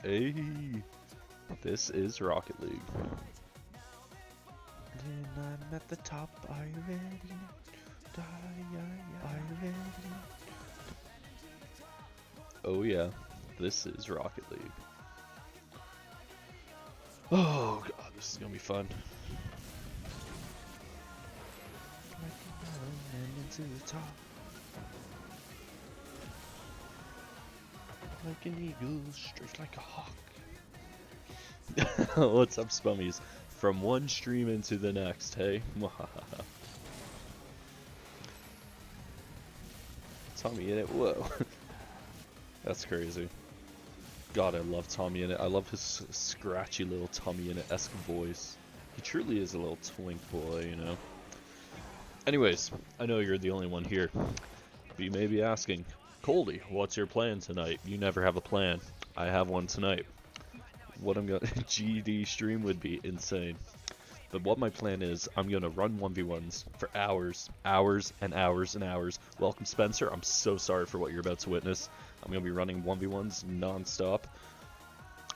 Hey, this is Rocket League. Then I'm at the top, are you ready? Are you ready? Oh yeah, this is Rocket League. Oh god, this is gonna be fun. Into the top. Like an eagle, straight like a hawk. What's up, Spummies? From one stream into the next, hey? Tommy in it, whoa. That's crazy. God, I love Tommy in it. I love his scratchy little Tommy in it-esque voice. He truly is a little twink boy, you know? Anyways, I know you're the only one here, but you may be asking, Coldy, what's your plan tonight? You never have a plan. I have one tonight. What I'm gonna GD stream would be insane. But what my plan is, I'm gonna run 1v1s for hours, hours, and hours, and hours. Welcome, Spencer. I'm so sorry for what you're about to witness. I'm gonna be running 1v1s non-stop.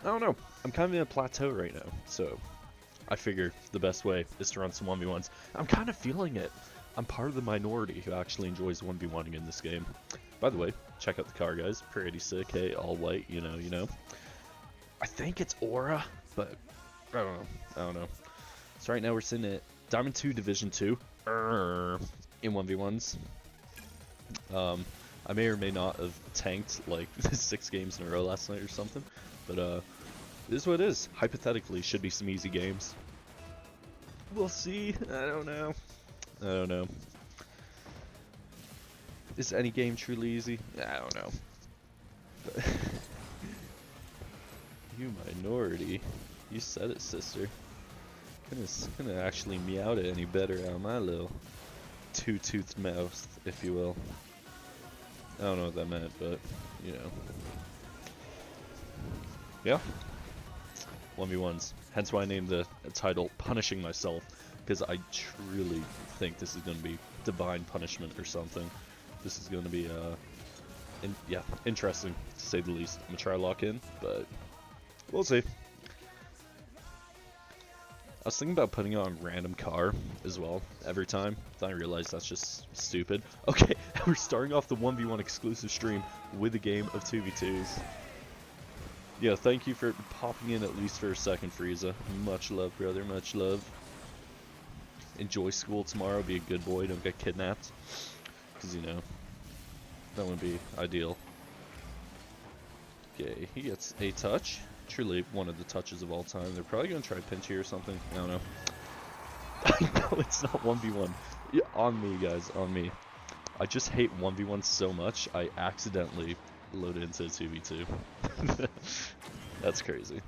I don't know. I'm kind of in a plateau right now, so I figure the best way is to run some 1v1s. I'm kind of feeling it. I'm part of the minority who actually enjoys 1v1ing in this game. By the way, check out the car, guys. Pretty sick, hey? All white, you know. I think it's Aura, but I don't know. So right now we're sitting at Diamond 2 Division 2 in 1v1s. I may or may not have tanked like 6 games in a row last night or something, but it is what it is. Hypothetically, should be some easy games. We'll see. I don't know. Is any game truly easy? I don't know. But you minority. You said it, sister. Couldn't actually meow it any better out of my little two-toothed mouth, if you will. I don't know what that meant, but, you know. Yeah. 1v1s. Hence why I named the title Punishing Myself, because I truly think this is going to be divine punishment or something. This is going to be, yeah, interesting, to say the least. I'm going to try to lock in, but we'll see. I was thinking about putting on random car as well every time. Then I realized that's just stupid. Okay, we're starting off the 1v1 exclusive stream with a game of 2v2s. Yeah, thank you for popping in at least for a second, Frieza. Much love, brother, much love. Enjoy school tomorrow, be a good boy, don't get kidnapped. Because, you know, that would be ideal. Okay, he gets a touch. Truly one of the touches of all time. They're probably going to try pinch here or something. I don't know. I know it's not 1v1. Yeah, on me, guys, on me. I just hate 1v1 so much, I accidentally loaded into 2v2. That's crazy.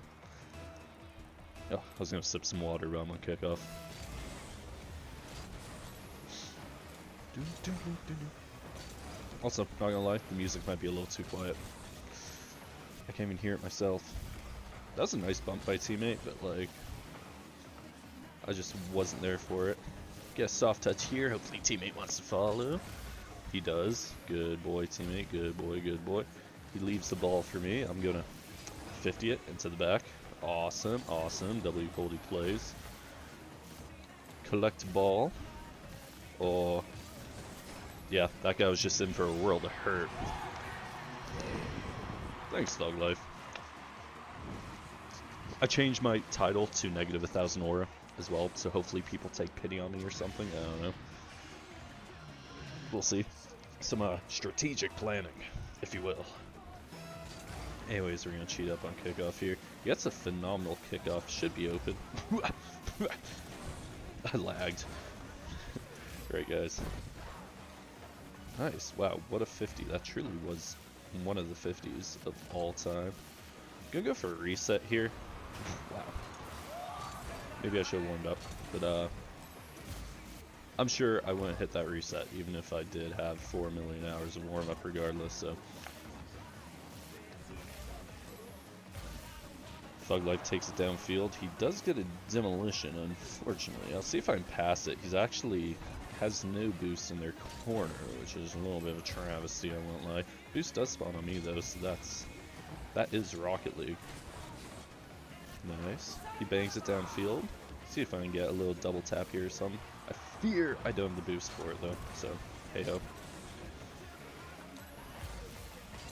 Oh, I was going to sip some water around my kickoff. Also, not gonna lie, the music might be a little too quiet. I can't even hear it myself. That was a nice bump by teammate, but like, I just wasn't there for it. Get a soft touch here, hopefully teammate wants to follow. He does. Good boy, teammate, good boy, good boy. He leaves the ball for me, I'm gonna 50 it into the back. Awesome, awesome, W Coldy plays. Collect ball. Oh, yeah, that guy was just in for a world of hurt. Thanks, Dog Life. I changed my title to -1000 aura as well, so hopefully people take pity on me or something. I don't know. We'll see. Some strategic planning, if you will. Anyways, we're gonna cheat up on kickoff here. He gets a phenomenal kickoff. Should be open. I lagged. Great, guys. Nice. Wow, what a 50. That truly was one of the 50s of all time. Gonna go for a reset here. Wow. Maybe I should have warmed up, but I'm sure I wouldn't hit that reset even if I did have 4 million hours of warm up regardless, so. Thug Life takes it downfield. He does get a demolition, unfortunately. I'll see if I can pass it. He's actually has no boost in their corner, which is a little bit of a travesty, I won't lie. Boost does spawn on me though, so that is Rocket League. Nice. He bangs it downfield. See if I can get a little double tap here or something. I fear I don't have the boost for it though, so hey ho.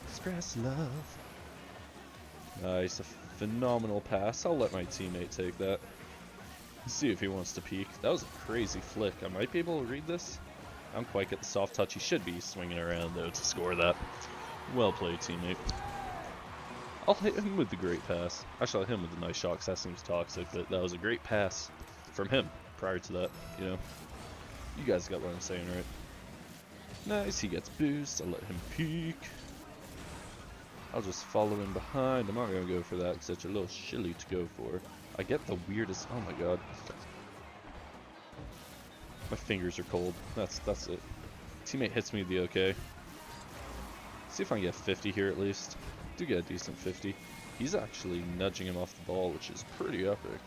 Express love. Nice, a phenomenal pass. I'll let my teammate take that. See if he wants to peek. That was a crazy flick. I might be able to read this. I don't quite get the soft touch. He should be swinging around though to score that. Well played, teammate. I'll hit him with the great pass. Actually, I'll hit him with the nice shot because that seems toxic, but that was a great pass from him prior to that, you know. You guys got what I'm saying, right? Nice, he gets boost. I'll let him peek. I'll just follow him behind. I'm not going to go for that because it's a little shilly to go for. I get the weirdest... Oh my god. My fingers are cold. That's it. Teammate hits me the okay. See if I can get 50 here at least. Do get a decent 50. He's actually nudging him off the ball, which is pretty epic.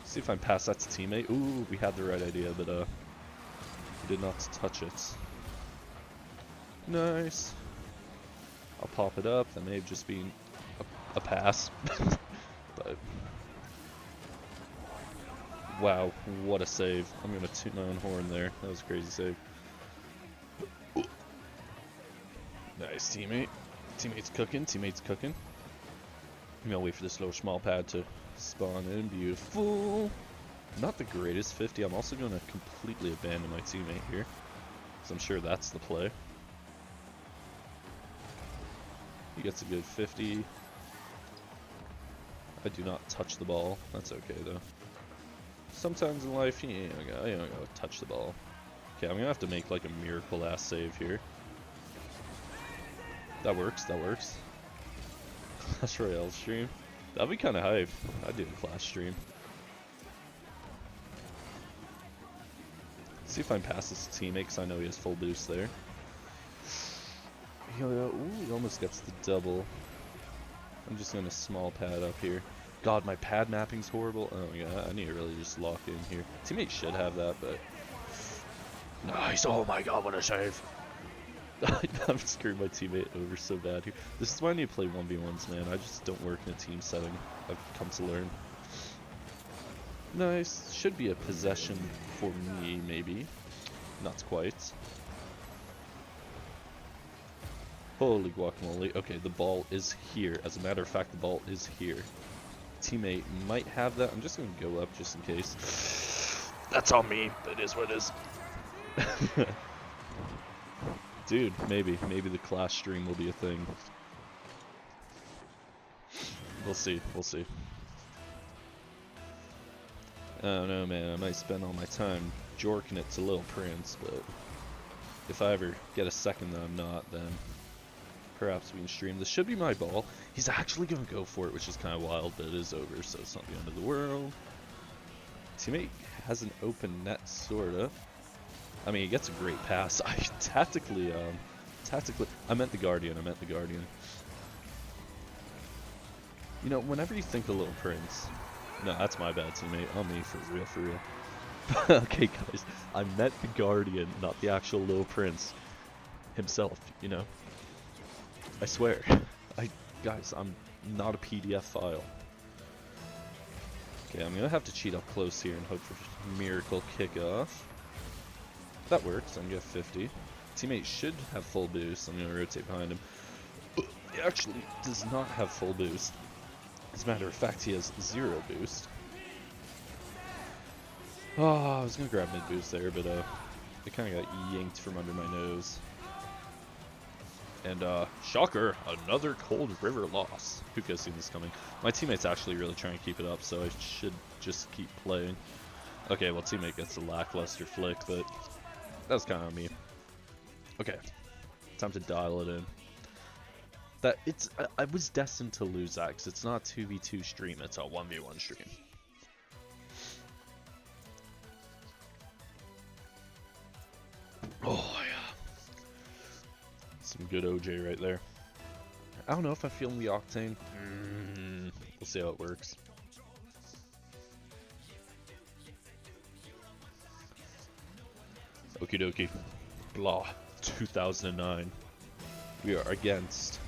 See if I can pass that to teammate. Ooh, we had the right idea, but we did not touch it. Nice. I'll pop it up. That may have just been a pass. But wow, what a save. I'm gonna toot my own horn there. That was a crazy save. Nice, teammate. Teammate's cooking. Teammate's cooking. I'm gonna wait for this little small pad to spawn in. Beautiful. Not the greatest 50. I'm also gonna completely abandon my teammate here, because I'm sure that's the play. He gets a good 50. I do not touch the ball. That's okay though. Sometimes in life, you don't gotta touch the ball. Okay, I'm gonna have to make like a miracle ass save here. That works. That works. Clash Royale stream. That'd be kind of hype. I'd do a Clash stream. See if I can pass this to teammate because I know he has full boost there. Ooh, he almost gets the double. I'm just gonna small pad up here. God, my pad mapping's horrible. Oh my god, I need to really just lock in here. Teammate should have that, but... Nice! Oh my god, what a save! I'm screwing my teammate over so bad here. This is why I need to play 1v1s, man. I just don't work in a team setting. I've come to learn. Nice. Should be a possession for me, maybe. Not quite. Holy guacamole. Okay, the ball is here. As a matter of fact, the ball is here. Teammate might have that. I'm just going to go up just in case. That's on me. It is what it is. Dude, maybe the Clash stream will be a thing. We'll see, we'll see. I don't know, man. I might spend all my time jorking it to Little Prince, but if I ever get a second that I'm not, then perhaps we can stream. This should be my ball. He's actually going to go for it, which is kind of wild, but it is over, so it's not the end of the world. Teammate has an open net, sorta. I mean, he gets a great pass. I tactically, I meant the Guardian, You know, whenever you think of Little Prince, no, that's my bad, teammate. On me, for real. Okay, guys, I meant the Guardian, not the actual Little Prince himself, you know? I swear. Guys, I'm not a PDF file. Okay, I'm gonna have to cheat up close here and hope for miracle kickoff. That works. I'm gonna get 50. Teammate should have full boost. I'm gonna rotate behind him. He actually does not have full boost. As a matter of fact, he has 0 boost. Oh, I was gonna grab mid boost there, but it kind of got yanked from under my nose. And shocker, another Cold River loss. Who could have seen this coming? My teammate's actually really trying to keep it up, so I should just keep playing. Okay, well, teammate gets a lackluster flick, but that was kind of on me. Okay, time to dial it in. I was destined to lose that because it's not a 2v2 stream, it's a 1v1 stream. Oh yeah, some good OJ right there. I don't know if I'm feeling the octane. We'll see how it works. Okie dokie. Blah. 2009. We are against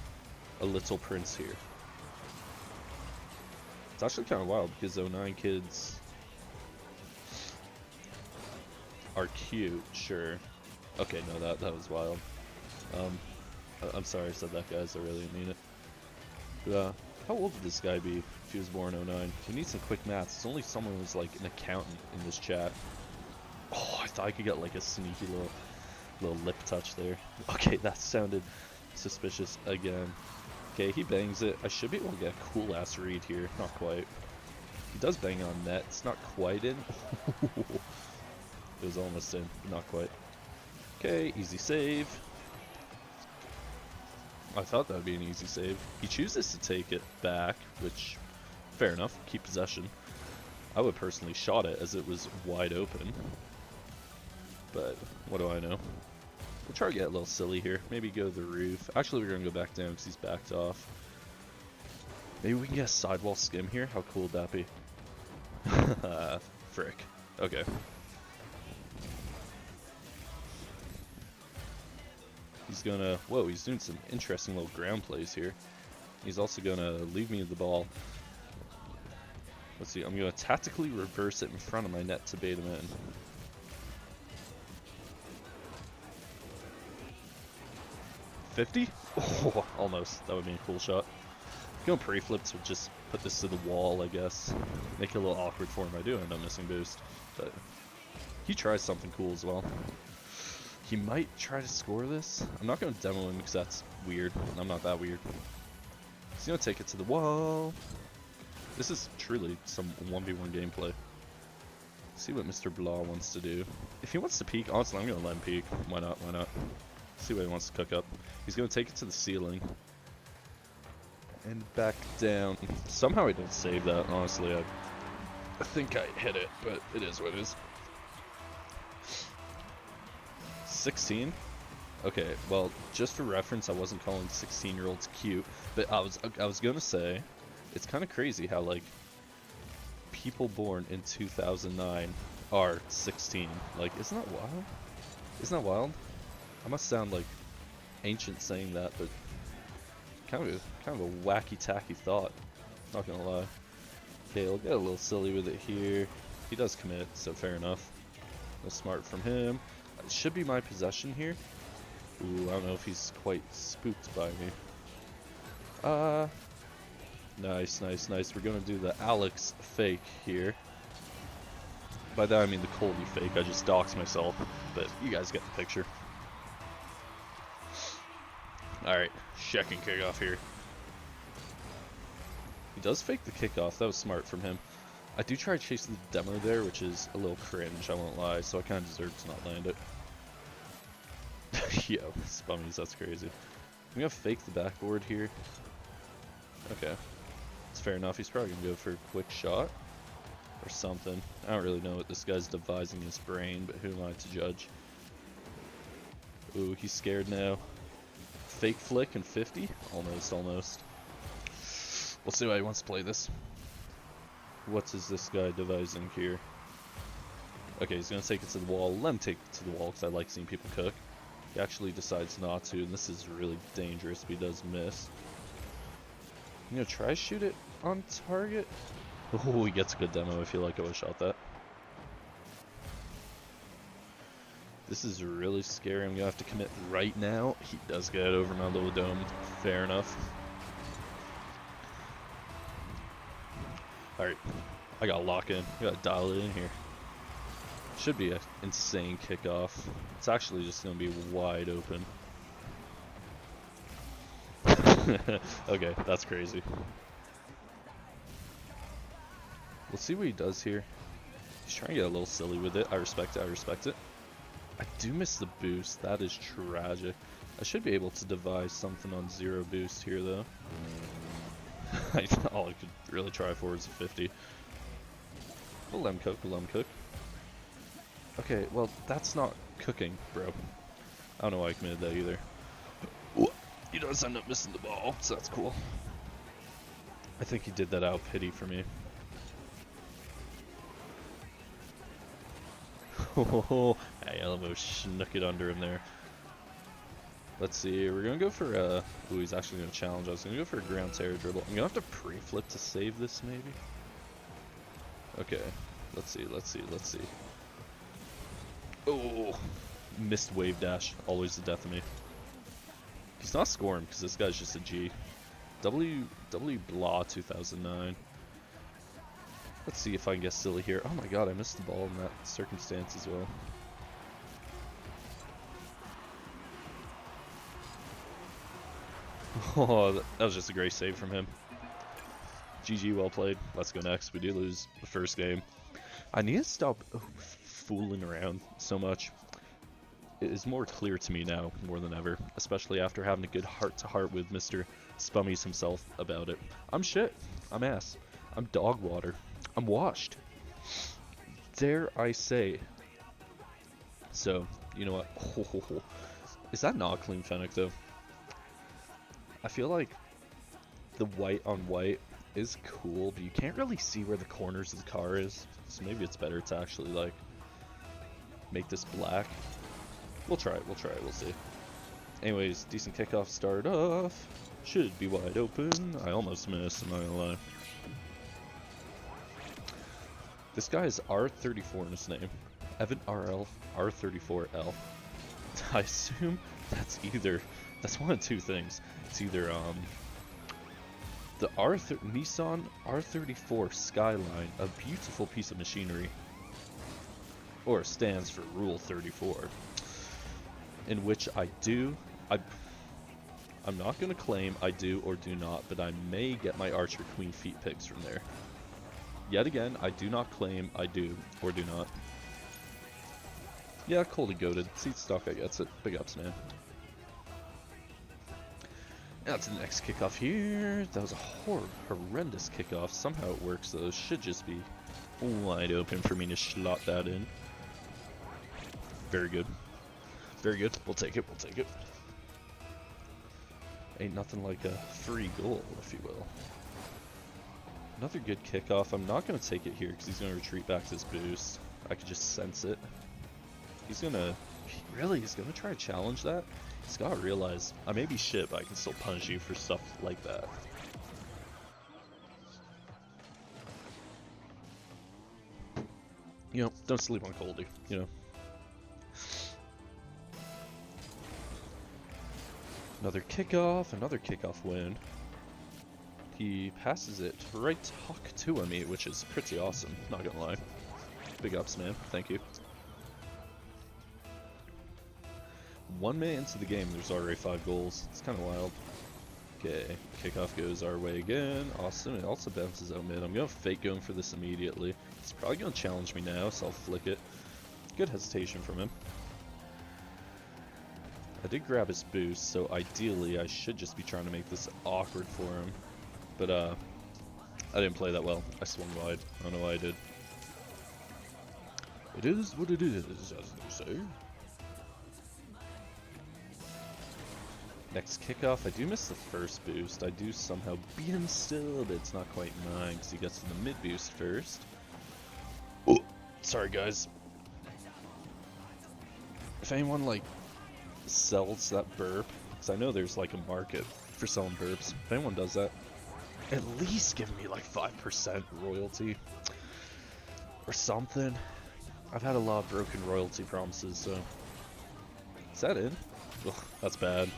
a Little Prince here. It's actually kind of wild because 09 kids are cute, sure. Okay, no, that was wild. I'm sorry I said that, guys. I really didn't mean it. But, how old would this guy be if he was born 09? We need some quick maths. It's only someone who's like an accountant in this chat. Oh, I thought I could get like a sneaky little lip touch there. Okay, that sounded suspicious again. Okay, he bangs it. I should be able to get a cool ass read here. Not quite. He does bang on net. It's not quite in. It was almost in, but not quite. Okay, easy save. I thought that would be an easy save. He chooses to take it back, which, fair enough, keep possession. I would personally shot it as it was wide open. But, what do I know? We'll try to get a little silly here. Maybe go to the roof. Actually, we're going to go back down because he's backed off. Maybe we can get a sidewall skim here? How cool would that be? Frick. Okay. He's gonna... Whoa, he's doing some interesting little ground plays here. He's also gonna leave me the ball. Let's see, I'm gonna tactically reverse it in front of my net to bait him in. $50? Oh, almost. That would be a cool shot. Going pre-flips would just put this to the wall, I guess. Make it a little awkward for him. I do end up missing boost. But he tries something cool as well. He might try to score this. I'm not going to demo him because that's weird. I'm not that weird. He's going to take it to the wall. This is truly some 1v1 gameplay. See what Mr. Blah wants to do. If he wants to peek, honestly, I'm going to let him peek. Why not? Why not? See what he wants to cook up. He's going to take it to the ceiling. And back down. Somehow I didn't save that, honestly. I think I hit it, but it is what it is. 16? Okay, well, just for reference, I wasn't calling 16-year-olds cute, but I was gonna say, it's kind of crazy how, like, people born in 2009 are 16. Like, isn't that wild? Isn't that wild? I must sound, like, ancient saying that, but kind of a wacky-tacky thought. Not gonna lie. Okay, we'll get a little silly with it here. He does commit, so fair enough. No smart from him. It should be my possession here. Ooh, I don't know if he's quite spooked by me. Nice, nice, nice. We're gonna do the Alex fake here. By that I mean the Coldy fake. I just doxed myself, but you guys get the picture. Alright, checking kickoff here. He does fake the kickoff. That was smart from him. I do try to chase the demo there, which is a little cringe, I won't lie, so I kind of deserve to not land it. Yo, spummies, that's crazy. I'm gonna fake the backboard here. Okay. It's fair enough. He's probably gonna go for a quick shot. Or something. I don't really know what this guy's devising in his brain, but who am I to judge? Ooh, he's scared now. Fake flick and 50? Almost, almost. We'll see how he wants to play this. What is this guy devising here? Okay, he's gonna take it to the wall. Let him take it to the wall because I like seeing people cook. He actually decides not to, and this is really dangerous, but he does miss. I'm gonna try to shoot it on target. Oh, he gets a good demo. I feel like I would have shot that. This is really scary. I'm gonna have to commit right now. He does get it over my little dome. Fair enough. Alright, I gotta lock in. I gotta dial it in here. Should be an insane kickoff. It's actually just gonna be wide open. Okay, that's crazy. We'll see what he does here. He's trying to get a little silly with it. I respect it, I respect it. I do miss the boost. That is tragic. I should be able to devise something on 0 boost here, though. All I could really try for is a 50. We'll let him cook, we'll let him cook. Okay, well, that's not cooking, bro. I don't know why I committed that either. He does end up missing the ball, so that's cool. I think he did that out of pity for me. Hey, I almost snuck it under him there. Let's see, we're gonna go for ooh, he's actually gonna challenge us. Gonna go for a ground terror dribble. I'm gonna have to pre-flip to save this, maybe? Okay, let's see, let's see, let's see. Oh, missed wave dash, always the death of me. He's not scoring because this guy's just a G. W blah 2009. Let's see if I can get silly here. Oh my god, I missed the ball in that circumstance as well. Oh, that was just a great save from him. GG, well played. Let's go next. We do lose the first game. I need to stop fooling around so much. It is more clear to me now, more than ever, especially after having a good heart-to-heart with Mr. Spummies himself about it. I'm shit. I'm ass. I'm dog water. I'm washed. Dare I say. So, you know what? Oh, is that not clean Fennec, though? I feel like the white on white is cool, but you can't really see where the corners of the car is. So maybe it's better to actually, like, make this black. We'll try it, we'll see. Anyways, decent kickoff start off. Should be wide open. I almost missed, I'm not gonna lie. This guy is R34 in his name. Evan RL, R34L. I assume that's one of two things. It's either, the Nissan R34 Skyline, a beautiful piece of machinery, or stands for Rule 34. In which I'm not going to claim I do or do not, but I may get my Archer Queen feet picks from there. Yet again, I do not claim I do or do not. Yeah, Coldy goated. Seat stock, I gets it. Big ups, man. Now to the next kickoff here. That was a horrendous kickoff. Somehow it works, though. Should just be wide open for me to slot that in. Very good. Very good. We'll take it. We'll take it. Ain't nothing like a free goal, if you will. Another good kickoff. I'm not going to take it here because he's going to retreat back to his boost. I could just sense it. He's going to... Really? He's going to try to challenge that? He's got to realize, I may be shit, but I can still punish you for stuff like that. You know, don't sleep on Coldy, you know. Another kickoff win. He passes it right talk to me, which is pretty awesome, not gonna lie. Big ups, man. Thank you. 1 minute into the game, there's already 5 goals. It's kind of wild. Okay, kickoff goes our way again. Awesome. It also bounces out mid. I'm going to fake going for this immediately. He's probably going to challenge me now, so I'll flick it. Good hesitation from him. I did grab his boost, so ideally I should just be trying to make this awkward for him. But I didn't play that well. I swung wide. I don't know why I did. It is what it is, as they say. Next kickoff, I do miss the first boost. I do somehow beat him still, but it's not quite mine because he gets to the mid boost first. Oh, sorry guys. If anyone like sells that burp, because I know there's like a market for selling burps. If anyone does that, at least give me like 5% royalty or something. I've had a lot of broken royalty promises, so is that in? Ugh, that's bad.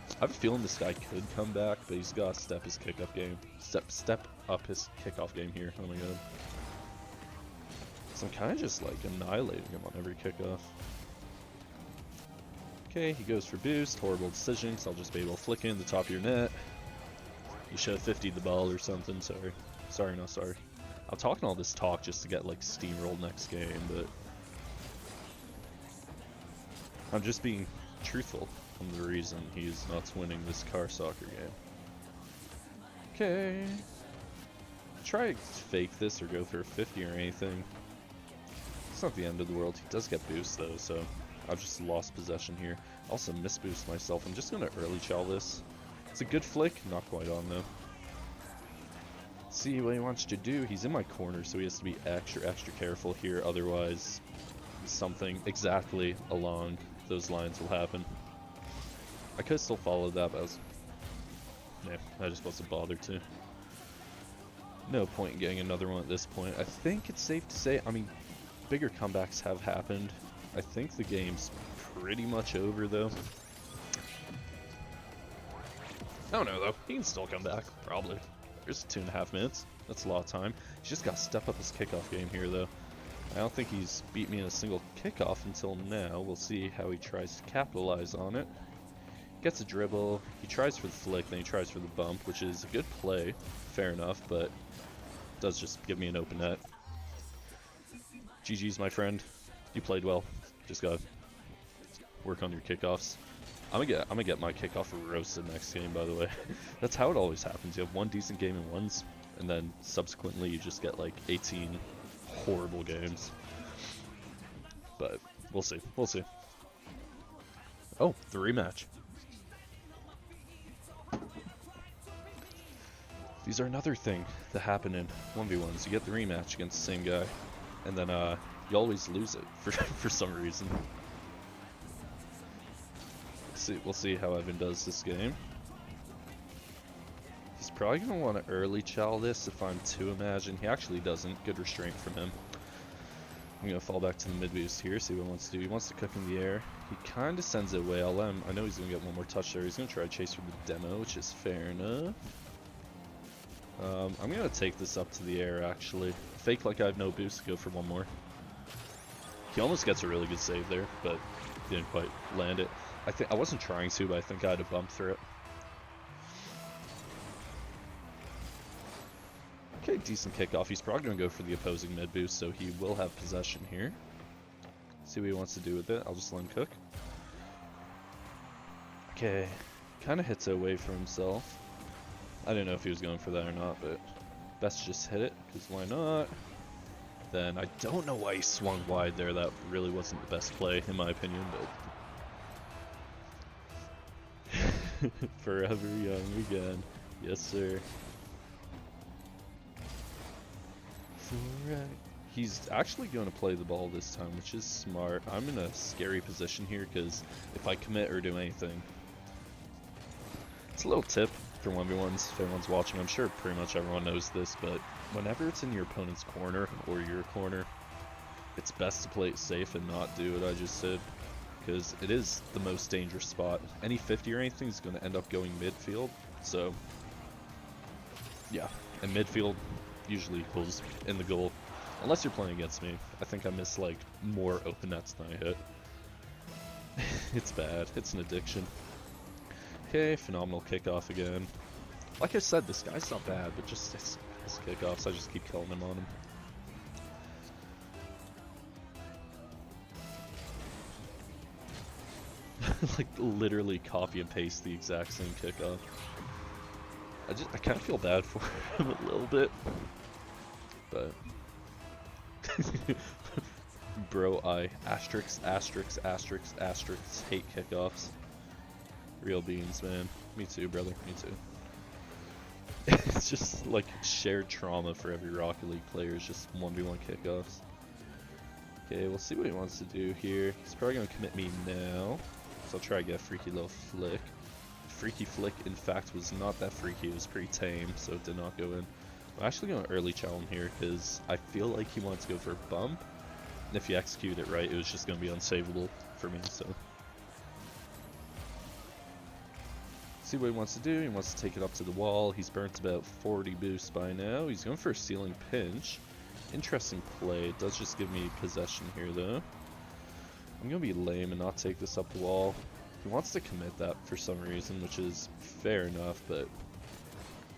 I have a feeling this guy could come back, but he's got to step his kickoff game. Step up his kickoff game here. Oh my god. So I'm kind of just like annihilating him on every kickoff. Okay, he goes for boost. Horrible decision, because I'll just be able to flick in the top of your net. You should have 50'd the ball or something. Sorry. Sorry, not sorry. I'm talking all this talk just to get like steamrolled next game, but I'm just being truthful. I'm the reason he's not winning this car soccer game. Okay. Try to fake this or go for a 50 or anything. It's not the end of the world. He does get boost though, so I've just lost possession here. Also misboost myself. I'm just gonna early chow this. It's a good flick, not quite on though. See what he wants to do. He's in my corner, so he has to be extra careful here. Otherwise, something exactly along those lines will happen. I could still follow that, but I just wasn't bothered to. No point in getting another one at this point. I think it's safe to say, I mean, bigger comebacks have happened. I think the game's pretty much over, though. I don't know, though. He can still come back, probably. There's 2.5 minutes. That's a lot of time. He's just got to step up his kickoff game here, though. I don't think he's beat me in a single kickoff until now. We'll see how he tries to capitalize on it. Gets a dribble. He tries for the flick, then he tries for the bump, which is a good play. Fair enough, but does just give me an open net. GG's, my friend. You played well. Just gotta work on your kickoffs. I'm gonna get my kickoff roasted next game, by the way. That's how it always happens. You have one decent game in ones, and then subsequently you just get like 18 horrible games. But we'll see. We'll see. Oh, the rematch. These are another thing that happen in 1v1s. You get the rematch against the same guy, and then you always lose it for some reason. We'll see how Evan does this game. He's probably going to want to early chow this if I'm to imagine. He actually doesn't. Good restraint from him. I'm going to fall back to the mid boost here, see what he wants to do. He wants to cook in the air. He kind of sends it away. I'll let him. I know he's going to get one more touch there. He's going to try to chase for the demo, which is fair enough. I'm going to take this up to the air, actually. Fake like I have no boost, go for one more. He almost gets a really good save there, but didn't quite land it. I wasn't trying to, but I think I had a bump through it. Okay, decent kickoff. He's probably going to go for the opposing mid boost, so he will have possession here. See what he wants to do with it. I'll just let him cook. Okay, kind of hits it away from himself. I didn't know if he was going for that or not, but best just hit it, because why not? Then I don't know why he swung wide there. That really wasn't the best play, in my opinion, but... Forever young again. Yes, sir. He's actually going to play the ball this time, which is smart. I'm in a scary position here because if I commit or do anything... It's a little tip for 1v1s if anyone's watching. I'm sure pretty much everyone knows this, but whenever it's in your opponent's corner or your corner, it's best to play it safe and not do what I just said. Because it is the most dangerous spot. Any 50 or anything is going to end up going midfield, so yeah, and midfield usually equals in the goal, unless you're playing against me. I think I miss like more open nets than I hit. It's bad, it's an addiction. Okay, phenomenal kickoff again. Like I said, this guy's not bad, but just his kickoffs, I just keep killing him on him. Like literally copy and paste the exact same kickoff. I kind of feel bad for him a little bit, but bro, I asterisk hate kickoffs. Real beans, man. Me too, brother. Me too. It's just like shared trauma for every Rocket League player. It's just 1v1 kickoffs. Okay, we'll see what he wants to do here. He's probably gonna commit me now. So I'll try to get a freaky little flick. Freaky flick, in fact, was not that freaky. It was pretty tame, so it did not go in. I'm actually going to early challenge here because I feel like he wants to go for a bump. And if you execute it right, it was just going to be unsavable for me, so. See what he wants to do. He wants to take it up to the wall. He's burnt about 40 boosts by now. He's going for a ceiling pinch. Interesting play. It does just give me possession here, though. I'm going to be lame and not take this up the wall. He wants to commit that for some reason, which is fair enough, but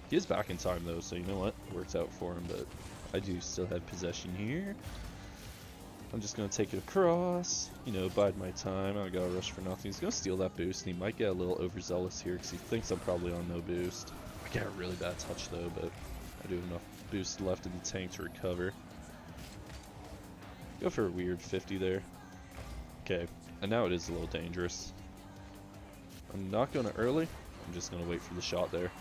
he is back in time though, so you know what? It works out for him, but I do still have possession here. I'm just going to take it across, you know, bide my time. I got to rush for nothing. He's going to steal that boost, and he might get a little overzealous here because he thinks I'm probably on no boost. I get a really bad touch though, but I do have enough boost left in the tank to recover. Go for a weird 50 there. Okay, and now it is a little dangerous. I'm not going to early. I'm just going to wait for the shot there.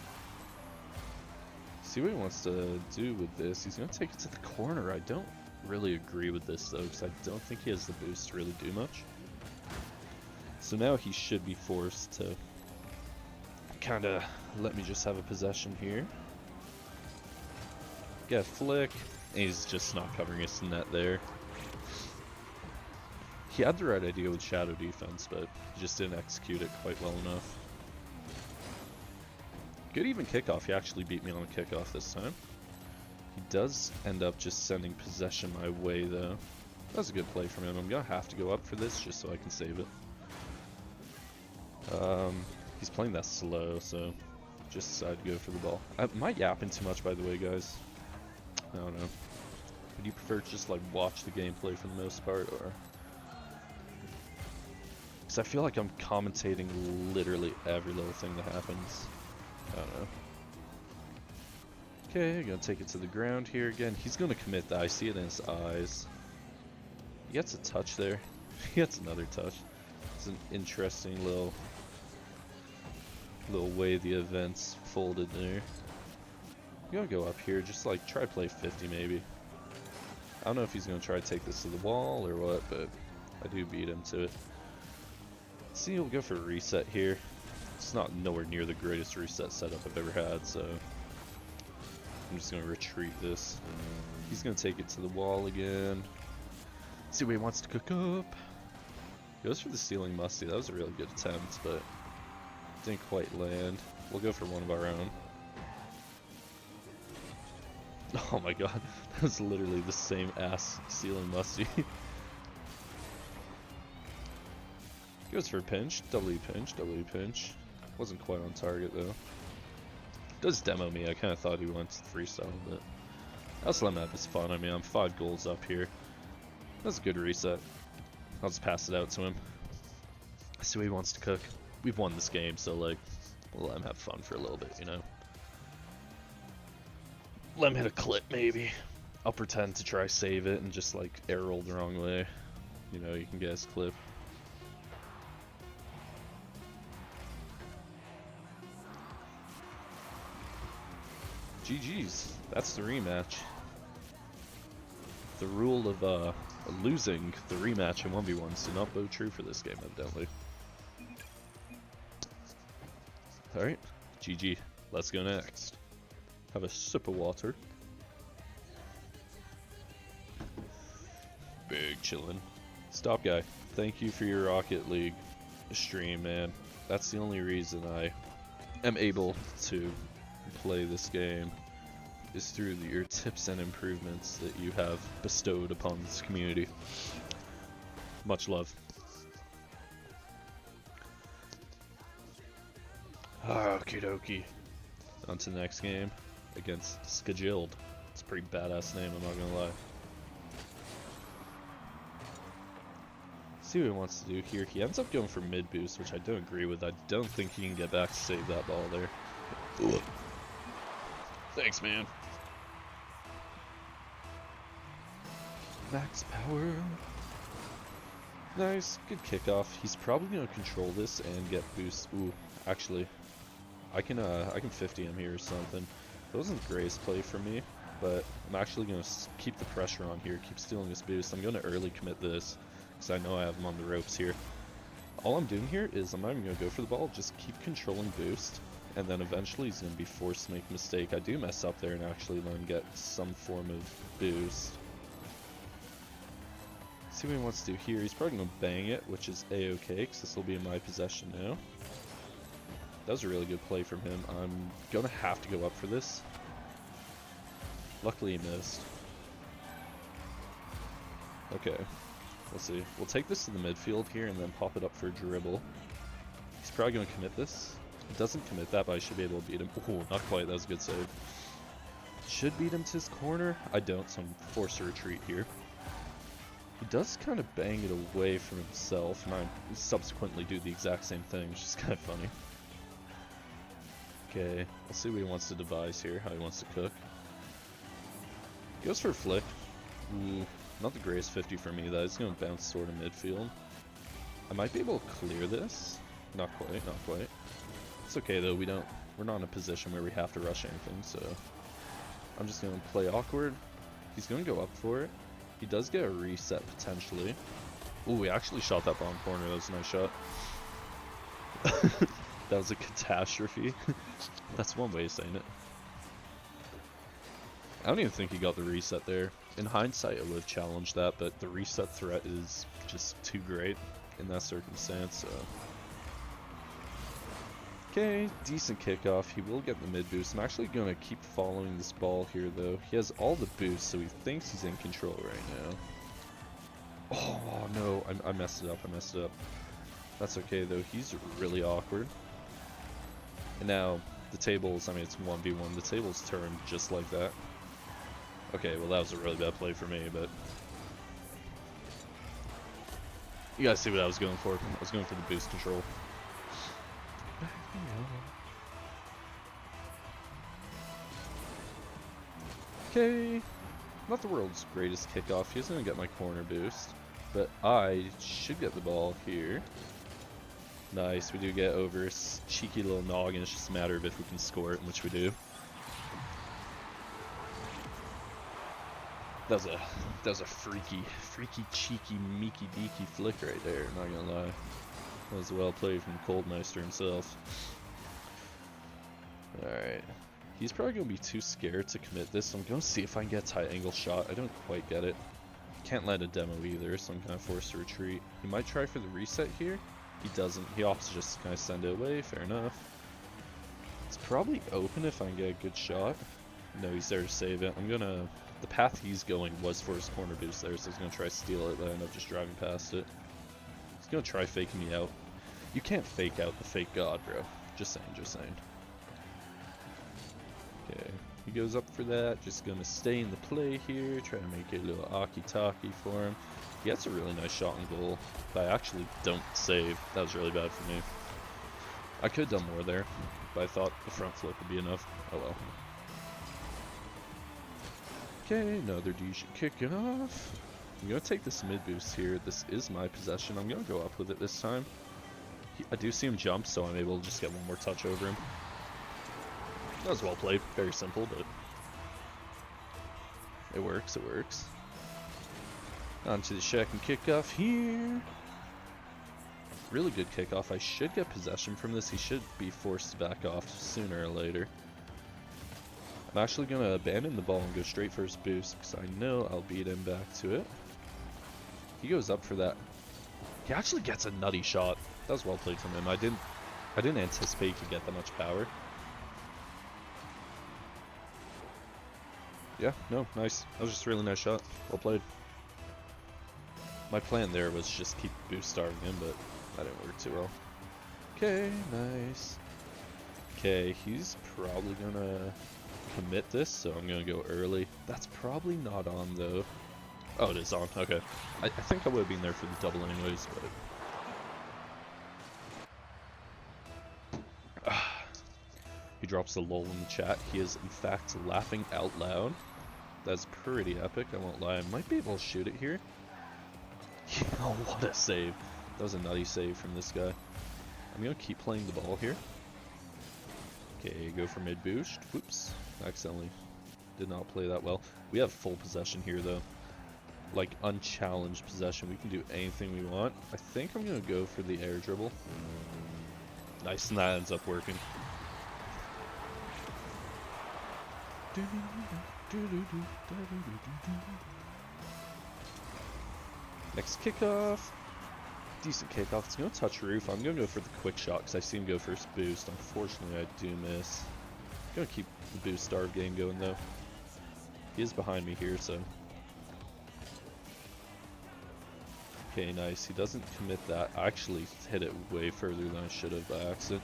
See what he wants to do with this. He's going to take it to the corner. I don't really agree with this though, because I don't think he has the boost to really do much. So now he should be forced to kinda let me just have a possession here. Get a flick. And he's just not covering his net there. He had the right idea with shadow defense, but he just didn't execute it quite well enough. Good even kickoff. He actually beat me on a kickoff this time. He does end up just sending possession my way, though. That was a good play from him. I'm going to have to go up for this just so I can save it. He's playing that slow, so just decided to go for the ball. Am I yapping too much, by the way, guys? I don't know. Would you prefer to just like watch the gameplay for the most part, or? Because I feel like I'm commentating literally every little thing that happens. I don't know. Okay, I'm gonna take it to the ground here again. He's gonna commit that. I see it in his eyes. He gets a touch there. He gets another touch. It's an interesting little way the events folded there. I'm gonna go up here, just like try play 50 maybe. I don't know if he's gonna try to take this to the wall or what, but I do beat him to it. Let's see, we'll go for a reset here. It's not nowhere near the greatest reset setup I've ever had, so I'm just gonna retreat this. He's gonna take it to the wall again. See what he wants to cook up. Goes for the stealing musty. That was a really good attempt, but didn't quite land. We'll go for one of our own. Oh my god, that was literally the same ass stealing musty. Goes for a pinch, W pinch, W pinch. Wasn't quite on target though. Does demo me. I kind of thought he went to freestyle, but I'll just let him have his fun. I mean, I'm 5 goals up here. That's a good reset. I'll just pass it out to him. See what he wants to cook. We've won this game, so like, we'll let him have fun for a little bit, you know. Let him hit a clip, maybe. I'll pretend to try save it and just like air roll the wrong way. You know, you can get his clip. GG's. That's the rematch. The rule of losing the rematch in 1v1s did not bode true for this game, evidently. Alright, GG. Let's go next. Have a sip of water. Big chillin'. Stop guy, thank you for your Rocket League stream, man. That's the only reason I am able to play this game, is through your tips and improvements that you have bestowed upon this community. Much love. Okie dokie. On to the next game against Skajild. It's a pretty badass name, I'm not gonna lie. See what he wants to do here. He ends up going for mid boost, which I don't agree with. I don't think he can get back to save that ball there. Ugh. Thanks, man. Max power. Nice, good kickoff. He's probably gonna control this and get boost. Ooh, actually, I can 50 him here or something. It wasn't the greatest play for me, but I'm actually gonna keep the pressure on here, keep stealing this boost. I'm gonna early commit this, because I know I have him on the ropes here. All I'm doing here is I'm not even gonna go for the ball, just keep controlling boost, and then eventually he's gonna be forced to make a mistake. I do mess up there and actually let him get some form of boost. See what he wants to do here. He's probably gonna bang it, which is a-okay, because this will be in my possession now. That was a really good play from him. I'm gonna have to go up for this. Luckily he missed. Okay, we'll see. We'll take this to the midfield here and then pop it up for a dribble. He's probably gonna commit this. He doesn't commit that, but I should be able to beat him. Oh, not quite. That was a good save. Should beat him to his corner. I don't, so I'm forced to retreat here. He does kind of bang it away from himself, and I subsequently do the exact same thing, which is kind of funny. Okay, let's see what he wants to devise here, how he wants to cook. He goes for a flick. Ooh, not the greatest 50 for me, that is going to bounce sort of midfield. I might be able to clear this. Not quite, not quite. It's okay though, we're not in a position where we have to rush anything, so I'm just going to play awkward. He's going to go up for it. He does get a reset potentially. Ooh, we actually shot that bomb corner. That was a nice shot. That was a catastrophe. That's one way of saying it. I don't even think he got the reset there. In hindsight, I would have challenged that, but the reset threat is just too great in that circumstance, so... Okay, decent kickoff. He will get the mid boost. I'm actually going to keep following this ball here, though. He has all the boosts, so he thinks he's in control right now. Oh, no. I messed it up. I messed it up. That's okay, though. He's really awkward. And now, the tables, I mean, it's 1v1. The tables turn just like that. Okay, well, that was a really bad play for me, but... You guys see what I was going for. I was going for the boost control. Okay, not the world's greatest kickoff. He's gonna get my corner boost, but I should get the ball here. Nice, we do get over. Cheeky little noggin. It's just a matter of if we can score it, which we do. That was a freaky, cheeky, meeky deaky flick right there. Not gonna lie. That was well played from Coldmeister himself. Alright. He's probably going to be too scared to commit this, so I'm going to see if I can get a tight angle shot. I don't quite get it. Can't land a demo either, so I'm kind of forced to retreat. He might try for the reset here. He doesn't. He opts to just kind of send it away. Fair enough. It's probably open if I can get a good shot. No, he's there to save it. I'm going to... The path he's going was for his corner boost there, so he's going to try to steal it, but I end up just driving past it. He's going to try faking me out. You can't fake out the fake god, bro. Just saying, just saying. Okay, he goes up for that, just gonna stay in the play here, try to make it a little aki-taki for him. He gets a really nice shot on goal, but I actually don't save. That was really bad for me. I could have done more there, but I thought the front flip would be enough. Oh well. Okay, another decent kickoff. I'm gonna take this mid boost here. This is my possession. I'm gonna go up with it this time. I do see him jump, so I'm able to just get one more touch over him. That was well played. Very simple, but it works, it works. On to the second kickoff here. Really good kickoff. I should get possession from this. He should be forced to back off sooner or later. I'm actually going to abandon the ball and go straight for his boost, because I know I'll beat him back to it. He goes up for that. He actually gets a nutty shot. That was well played from him. I didn't anticipate he could get that much power. Yeah, no, nice. That was just a really nice shot. Well played. My plan there was just keep boost starving him, but that didn't work too well. Okay, nice. Okay, he's probably gonna commit this, so I'm gonna go early. That's probably not on though. Oh, it is on. Okay. I think I would have been there for the double anyways, but... He drops the lol in the chat. He is, in fact, laughing out loud. That's pretty epic, I won't lie. I might be able to shoot it here. Oh, what a save. That was a nutty save from this guy. I'm going to keep playing the ball here. Okay, go for mid boost. Whoops. Accidentally did not play that well. We have full possession here, though. Like, unchallenged possession. We can do anything we want. I think I'm going to go for the air dribble. Nice, and that ends up working. Next kickoff. Decent kickoff. It's going to touch roof. I'm going to go for the quick shot because I see him go first boost. Unfortunately, I do miss. I'm going to keep the boost starve game going, though. He is behind me here, so... Okay, nice. He doesn't commit that. I actually hit it way further than I should have by accident.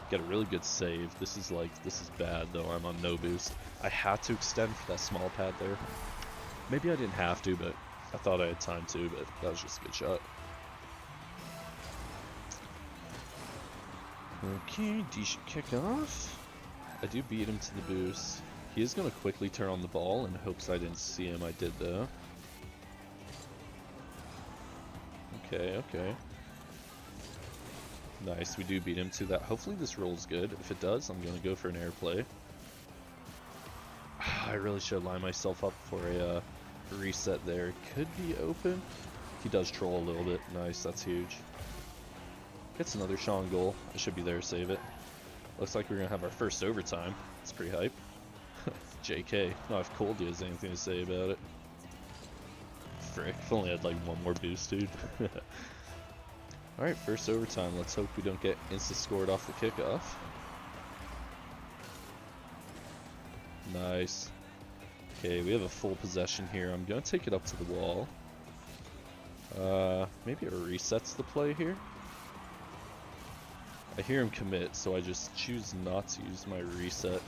Get a really good save. This is bad though. I'm on no boost. I had to extend for that small pad there. Maybe I didn't have to, but I thought I had time to, but that was just a good shot. Okay, decent kickoff. I do beat him to the boost. He is going to quickly turn on the ball in hopes I didn't see him. I did though. Okay, okay. Nice, we do beat him to that. Hopefully this rolls good. If it does, I'm going to go for an airplay. I really should line myself up for a reset there. Could be open. He does troll a little bit. Nice, that's huge. Gets another Sean goal. I should be there to save it. Looks like we're gonna have our first overtime. It's pretty hype. JK. Not if Coldy has anything to say about it. Frick. If only I had like one more boost, dude. Alright, first overtime. Let's hope we don't get insta-scored off the kickoff. Nice. Okay, we have a full possession here. I'm gonna take it up to the wall. Maybe it resets the play here. I hear him commit, so I just choose not to use my reset.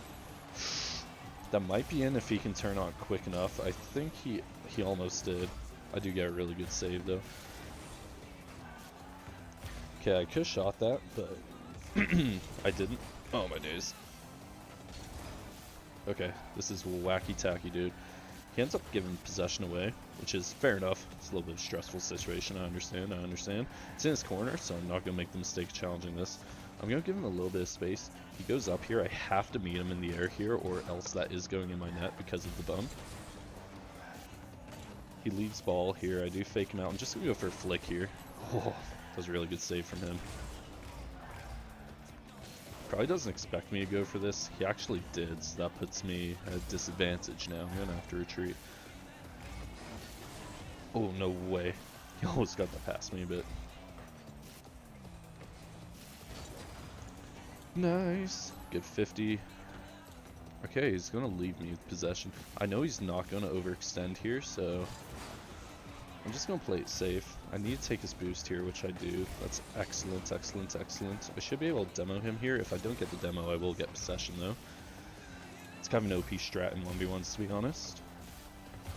That might be in if he can turn on quick enough. I think he almost did. I do get a really good save though. Okay, I could have shot that, but I didn't. Oh my days. Okay, this is wacky tacky, dude. He ends up giving possession away, which is fair enough. It's a little bit of a stressful situation, I understand. It's in his corner, so I'm not going to make the mistake of challenging this. I'm going to give him a little bit of space. He goes up here, I have to meet him in the air here, or else that is going in my net because of the bump. He leaves ball here, I do fake him out. I'm just going to go for a flick here. Oh, that was a really good save from him. Probably doesn't expect me to go for this. He actually did, so that puts me at a disadvantage now. I'm gonna have to retreat. Oh, no way. He almost got that past me, but... Nice. Good 50. Okay, he's gonna leave me with possession. I know he's not gonna overextend here, so... I'm just gonna play it safe. I need to take his boost here, which I do. That's excellent, excellent, excellent. I should be able to demo him here. If I don't get the demo, I will get possession though. It's kind of an OP strat in 1v1s, to be honest.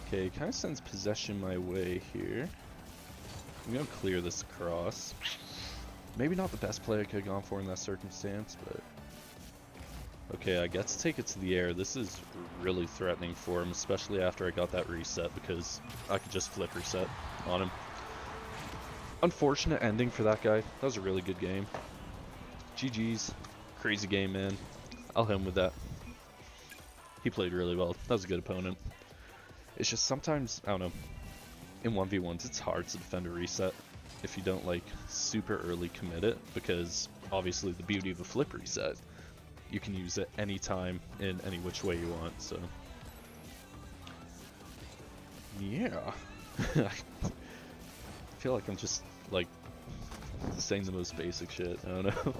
Okay, kind of sends possession my way here. I'm gonna clear this across. Maybe not the best play I could have gone for in that circumstance, but... Okay, I get to take it to the air. This is really threatening for him, especially after I got that reset, because I could just flip reset on him. Unfortunate ending for that guy. That was a really good game. GG's. Crazy game, man. I'll hit him with that. He played really well. That was a good opponent. It's just sometimes, I don't know, in 1v1s it's hard to defend a reset if you don't like super early commit it, because obviously the beauty of a flip reset, you can use it anytime in any which way you want, so yeah. I feel like I'm just like saying the most basic shit. I don't know.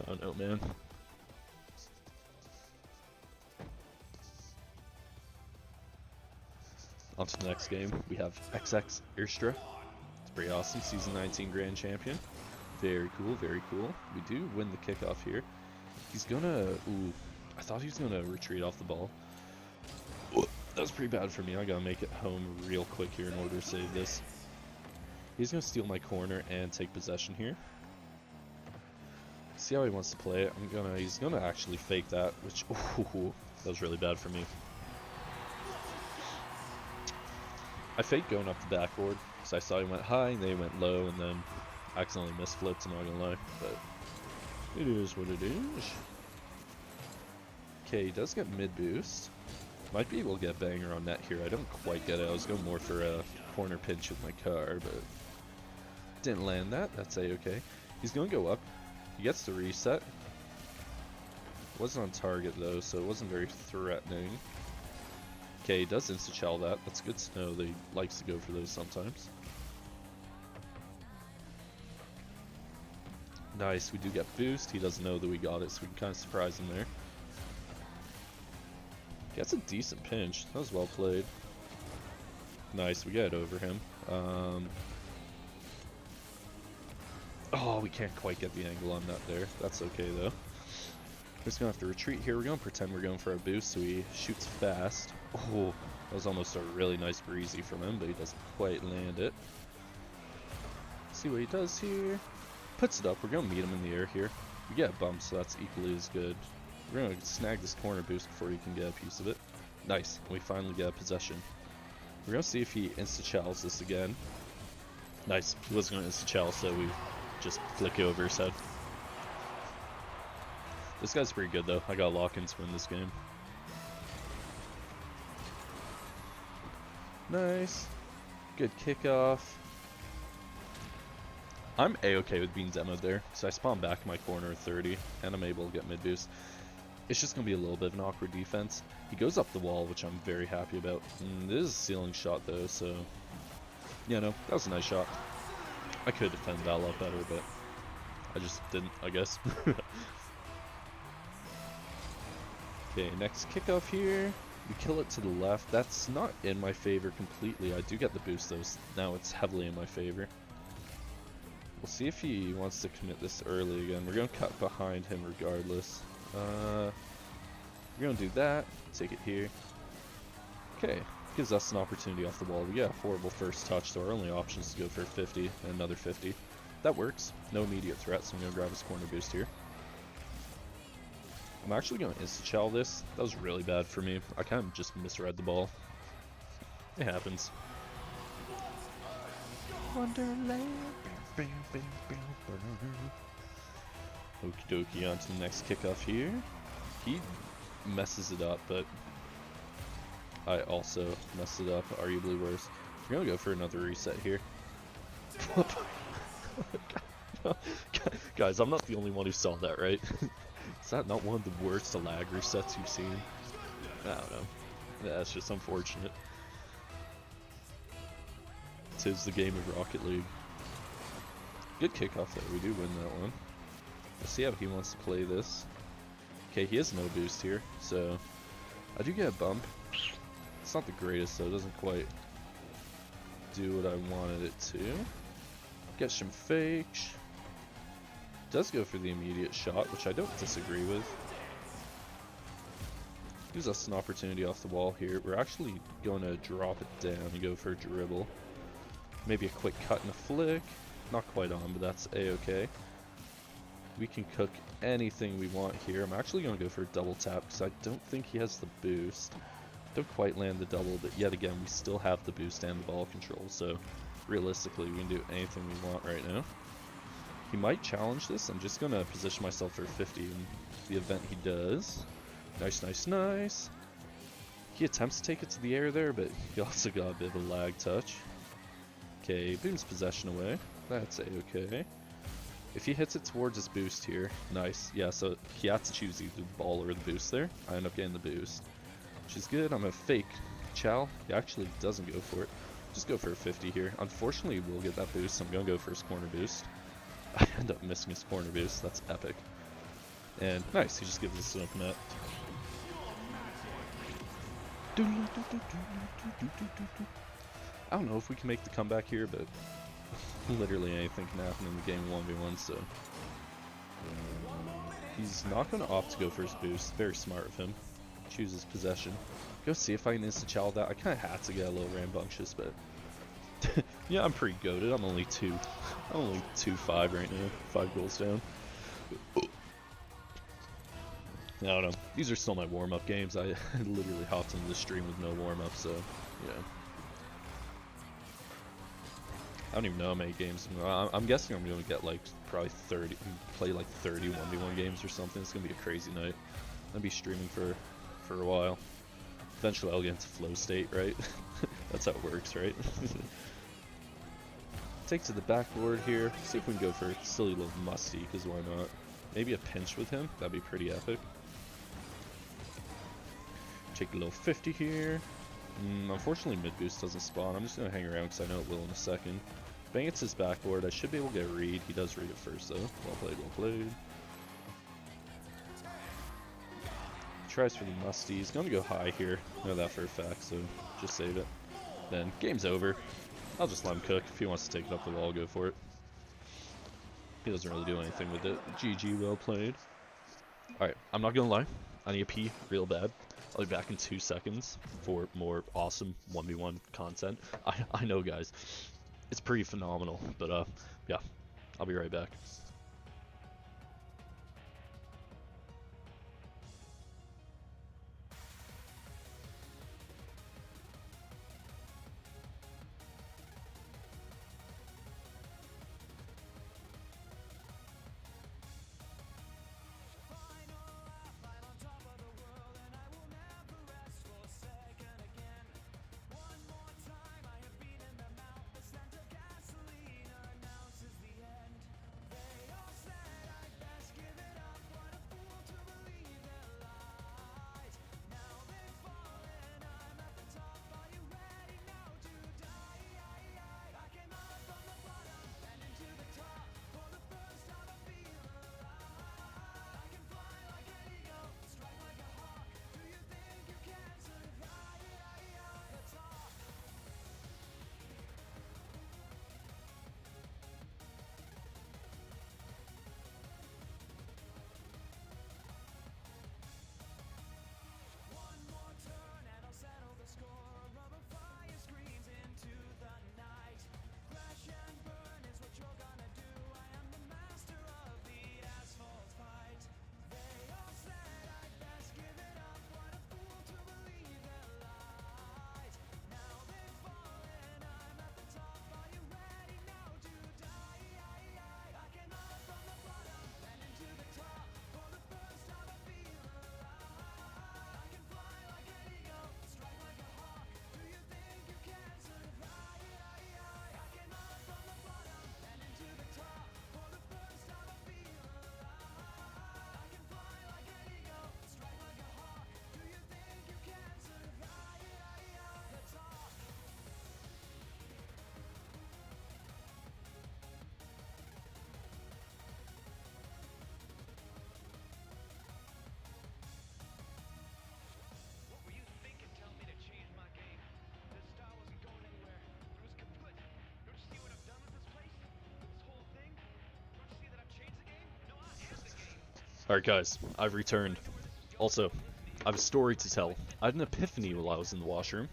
I don't know, man. On to the next game. We have XX Erstra. It's pretty awesome. Season 19 Grand Champion. Very cool, very cool. We do win the kickoff here. He's gonna... Ooh, I thought he was gonna retreat off the ball. That was pretty bad for me. I gotta make it home real quick here in order to save this. He's gonna steal my corner and take possession here. See how he wants to play it. He's gonna actually fake that, which... Ooh, that was really bad for me. I faked going up the backboard, because I saw he went high, and then he went low, and then I accidentally misflipped, I'm not gonna lie, but it is what it is. Okay, he does get mid boost. Might be able to get banger on net here. I don't quite get it. I was going more for a corner pinch with my car, but didn't land that. That's a-okay. He's gonna go up. He gets the reset. Wasn't on target though, so it wasn't very threatening. Okay, he does insta-chow that. That's good to know that he likes to go for those sometimes. Nice, we do get boost. He doesn't know that we got it, so we can kind of surprise him there. Gets a decent pinch. That was well played. Nice, we get it over him. Oh, we can't quite get the angle on that there. That's okay though. We're just gonna have to retreat here. We're gonna pretend we're going for a boost, so he shoots fast. Oh, that was almost a really nice breezy from him, but he doesn't quite land it. See what he does here. Puts it up. We're gonna meet him in the air here. We get a bump, so that's equally as good. We're gonna snag this corner boost before he can get a piece of it. Nice. We finally get a possession. We're gonna see if he insta-chows this again. Nice. He wasn't gonna insta-chow, so we just flick it over his head. This guy's pretty good though. I got lock-in to win this game. Nice. Good kickoff. I'm a-okay with being demoed there, so I spawn back in my corner at 30, and I'm able to get mid boost. It's just going to be a little bit of an awkward defense. He goes up the wall, which I'm very happy about. This is a ceiling shot though, so yeah, no, that was a nice shot. I could defend that a lot better, but I just didn't, I guess. Okay, next kickoff here. We kill it to the left. That's not in my favor completely. I do get the boost though, so now it's heavily in my favor. We'll see if he wants to commit this early again. We're going to cut behind him regardless. We're going to do that. Take it here. Okay, gives us an opportunity off the wall. We got a horrible first touch, so our only option is to go for 50 and another 50. That works. No immediate threat, so I'm going to grab his corner boost here. I'm actually going to insta-chow this. That was really bad for me. I kind of just misread the ball. It happens. Wonderland. Okie dokie, on to the next kickoff here. He messes it up, but I also messed it up, arguably worse. We're gonna go for another reset here. Guys, I'm not the only one who saw that, right? Is that not one of the worst lag resets you've seen? I don't know. That's just unfortunate. Tis the game of Rocket League. Good kickoff though, we do win that one. Let's see how he wants to play this. Okay, he has no boost here, so I do get a bump. It's not the greatest though, it doesn't quite do what I wanted it to. Get some fakes. Does go for the immediate shot, which I don't disagree with. Gives us an opportunity off the wall here. We're actually going to drop it down and go for a dribble. Maybe a quick cut and a flick. Not quite on, but that's a-okay. We can cook anything we want here. I'm actually going to go for a double tap because I don't think he has the boost. Don't quite land the double, but yet again, we still have the boost and the ball control, so realistically, we can do anything we want right now. He might challenge this. I'm just going to position myself for 50 in the event he does. Nice, nice, nice. He attempts to take it to the air there, but he also got a bit of a lag touch. Okay, booms possession away. That's a-okay. If he hits it towards his boost here, nice. Yeah, so he had to choose either the ball or the boost there. I end up getting the boost, which is good. I'm gonna fake chow. He actually doesn't go for it. Just go for a 50 here. Unfortunately, we'll get that boost, so I'm gonna go for his corner boost. I end up missing his corner boost. That's epic. And nice, he just gives us an open net. I don't know if we can make the comeback here, but literally anything can happen in the game 1v1, so he's not going to opt to go for his boost. Very smart of him. Chooses possession. Go see if I can insta-chow that. I kind of had to get a little rambunctious, but yeah, I'm pretty goated. I'm only 2-5 right now. 5 goals down. I don't know. These are still my warm-up games. I literally hopped into the stream with no warm-up, so you know. I don't even know how many games. I'm guessing I'm going to get like probably 30, play like 30 1v1 games or something. It's going to be a crazy night. I'll be streaming for a while. Eventually I'll get into flow state, right? That's how it works, right? Take to the backboard here. See if we can go for a silly little musty, because why not? Maybe a pinch with him. That'd be pretty epic. Take a little 50 here. Unfortunately mid boost doesn't spawn. I'm just going to hang around because I know it will in a second. Bang, it's his backboard. I should be able to get a read. He does read it first though. Well played, well played. Tries for the musty. He's going to go high here. I know that for a fact, so just save it. Then game's over. I'll just let him cook. If he wants to take it up the wall, go for it. He doesn't really do anything with it. GG, well played. Alright, I'm not going to lie. I need a pee real bad. I'll be back in 2 seconds for more awesome 1v1 content. I know, guys. It's pretty phenomenal, but yeah, I'll be right back. Alright guys, I've returned. Also, I have a story to tell. I had an epiphany while I was in the washroom.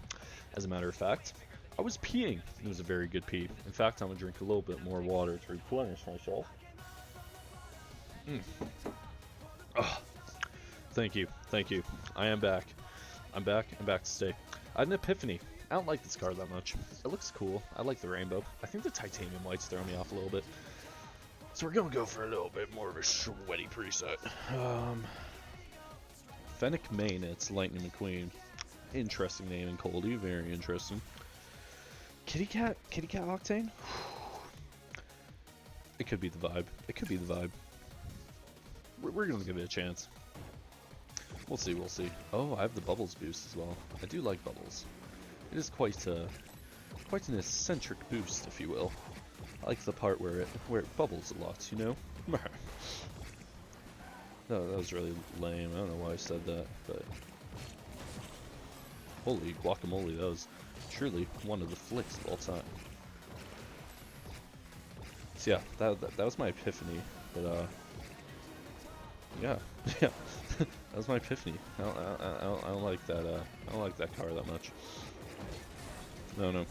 As a matter of fact, I was peeing. It was a very good pee. In fact, I'm gonna drink a little bit more water to replenish myself. Oh, thank you, thank you. I am back. I'm back to stay. I had an epiphany. I don't like this car that much. It looks cool. I like the rainbow. I think the titanium lights throw me off a little bit. So we're gonna go for a little bit more of a sweaty preset. Fennec Main, it's Lightning McQueen. Interesting name in Coldy, very interesting. Kitty Cat Octane? It could be the vibe. It could be the vibe. We're gonna give it a chance. We'll see, we'll see. Oh, I have the bubbles boost as well. I do like bubbles. It is quite an eccentric boost, if you will. I like the part where it bubbles a lot, you know? No, that was really lame. I don't know why I said that, but holy guacamole, that was truly one of the flicks of all time. So yeah, that was my epiphany, but yeah, yeah, that was my epiphany. I don't like that. I don't like that car that much. No.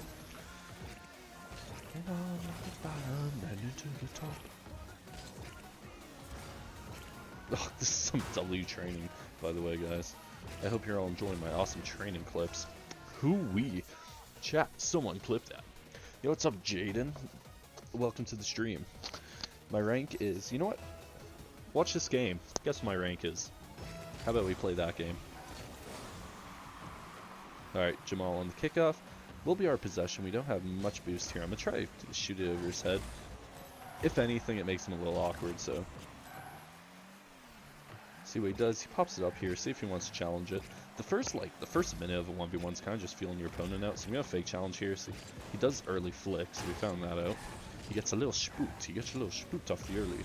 Oh, this is some W training, by the way, guys. I hope you're all enjoying my awesome training clips. Hoo-wee. Chat, someone clip that. Yo, what's up, Jaden? Welcome to the stream. My rank is... You know what? Watch this game. Guess what my rank is. How about we play that game? Alright, Jamal on the kickoff. Will be our possession. We don't have much boost here. I'm going to try to shoot it over his head. If anything, it makes him a little awkward, so... See what he does. He pops it up here. See if he wants to challenge it. The first minute of a 1v1 is kind of just feeling your opponent out. So I'm going to fake challenge here. See, he does early flick, so we found that out. He gets a little spoot. He gets a little spoot off the early...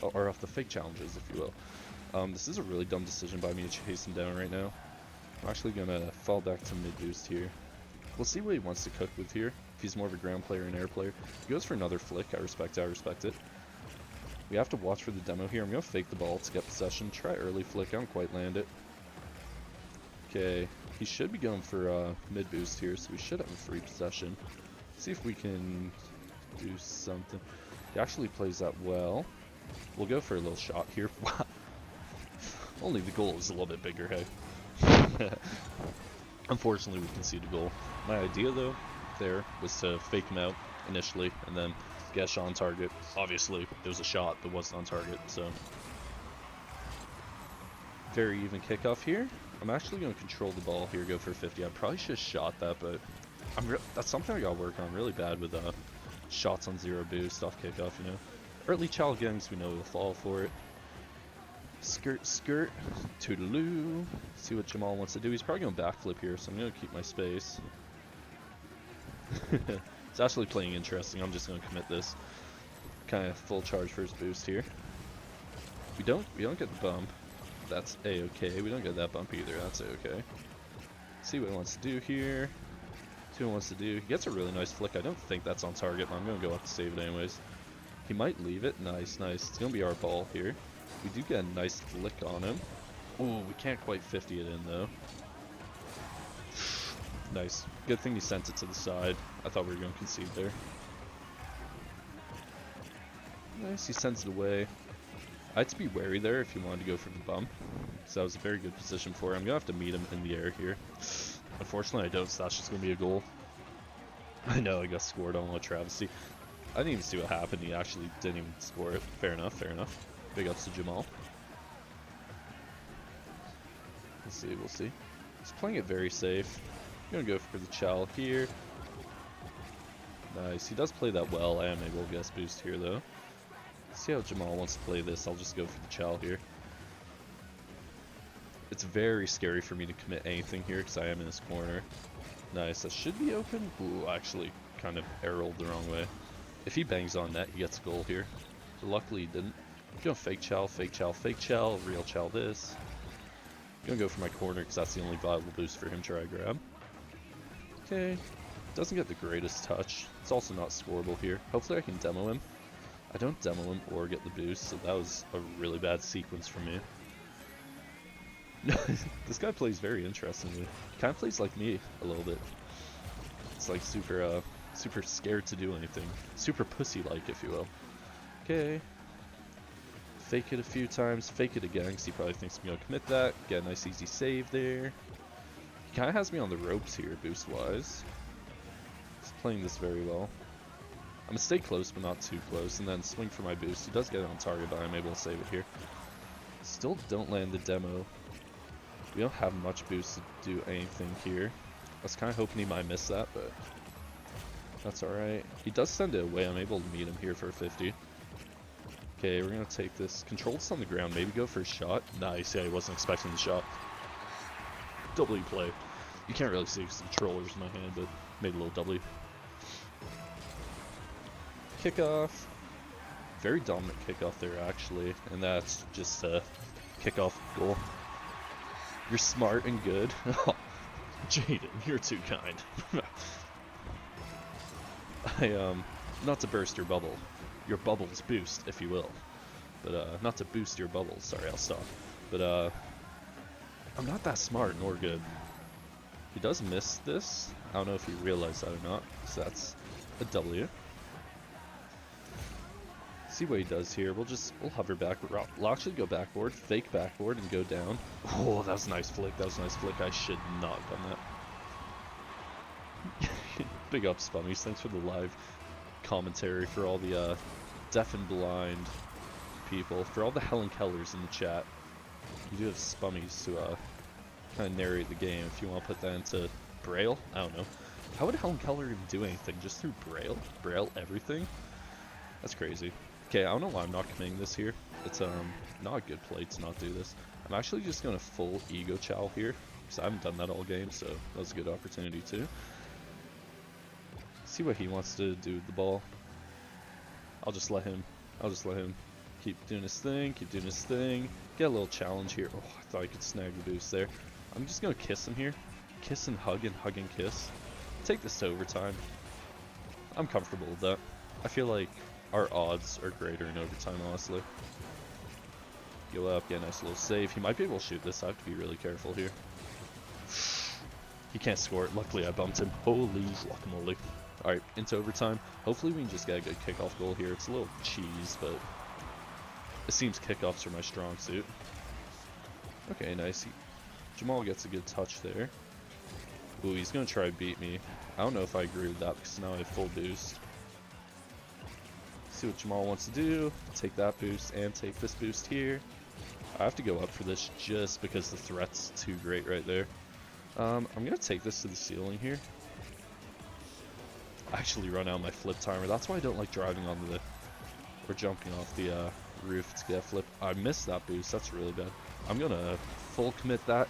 Or off the fake challenges, if you will. This is a really dumb decision by me to chase him down right now. I'm actually going to fall back to mid boost here. We'll see what he wants to cook with here. If he's more of a ground player and air player. He goes for another flick. I respect it. We have to watch for the demo here. I'm going to fake the ball to get possession. Try early flick. I don't quite land it. Okay. He should be going for mid boost here, so we should have a free possession. See if we can do something. He actually plays that well. We'll go for a little shot here. Only the goal is a little bit bigger, hey. Unfortunately, we conceded a goal. My idea, though, there was to fake him out initially, and then get a shot on target. Obviously, there was a shot that wasn't on target, so... Very even kickoff here. I'm actually going to control the ball here, go for 50. I probably should have shot that, but that's something I got to work on really bad with shots on zero boost off kickoff, you know. Early child games, we know we'll fall for it. Skirt, skirt, toodaloo. See what Jamal wants to do. He's probably going to backflip here, so I'm going to keep my space. It's actually playing interesting. I'm just going to commit this. Kind of full charge for his boost here. We don't get the bump. That's a-okay. We don't get that bump either. That's a-okay. See what he wants to do here. See what he wants to do. He gets a really nice flick. I don't think that's on target, but I'm going to go up to save it anyways. He might leave it. Nice, nice. It's going to be our ball here. We do get a nice flick on him. Oh, we can't quite 50 it in, though. Nice. Good thing he sent it to the side. I thought we were going to concede there. Nice, he sends it away. I had to be wary there if he wanted to go for the bump. So that was a very good position for him. I'm going to have to meet him in the air here. Unfortunately, I don't, so that's just going to be a goal. I know, I got scored on a travesty. I didn't even see what happened. He actually didn't even score it. Fair enough, fair enough. Big ups to Jamal. We'll see. He's playing it very safe. I'm going to go for the chow here. Nice. He does play that well. I am able to guess boost here, though. See how Jamal wants to play this. I'll just go for the chow here. It's very scary for me to commit anything here because I am in his corner. Nice. That should be open. Ooh, actually kind of arrowed the wrong way. If he bangs on net, he gets a goal here. So luckily he didn't. Gonna fake chow, fake chow, fake chow, real chow this. Gonna go for my corner because that's the only viable boost for him to try to grab. Okay. Doesn't get the greatest touch. It's also not scoreable here. Hopefully I can demo him. I don't demo him or get the boost, so that was a really bad sequence for me. This guy plays very interestingly. He kind of plays like me a little bit. It's like super scared to do anything. Super pussy-like, if you will. Okay. Fake it a few times, fake it again, because he probably thinks I'm going to commit that. Get a nice easy save there. He kind of has me on the ropes here, boost-wise. He's playing this very well. I'm going to stay close, but not too close, and then swing for my boost. He does get it on target, but I'm able to save it here. Still don't land the demo. We don't have much boost to do anything here. I was kind of hoping he might miss that, but that's alright. He does send it away. I'm able to meet him here for a 50. Okay, we're going to take this. Control's on the ground. Maybe go for a shot. Nice. Yeah, he wasn't expecting the shot. W play. You can't really see because the controller's in my hand, but made a little W. Kickoff. Very dominant kickoff there, actually. And that's just a kickoff goal. You're smart and good. Jaden, you're too kind. Not to burst your bubble. Your bubbles boost, if you will. But, not to boost your bubbles. Sorry, I'll stop. But, I'm not that smart nor good. He does miss this. I don't know if you realize that or not. So that's a W. See what he does here. We'll hover back. We'll actually go backboard, fake backboard, and go down. Oh, that was a nice flick. That was a nice flick. I should not have done that. Big up, Spummies. Thanks for the live commentary for all the deaf and blind people, for all the Helen Kellers in the chat. You do have Spummies to kind of narrate the game. If you want to put that into Braille, I don't know. How would Helen Keller even do anything? Just through Braille? Braille everything? That's crazy. Okay, I don't know why I'm not committing this here. It's not a good play to not do this. I'm actually just going to full ego chow here, because I haven't done that all game, so that was a good opportunity too. See what he wants to do with the ball. I'll just let him keep doing his thing, Get a little challenge here. Oh, I thought I could snag the boost there. I'm just going to kiss him here. Kiss and hug and kiss. Take this to overtime. I'm comfortable with that. I feel like our odds are greater in overtime, honestly. Go up, get a nice little save. He might be able to shoot this. I have to be really careful here. He can't score it. Luckily, I bumped him. Holy guacamole. Alright, into overtime. Hopefully we can just get a good kickoff goal here. It's a little cheese, but it seems kickoffs are my strong suit. Okay, nice. Jamal gets a good touch there. Ooh, he's going to try to beat me. I don't know if I agree with that because now I have full boost. See what Jamal wants to do. Take that boost and take this boost here. I have to go up for this just because the threat's too great right there. I'm going to take this to the ceiling here. I actually run out my flip timer. That's why I don't like driving on the or jumping off the roof to get a flip. I missed that boost. That's really bad. I'm going to full commit that.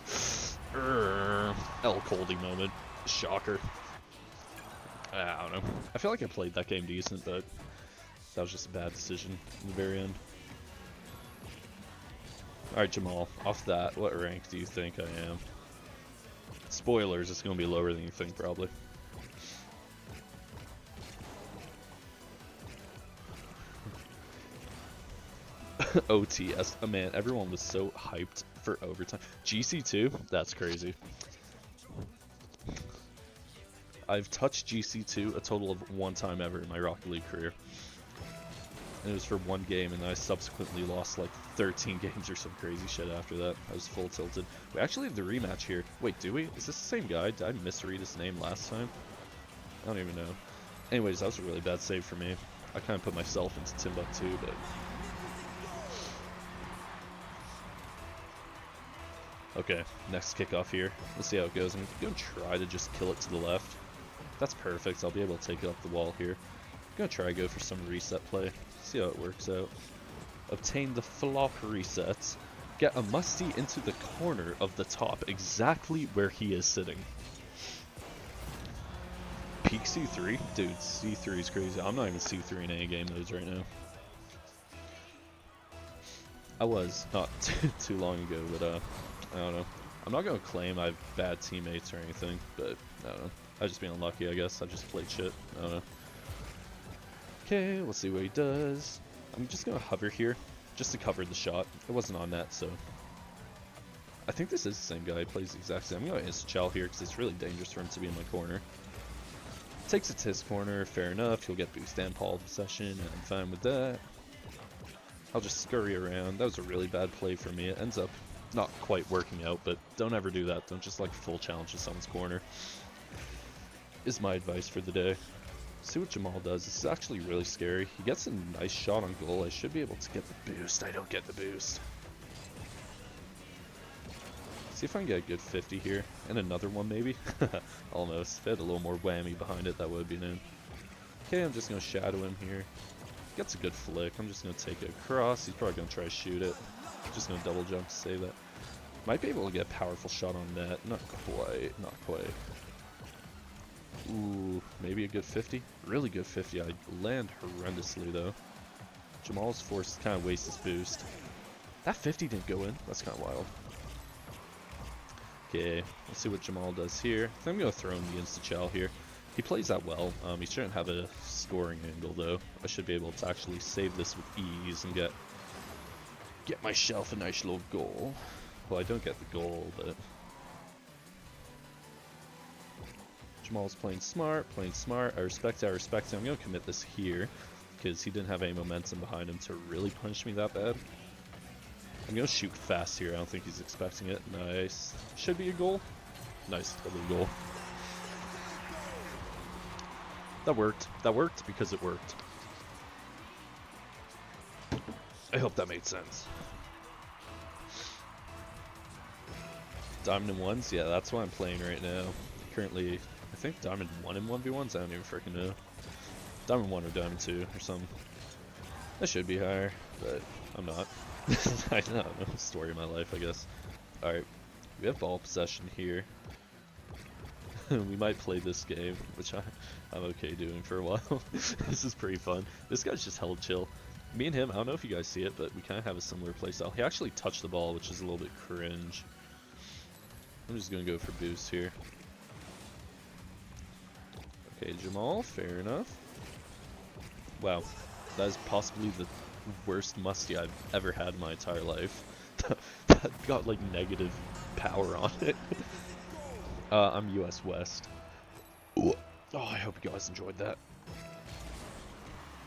Coldy moment. Shocker. I don't know. I feel like I played that game decent, but that was just a bad decision in the very end. Alright, Jamal. Off that, what rank do you think I am? Spoilers, it's going to be lower than you think, probably. OTS. Oh man, everyone was so hyped for overtime. GC2? That's crazy. I've touched GC2 a total of one time ever in my Rocket League career. And it was for one game, and I subsequently lost like 13 games or some crazy shit after that. I was full tilted. We actually have the rematch here. Wait, do we? Is this the same guy? Did I misread his name last time? I don't even know. Anyways, that was a really bad save for me. I kind of put myself into Timbuktu, but... Okay, next kickoff here. Let's see how it goes. I'm going to try to just kill it to the left. That's perfect. I'll be able to take it up the wall here. I'm going to try to go for some reset play. See how it works out. Obtain the flop resets. Get a musty into the corner of the top, exactly where he is sitting. Peak C3? Dude, C3 is crazy. I'm not even C3 in any game modes right now. I was, not too long ago, but I don't know. I'm not going to claim I have bad teammates or anything, but I don't know. I've just been unlucky, I guess. I just played shit. I don't know. Okay, let's see what he does. I'm just gonna hover here, just to cover the shot. It wasn't on net, so. I think this is the same guy, he plays the exact same. I'm gonna insta-chow here, because it's really dangerous for him to be in my corner. Takes it to his corner, fair enough. He'll get boost and Paul possession, and I'm fine with that. I'll just scurry around. That was a really bad play for me. It ends up not quite working out, but don't ever do that. Don't just like full challenge to someone's corner. Is my advice for the day. See what Jamal does. This is actually really scary. He gets a nice shot on goal. I should be able to get the boost. I don't get the boost. See if I can get a good 50 here. And another one maybe. Almost. If I had a little more whammy behind it, that would have been in. Okay, I'm just going to shadow him here. Gets a good flick. I'm just going to take it across. He's probably going to try to shoot it. Just going to double jump to save that. Might be able to get a powerful shot on net. Not quite. Not quite. Ooh, maybe a good 50? Really good 50. I land horrendously though. Jamal's forced to kind of waste his boost. That 50 didn't go in. That's kind of wild. Okay, let's see what Jamal does here. I think I'm going to throw in the insta-chow here. He plays that well. He shouldn't have a scoring angle though. I should be able to actually save this with ease and get myself a nice little goal. Well, I don't get the goal, but Jamal's playing smart, I respect it, I'm going to commit this here, because he didn't have any momentum behind him to really punish me that bad. I'm going to shoot fast here, I don't think he's expecting it. Nice. Should be a goal. Nice, double goal. That worked. That worked because it worked. I hope that made sense. Diamond in ones? Yeah, that's what I'm playing right now. Currently, I think Diamond 1 in 1v1s? I don't even freaking know. Diamond 1 or Diamond 2 or something. I should be higher, but I'm not. I don't know, story of my life, I guess. Alright, we have ball possession here. We might play this game, which I'm okay doing for a while. This is pretty fun. This guy's just hella chill. Me and him, I don't know if you guys see it, but we kind of have a similar playstyle. He actually touched the ball, which is a little bit cringe. I'm just going to go for boost here. Okay, Jamal, fair enough. Wow, that is possibly the worst musty I've ever had in my entire life. That got like negative power on it. I'm US West. Ooh. Oh, I hope you guys enjoyed that.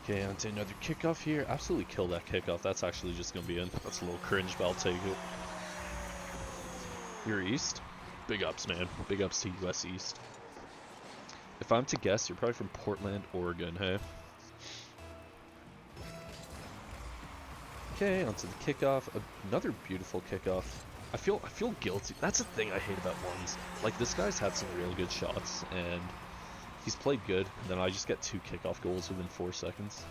Okay, on to another kickoff here. Absolutely kill that kickoff. That's actually just going to be in. That's a little cringe, but I'll take it. You're East? Big ups, man. Big ups to US East. If I'm to guess, you're probably from Portland, Oregon, hey? Okay, onto the kickoff. Another beautiful kickoff. I feel guilty. That's the thing I hate about ones. Like, this guy's had some real good shots, and he's played good, and then I just get 2 kickoff goals within 4 seconds.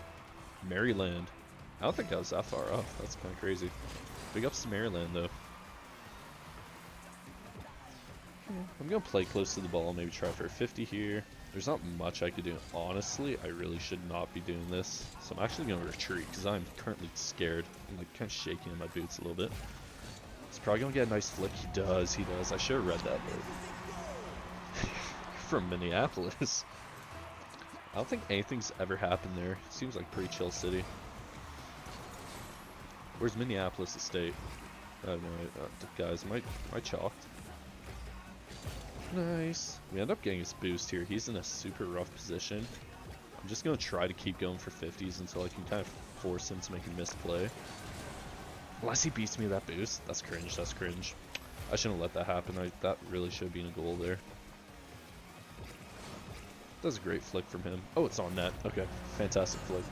Maryland. I don't think I was that far off. That's kind of crazy. Big ups to Maryland, though. I'm going to play close to the ball, maybe try for a 50 here. There's not much I could do. Honestly, I really should not be doing this. So I'm actually going to retreat, because I'm currently scared. I'm like kind of shaking in my boots a little bit. He's probably going to get a nice flick. He does. I should have read that, but from Minneapolis. I don't think anything's ever happened there. Seems like pretty chill city. Where's Minneapolis the state? I don't know. Guys, am I chalked? Nice. We end up getting his boost here. He's in a super rough position. I'm just going to try to keep going for 50s until I can kind of force him to make a misplay. Unless he beats me with that boost. That's cringe. That's cringe. I shouldn't let that happen. That really should have been a goal there. That was a great flick from him. Oh, it's on net. Okay. Fantastic flick.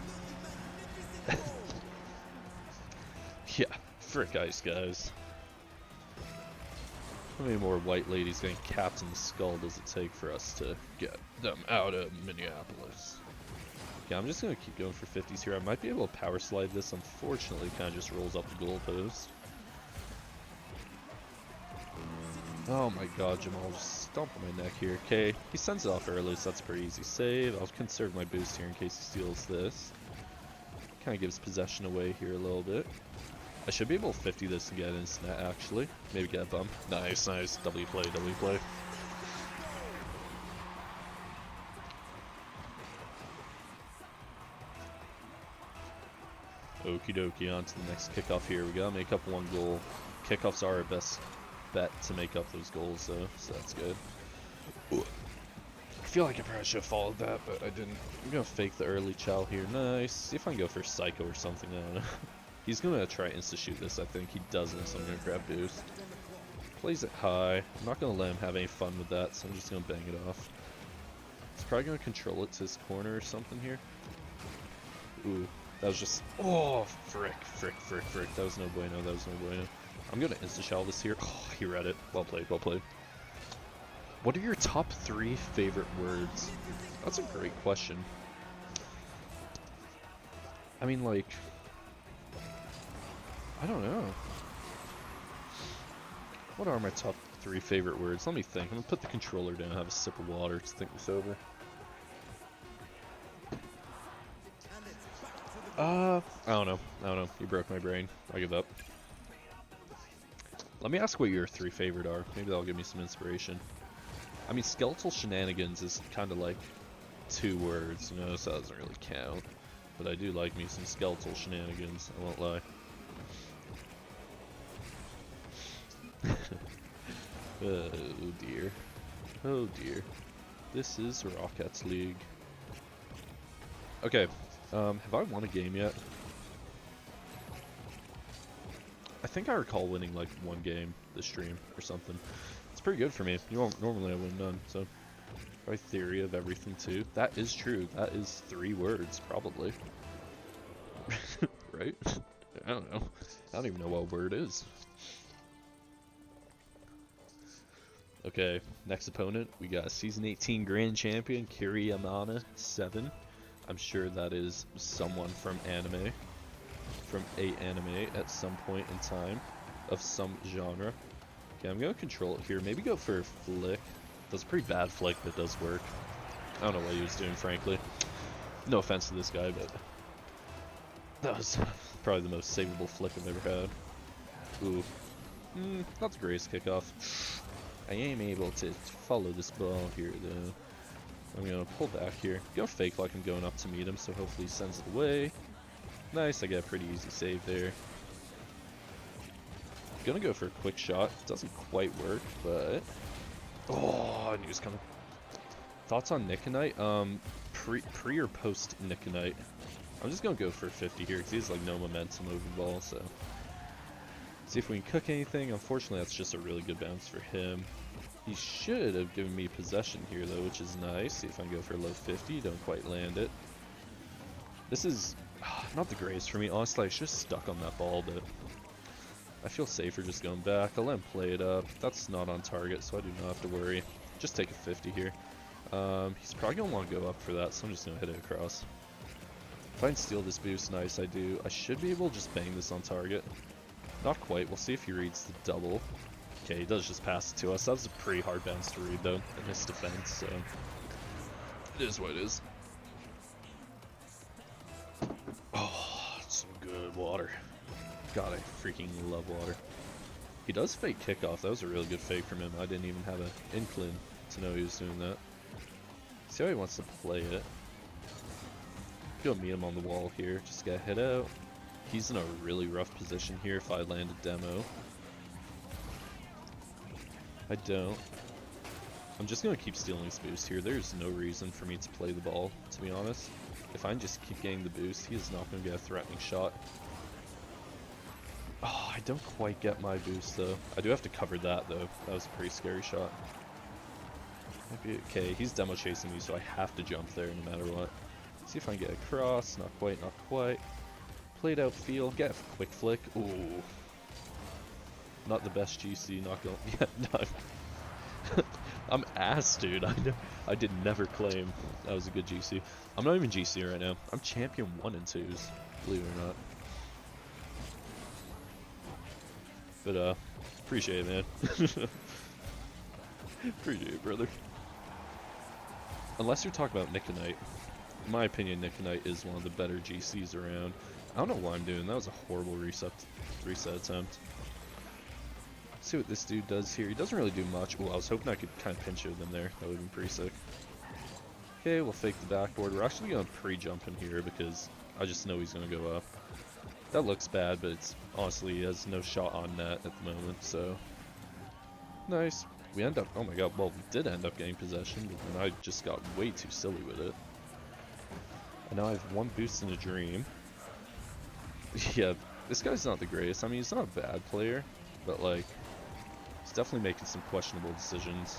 Yeah. Frick ice, guys. How many more white ladies getting capped in the skull does it take for us to get them out of Minneapolis? Yeah, I'm just going to keep going for 50s here. I might be able to power slide this. Unfortunately, it kind of just rolls up the goalpost. Oh my god, Jamal just stomped on my neck here. Okay, he sends it off early, so that's a pretty easy save. I'll conserve my boost here in case he steals this. Kind of gives possession away here a little bit. I should be able to 50 this and get an instant net, actually. Maybe get a bump. Nice, nice. W play, W play. Okie dokie, on to the next kickoff here. We gotta make up 1 goal. Kickoffs are our best bet to make up those goals, though, so that's good. Ooh. I feel like I probably should have followed that, but I didn't. I'm gonna fake the early chow here. Nice. See if I can go for Psycho or something. I don't know. He's gonna try insta-shoot this, I think. He doesn't, so I'm gonna grab boost. Plays it high. I'm not gonna let him have any fun with that, so I'm just gonna bang it off. He's probably gonna control it to his corner or something here. Ooh, that was just... Oh, frick. That was no bueno, that was no bueno. I'm gonna insta-shell this here. Oh, he read it. Well played, well played. What are your top 3 favorite words? That's a great question. I mean, like... I don't know. What are my top 3 favorite words? Let me think. I'm gonna put the controller down and have a sip of water to think this over. I don't know. You broke my brain. I give up. Let me ask what your 3 favorite are. Maybe that'll give me some inspiration. I mean, skeletal shenanigans is kind of like 2 words, you know, so that doesn't really count. But I do like me some skeletal shenanigans, I won't lie. Oh dear. Oh dear. This is Rockets League. Okay, have I won a game yet? I think I recall winning like 1 game this stream or something. It's pretty good for me. Normally I win none, so. My theory of everything too. That is true. That is 3 words, probably. Right? I don't know. I don't even know what word is. Okay, next opponent, we got Season 18 Grand Champion, Kiriyamana 7. I'm sure that is someone from anime. From a anime at some point in time. Of some genre. Okay, I'm gonna control it here. Maybe go for a flick. That's a pretty bad flick, but it does work. I don't know what he was doing, frankly. No offense to this guy, but... that was probably the most savable flick I've ever had. Ooh. Not the greatest kickoff. I am able to follow this ball here, though. I'm gonna pull back here. Go fake like I'm going up to meet him, so hopefully he sends it away. Nice, I get a pretty easy save there. Gonna go for a quick shot. Doesn't quite work, but... oh, I knew he was coming. Thoughts on Nikonite? Pre or post Nikonite? I'm just gonna go for 50 here, because he has like no momentum over the ball, so... see if we can cook anything. Unfortunately, that's just a really good bounce for him. He should have given me possession here, though, which is nice. See if I can go for a low 50. Don't quite land it. This is not the greatest for me. Honestly, I should have stuck on that ball, but I feel safer just going back. I'll let him play it up. That's not on target, so I do not have to worry. Just take a 50 here. He's probably going to want to go up for that, so I'm just going to hit it across. If I can steal this boost, nice, I do. I should be able to just bang this on target. Not quite. We'll see if he reads the double. Okay, he does just pass it to us. That was a pretty hard bounce to read, though, in his defense, so... it is what it is. Oh, some good water. God, I freaking love water. He does fake kickoff. That was a really good fake from him. I didn't even have an inkling to know he was doing that. See how he wants to play it. Go meet him on the wall here. Just get hit out. He's in a really rough position here if I land a demo. I don't. I'm just going to keep stealing his boost here. There's no reason for me to play the ball, to be honest. If I can just keep getting the boost, he is not going to get a threatening shot. Oh, I don't quite get my boost, though. I do have to cover that, though. That was a pretty scary shot. Maybe, okay, he's demo chasing me, so I have to jump there no matter what. See if I can get across. Not quite, not quite. Played out field, get a quick flick. Ooh. Not the best GC, not going. Yeah, no. I'm ass, dude. I did never claim that was a good GC. I'm not even GC right now. I'm champion 1 and 2s, believe it or not. But appreciate it, man. Appreciate it, brother. Unless you're talking about Nikonite. In my opinion, Nikonite is one of the better GCs around. I don't know what I'm doing. That was a horrible reset attempt. Let's see what this dude does here. He doesn't really do much. Well, I was hoping I could kind of pinch him there. That would have been pretty sick. Okay, we'll fake the backboard. We're actually going to pre-jump him here because I just know he's going to go up. That looks bad, but it's honestly, he has no shot on net at the moment, so... Nice. We end up, oh my god, well, we did end up getting possession, but then I just got way too silly with it. And now I have one boost in a dream. Yeah, this guy's not the greatest. I mean, he's not a bad player, but like, he's definitely making some questionable decisions.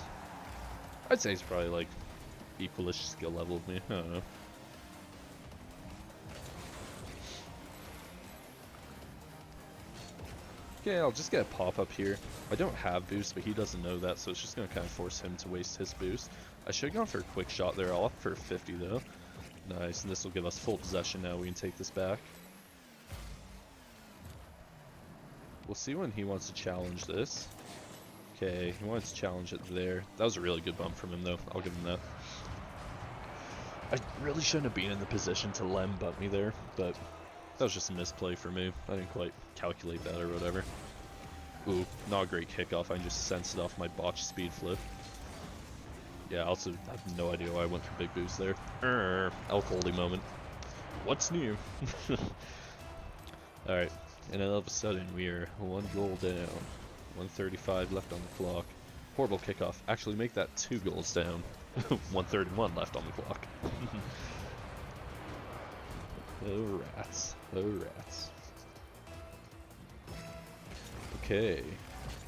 I'd say he's probably like equalish skill level with me. I don't know. Okay, I'll just get a pop-up here. I don't have boost, but he doesn't know that, so it's just going to kind of force him to waste his boost. I should have gone for a quick shot there. I'll opt for 50 though. Nice, and this will give us full possession now. We can take this back. We'll see when he wants to challenge this. Okay, he wants to challenge it there. That was a really good bump from him though. I'll give him that. I really shouldn't have been in the position to let him bump me there, but that was just a misplay for me. I didn't quite calculate that or whatever. Ooh, not a great kickoff. I just sensed it off my botched speed flip. Yeah, I also have no idea why I went for big boost there. Coldy moment. What's new? Alright, and then all of a sudden we are 1 goal down. 1:35 left on the clock. Horrible kickoff. Actually, make that 2 goals down. 1:31 left on the clock. Oh rats. Oh rats. Okay.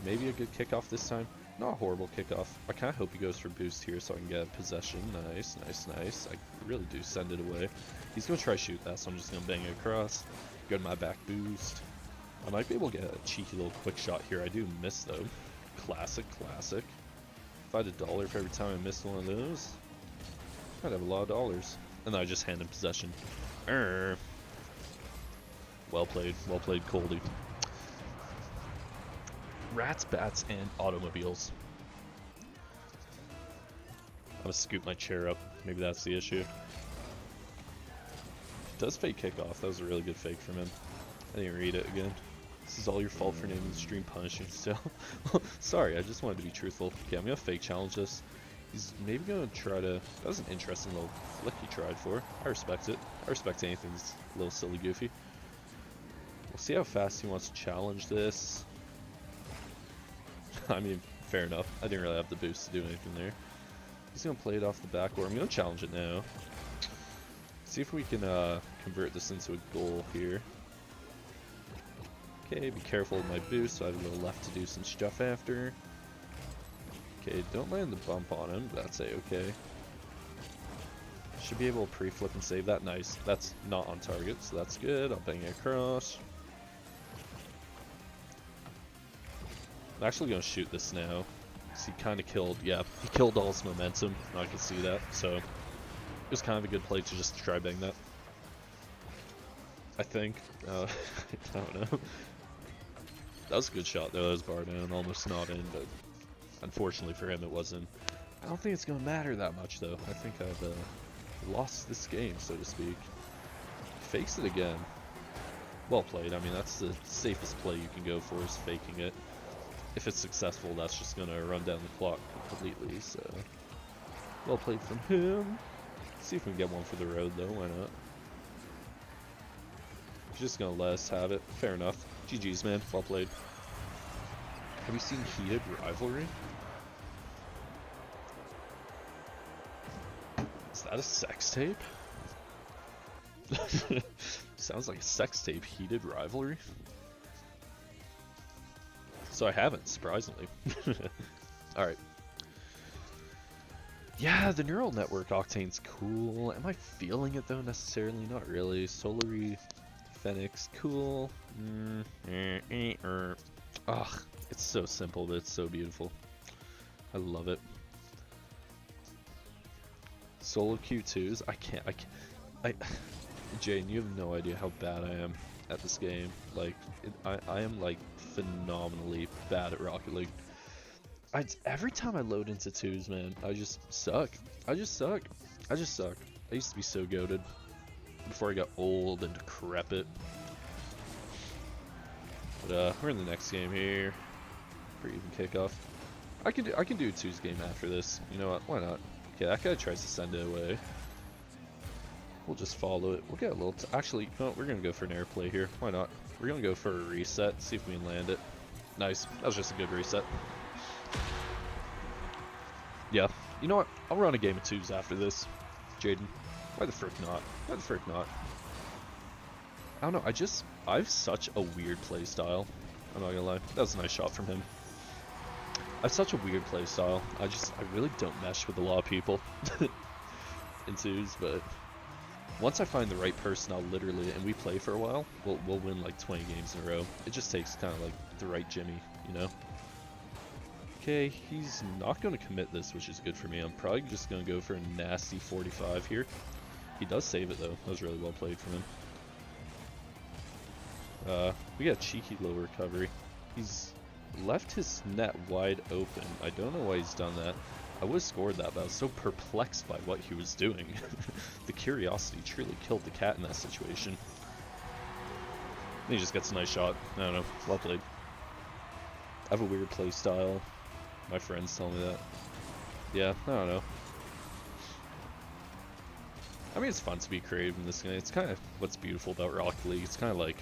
Maybe a good kickoff this time. Not a horrible kickoff. I kind of hope he goes for boost here so I can get possession. Nice, nice, nice. I really do send it away. He's going to try to shoot that, so I'm just going to bang it across. Go to my back boost. I might be able to get a cheeky little quick shot here. I do miss though. Classic, classic. If I had $1 for every time I missed one of those, I'd have a lot of dollars. And then I just hand him possession. Well played, Coldy. Rats, bats, and automobiles. I'm gonna scoop my chair up. Maybe that's the issue. Does fake kickoff. That was a really good fake from him. I didn't read it again. This is all your fault for naming the stream punishing still. Sorry, I just wanted to be truthful. Okay, I'm gonna fake challenge this. He's maybe gonna try to... That was an interesting little flick he tried for. I respect it. I respect anything that's a little silly goofy. We'll see how fast he wants to challenge this. I mean, fair enough. I didn't really have the boost to do anything there. He's gonna play it off the back, or I'm gonna challenge it now. See if we can convert this into a goal here. Okay, be careful with my boost, so I have a little left to do some stuff after. Okay, don't land the bump on him, but that's A-okay. Should be able to pre-flip and save that. Nice. That's not on target, so that's good. I'll bang it across. I'm actually going to shoot this now. He kind of killed, yeah, he killed all his momentum. I can see that, so it was kind of a good play to just try bang that. I think. I don't know. That was a good shot though. That was bar down, almost not in, but unfortunately for him it wasn't. I don't think it's going to matter that much though. I think I've lost this game, so to speak. Fakes it again. Well played. I mean, that's the safest play you can go for, is faking it. If it's successful, that's just going to run down the clock completely, so... Well played from him. See if we can get one for the road though, why not? He's just going to let us have it. Fair enough. GG's, man. Well played. Have you seen Heated Rivalry? Is that a sex tape? Sounds like a sex tape. Heated Rivalry? So I haven't, surprisingly. Alright. Yeah, the neural network Octane's cool. Am I feeling it though, necessarily? Not really. Solary Phoenix, cool. Ugh, it's so simple, but it's so beautiful. I love it. Solo Q2s, Jane, you have no idea how bad I am at this game. Like, I am like phenomenally bad at Rocket League. Every time I load into twos, man, I just suck. I just suck. I used to be so goated before I got old and decrepit. But we're in the next game here. Pretty even kickoff. I can do a twos game after this. You know what? Why not? Okay, that guy tries to send it away. We'll just follow it. We'll get a little... Actually, no, we're going to go for an airplay here. Why not? We're going to go for a reset, see if we can land it. Nice. That was just a good reset. Yeah. You know what? I'll run a game of twos after this. Jaden. Why the frick not? Why the frick not? I don't know. I have such a weird play style. I'm not gonna lie. That was a nice shot from him. I have such a weird play style. I really don't mesh with a lot of people in twos, but once I find the right person, I'll literally, and we play for a while, we'll win like 20 games in a row. It just takes kind of like the right Jimmy, you know? Okay, he's not going to commit this, which is good for me. I'm probably just going to go for a nasty 45 here. He does save it, though. That was really well played from him. We got a cheeky low recovery. He's left his net wide open. I don't know why he's done that. I would have scored that, but I was so perplexed by what he was doing. The curiosity truly killed the cat in that situation. And he just gets a nice shot. I don't know. Well played. I have a weird play style. My friends tell me that. Yeah, I don't know. I mean, it's fun to be creative in this game. It's kind of what's beautiful about Rocket League. It's kind of like,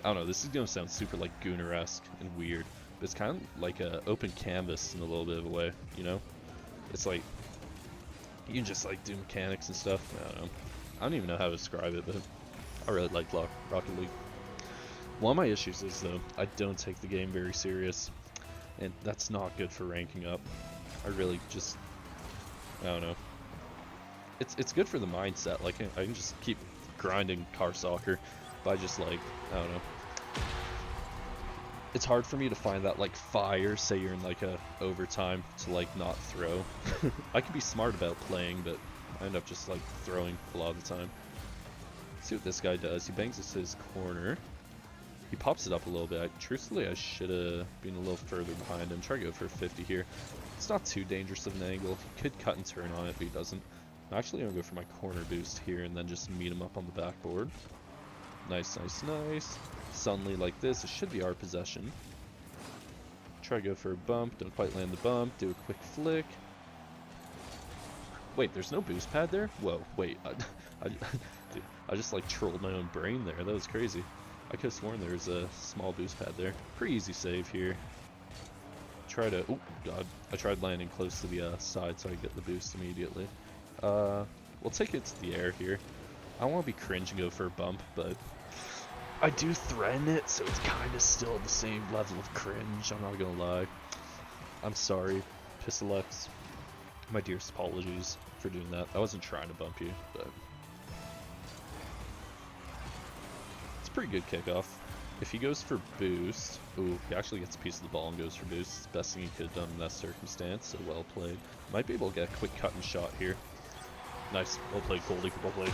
I don't know, this is going to sound super like Gooner-esque and weird, but it's kind of like an open canvas in a little bit of a way, you know? It's like, you can just like do mechanics and stuff. I don't even know how to describe it, but I really like Rocket League. One of my issues is, though, I don't take the game very serious, and that's not good for ranking up. I really just, I don't know. It's good for the mindset. Like, I can just keep grinding car soccer by just like, I don't know. It's hard for me to find that like fire, say you're in like a overtime, to like not throw. I can be smart about playing, but I end up just like throwing a lot of the time. Let's see what this guy does. He bangs us to his corner. He pops it up a little bit. Truthfully, I should have been a little further behind him. Try to go for a 50 here. It's not too dangerous of an angle. He could cut and turn on it, but he doesn't. I'm actually going to go for my corner boost here and then just meet him up on the backboard. Nice, nice, nice. Suddenly like this, it should be our possession. Try to go for a bump. Don't quite land the bump. Do a quick flick. Wait, there's no boost pad there? Whoa, wait. I just like trolled my own brain there. That was crazy. I could have sworn there was a small boost pad there. Pretty easy save here. Try to... Oh, God. I tried landing close to the side so I get the boost immediately. We'll take it to the air here. I don't want to be cringe and go for a bump, but I do threaten it, so it's kind of still the same level of cringe. I'm not going to lie. I'm sorry, Pistalex. My dearest apologies for doing that. I wasn't trying to bump you, but... pretty good kickoff. If he goes for boost, ooh, he actually gets a piece of the ball and goes for boost. It's the best thing he could have done in that circumstance, so well played. Might be able to get a quick cut and shot here. Nice, well played, Coldy, well played.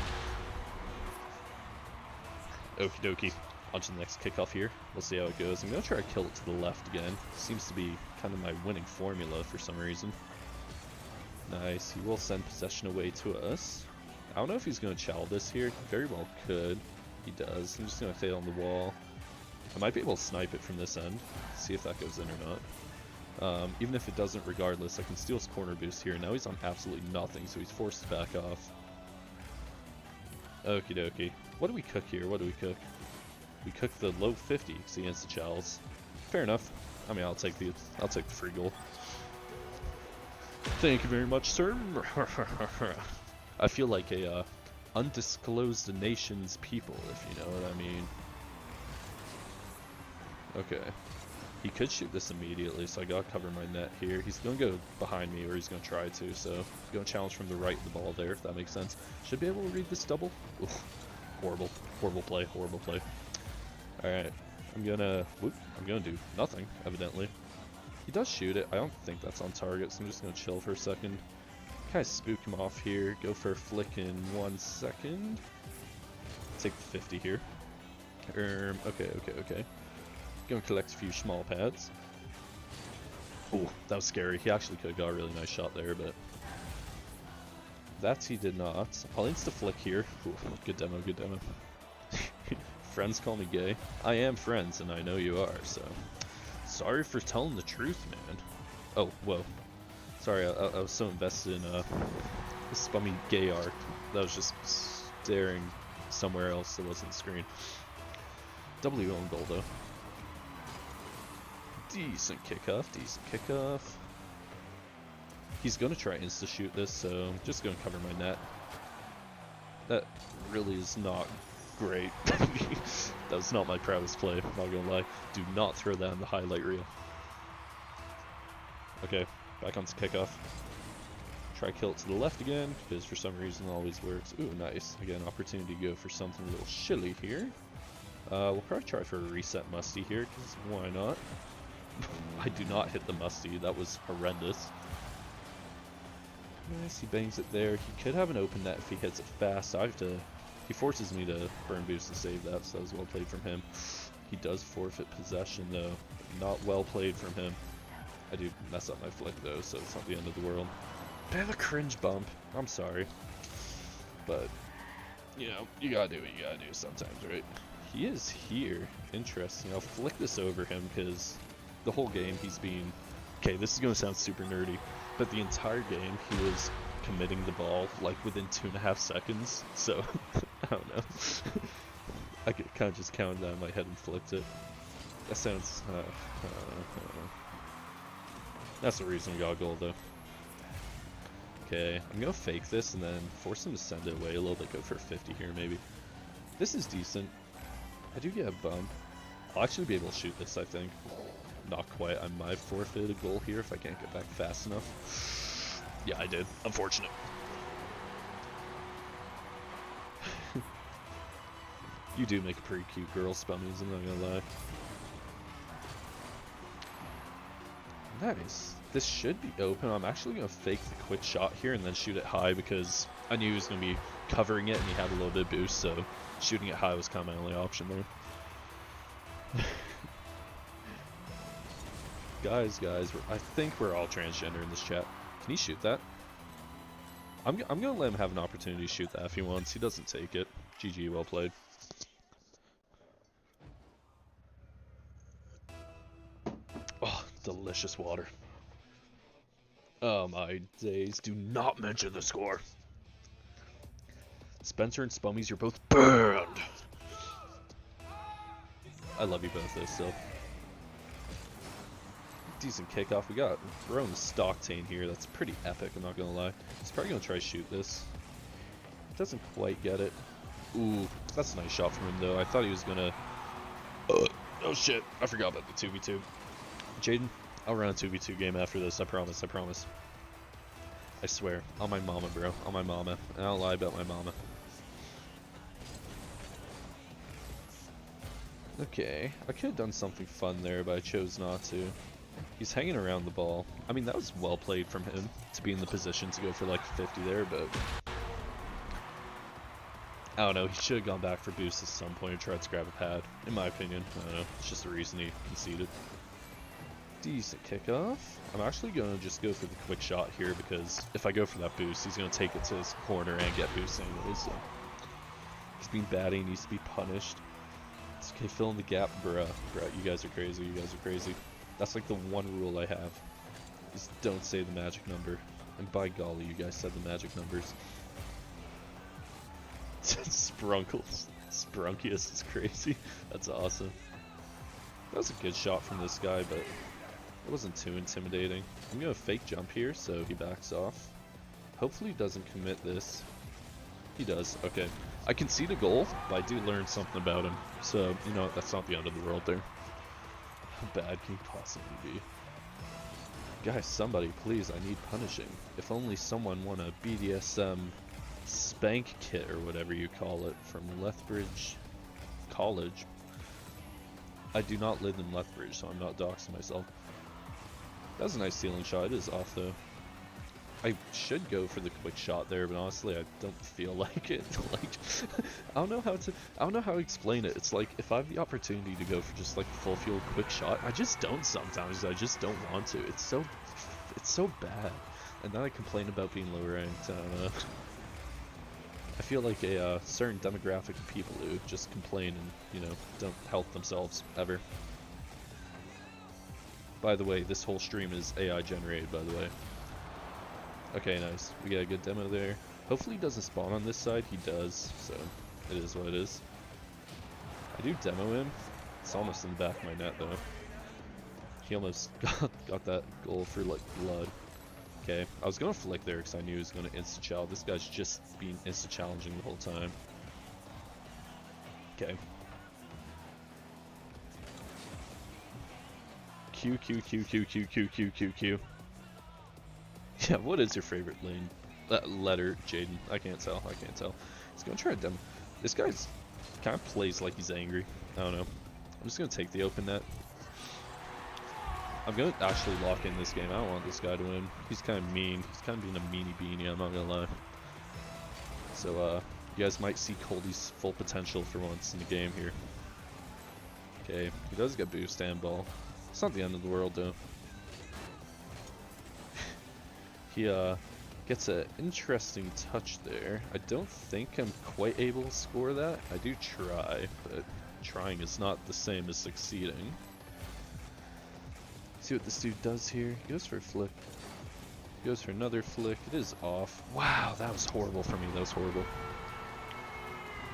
Okie dokie. On to the next kickoff here. We'll see how it goes. I'm going to try to kill it to the left again. Seems to be kind of my winning formula for some reason. Nice, he will send possession away to us. I don't know if he's going to chow this here. Very well could. He does. I'm just going to stay on the wall. I might be able to snipe it from this end. See if that goes in or not. Even if it doesn't, regardless, I can steal his corner boost here. Now he's on absolutely nothing, so he's forced to back off. Okie dokie. What do we cook here? What do we cook? We cook the low 50 against the Chals. Fair enough. I mean, I'll take the free goal. Thank you very much, sir. I feel like a undisclosed nation's people, if you know what I mean. Okay. He could shoot this immediately, so I gotta cover my net here. He's gonna go behind me, or he's gonna try to, so he's gonna challenge from the right of the ball there, if that makes sense. Should be able to read this double. Oof. Horrible. Horrible play. Horrible play. Alright. I'm gonna do nothing, evidently. He does shoot it. I don't think that's on target, so I'm just gonna chill for a second. Kind of spook him off here. Go for a flick in 1 second. Take the 50 here. Okay. Gonna collect a few small pads. Oh, that was scary. He actually could have got a really nice shot there, but that he did not. I'll insta flick here. Ooh, good demo, good demo. Friends call me gay. I am friends, and I know you are, so sorry for telling the truth, man. Oh, whoa. Sorry, I was so invested in this spummy gay arc. That was just staring somewhere else that wasn't the screen. W on goal though. Decent kickoff, decent kickoff. He's gonna try insta-shoot this, so I'm just gonna cover my net. That really is not great. That was not my proudest play, I'm not gonna lie. Do not throw that in the highlight reel. Okay, back onto kickoff. Try kill it to the left again, because for some reason it always works. Ooh, nice. Again, opportunity to go for something a little chilly here. We'll probably try for a reset musty here, because why not? I do not hit the musty, that was horrendous. Nice, he bangs it there. He could have an open net if he hits it fast. I have to... He forces me to burn boost to save that, so that was well played from him. He does forfeit possession though. Not well played from him. I do mess up my flick though, so it's not the end of the world. Bit of a cringe bump. I'm sorry. But, you know, you gotta do what you gotta do sometimes, right? He is here. Interesting. I'll flick this over him because the whole game he's been... Okay, this is gonna sound super nerdy, but the entire game he was committing the ball like within 2.5 seconds, so I don't know. I could kind of just counted that in my head and flicked it. That sounds... I don't know. That's the reason we got a goal though. Okay, I'm gonna fake this and then force him to send it away a little bit, go for 50 here maybe. This is decent. I do get a bump. I'll actually be able to shoot this, I think. Not quite. I might forfeit a goal here if I can't get back fast enough. Yeah, I did. Unfortunate. You do make a pretty cute girl, Spummies, I'm not gonna lie. Nice. This should be open. I'm actually going to fake the quick shot here and then shoot it high because I knew he was going to be covering it and he had a little bit of boost, so shooting it high was kind of my only option there. Guys, I think we're all transgender in this chat. Can he shoot that? I'm going to let him have an opportunity to shoot that if he wants. He doesn't take it. GG, well played. Oh, delicious water. Oh my days, do not mention the score. Spencer and Spummies, you're both burned. I love you both though still. Decent kickoff. We got Rome Stocktane here. That's pretty epic, I'm not gonna lie. He's probably gonna try to shoot this. Doesn't quite get it. Ooh, that's a nice shot from him though. I thought he was gonna... oh shit, I forgot about the 2v2. Jaden, I'll run a 2v2 game after this, I promise, I promise. I swear. On my mama, bro. On my mama. I don't lie about my mama. Okay, I could have done something fun there, but I chose not to. He's hanging around the ball. I mean, that was well played from him to be in the position to go for like 50 there, but... I don't know, he should have gone back for boost at some point and tried to grab a pad, in my opinion. I don't know, it's just the reason he conceded. Decent kickoff. I'm actually going to just go for the quick shot here because if I go for that boost, he's going to take it to his corner and get boost anyway, so... He's being bad, he needs to be punished. It's okay, fill in the gap, bruh. Bruh, you guys are crazy, you guys are crazy. That's like the one rule I have. Just don't say the magic number. And by golly, you guys said the magic numbers. Sprunkles. Sprunkius is crazy. That's awesome. That was a good shot from this guy, but it wasn't too intimidating. I'm going to fake jump here, so he backs off. Hopefully he doesn't commit this. He does. Okay. I concede a goal, but I do learn something about him. So, you know, that's not the end of the world there. How bad can he possibly be? Guys, somebody, please, I need punishing. If only someone won a BDSM spank kit or whatever you call it from Lethbridge College. I do not live in Lethbridge, so I'm not doxing myself. That was a nice ceiling shot. It is off though. I should go for the quick shot there, but honestly, I don't feel like it. Like, I don't know how to explain it. It's like if I have the opportunity to go for just like a full field quick shot, I just don't sometimes. I just don't want to. It's so bad. And then I complain about being low ranked. I don't know. I feel like a certain demographic of people who just complain and, you know, don't help themselves ever. By the way, this whole stream is AI generated, by the way. Okay, nice. We got a good demo there. Hopefully he doesn't spawn on this side. He does, so it is what it is. I do demo him. It's almost in the back of my net though. He almost got that goal for like blood. Okay, I was gonna flick there because I knew he was gonna insta challenge. This guy's just been insta challenging the whole time. Okay. Q Q Q Q Q Q Q Q Q. Yeah, what is your favorite lane? Letter, Jaden. I can't tell. I can't tell. He's gonna try to demo. This guy's kind of plays like he's angry. I don't know. I'm just gonna take the open net. I'm gonna actually lock in this game. I don't want this guy to win. He's kind of mean. He's kind of being a meanie beanie. I'm not gonna lie. So you guys might see Coldy's full potential for once in the game here. Okay, he does get boost and ball. It's not the end of the world though. He gets an interesting touch there. I don't think I'm quite able to score that. I do try, but trying is not the same as succeeding. See what this dude does here. He goes for a flick. He goes for another flick. It is off. Wow, that was horrible for me. That was horrible.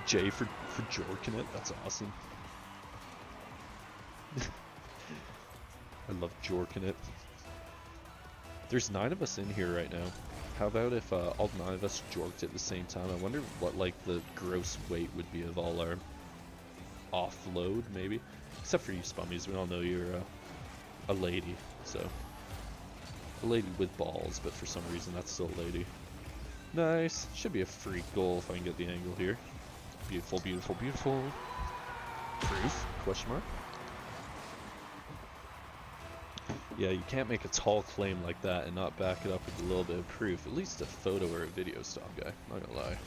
J for jorking it. That's awesome. I love jorking it. There's 9 of us in here right now. How about if all 9 of us jorked at the same time? I wonder what like the gross weight would be of all our offload, maybe. Except for you spummies, we all know you're a lady, so a lady with balls, but for some reason that's still a lady. Nice. Should be a free goal if I can get the angle here. Beautiful, beautiful, beautiful. Proof? Question mark. Yeah, you can't make a tall claim like that and not back it up with a little bit of proof. At least a photo or a video stop guy. Not gonna lie.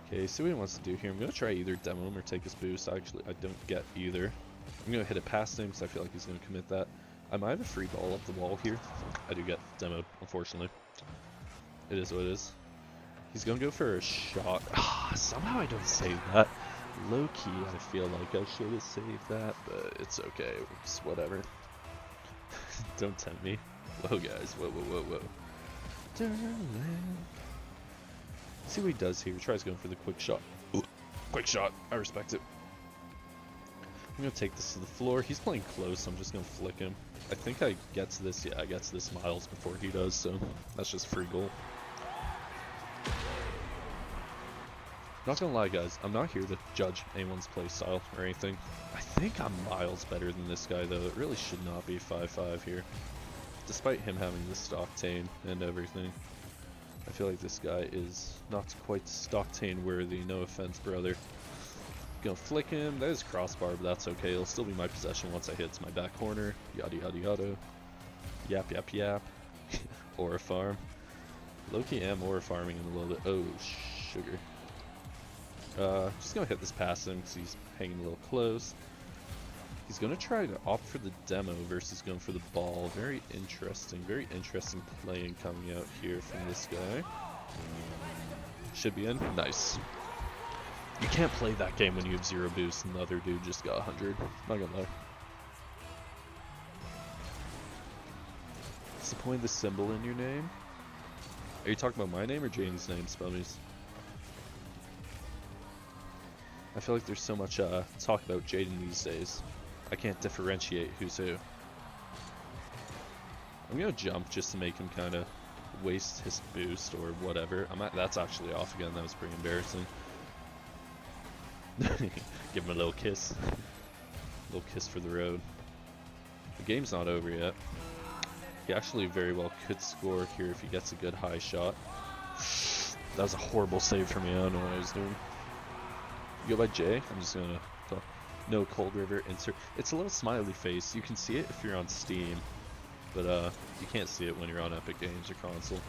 Okay, see what he wants to do here. I'm gonna try either demo him or take his boost. Actually, I don't get either. I'm gonna hit it past him because I feel like he's gonna commit that. I might have a free ball up the wall here. I do get demoed, unfortunately. It is what it is. He's gonna go for a shot. Somehow I don't save that. Low key, I feel like I should have saved that, but it's okay. It's whatever. Don't tempt me. Whoa, guys. Whoa, whoa, whoa, whoa. See what he does here. He tries going for the quick shot. Ooh, quick shot. I respect it. I'm gonna take this to the floor. He's playing close, so I'm just gonna flick him. I think I get to this. Yeah, I get to this miles before he does, so that's just free goal. Not gonna lie, guys, I'm not here to judge anyone's play style or anything. I think I'm miles better than this guy, though. It really should not be 5-5 here. Despite him having the Stocktane and everything. I feel like this guy is not quite Stocktane worthy, no offense, brother. Gonna flick him. That is crossbar, but that's okay. It'll still be my possession once I hit my back corner. Yada yada yada. Yap yap yap. Aura farm. Low-key am aura farming in a little bit. Oh, sugar. Just gonna hit this past him because he's hanging a little close. He's gonna try to opt for the demo versus going for the ball. Very interesting playing coming out here from this guy. Should be in. Nice. You can't play that game when you have 0 boost and the other dude just got 100. Not gonna lie. What's the point of the symbol in your name? Are you talking about my name or Jane's name, Spummies? I feel like there's so much talk about Jaden these days. I can't differentiate who's who. I'm gonna jump just to make him kind of waste his boost or whatever. That's actually off again. That was pretty embarrassing. Give him a little kiss. A little kiss for the road. The game's not over yet. He actually very well could score here if he gets a good high shot. That was a horrible save for me. I don't know what I was doing. You go by J. I'm just gonna talk. No Cold River insert. It's a little smiley face. You can see it if you're on Steam, but you can't see it when you're on Epic Games or console.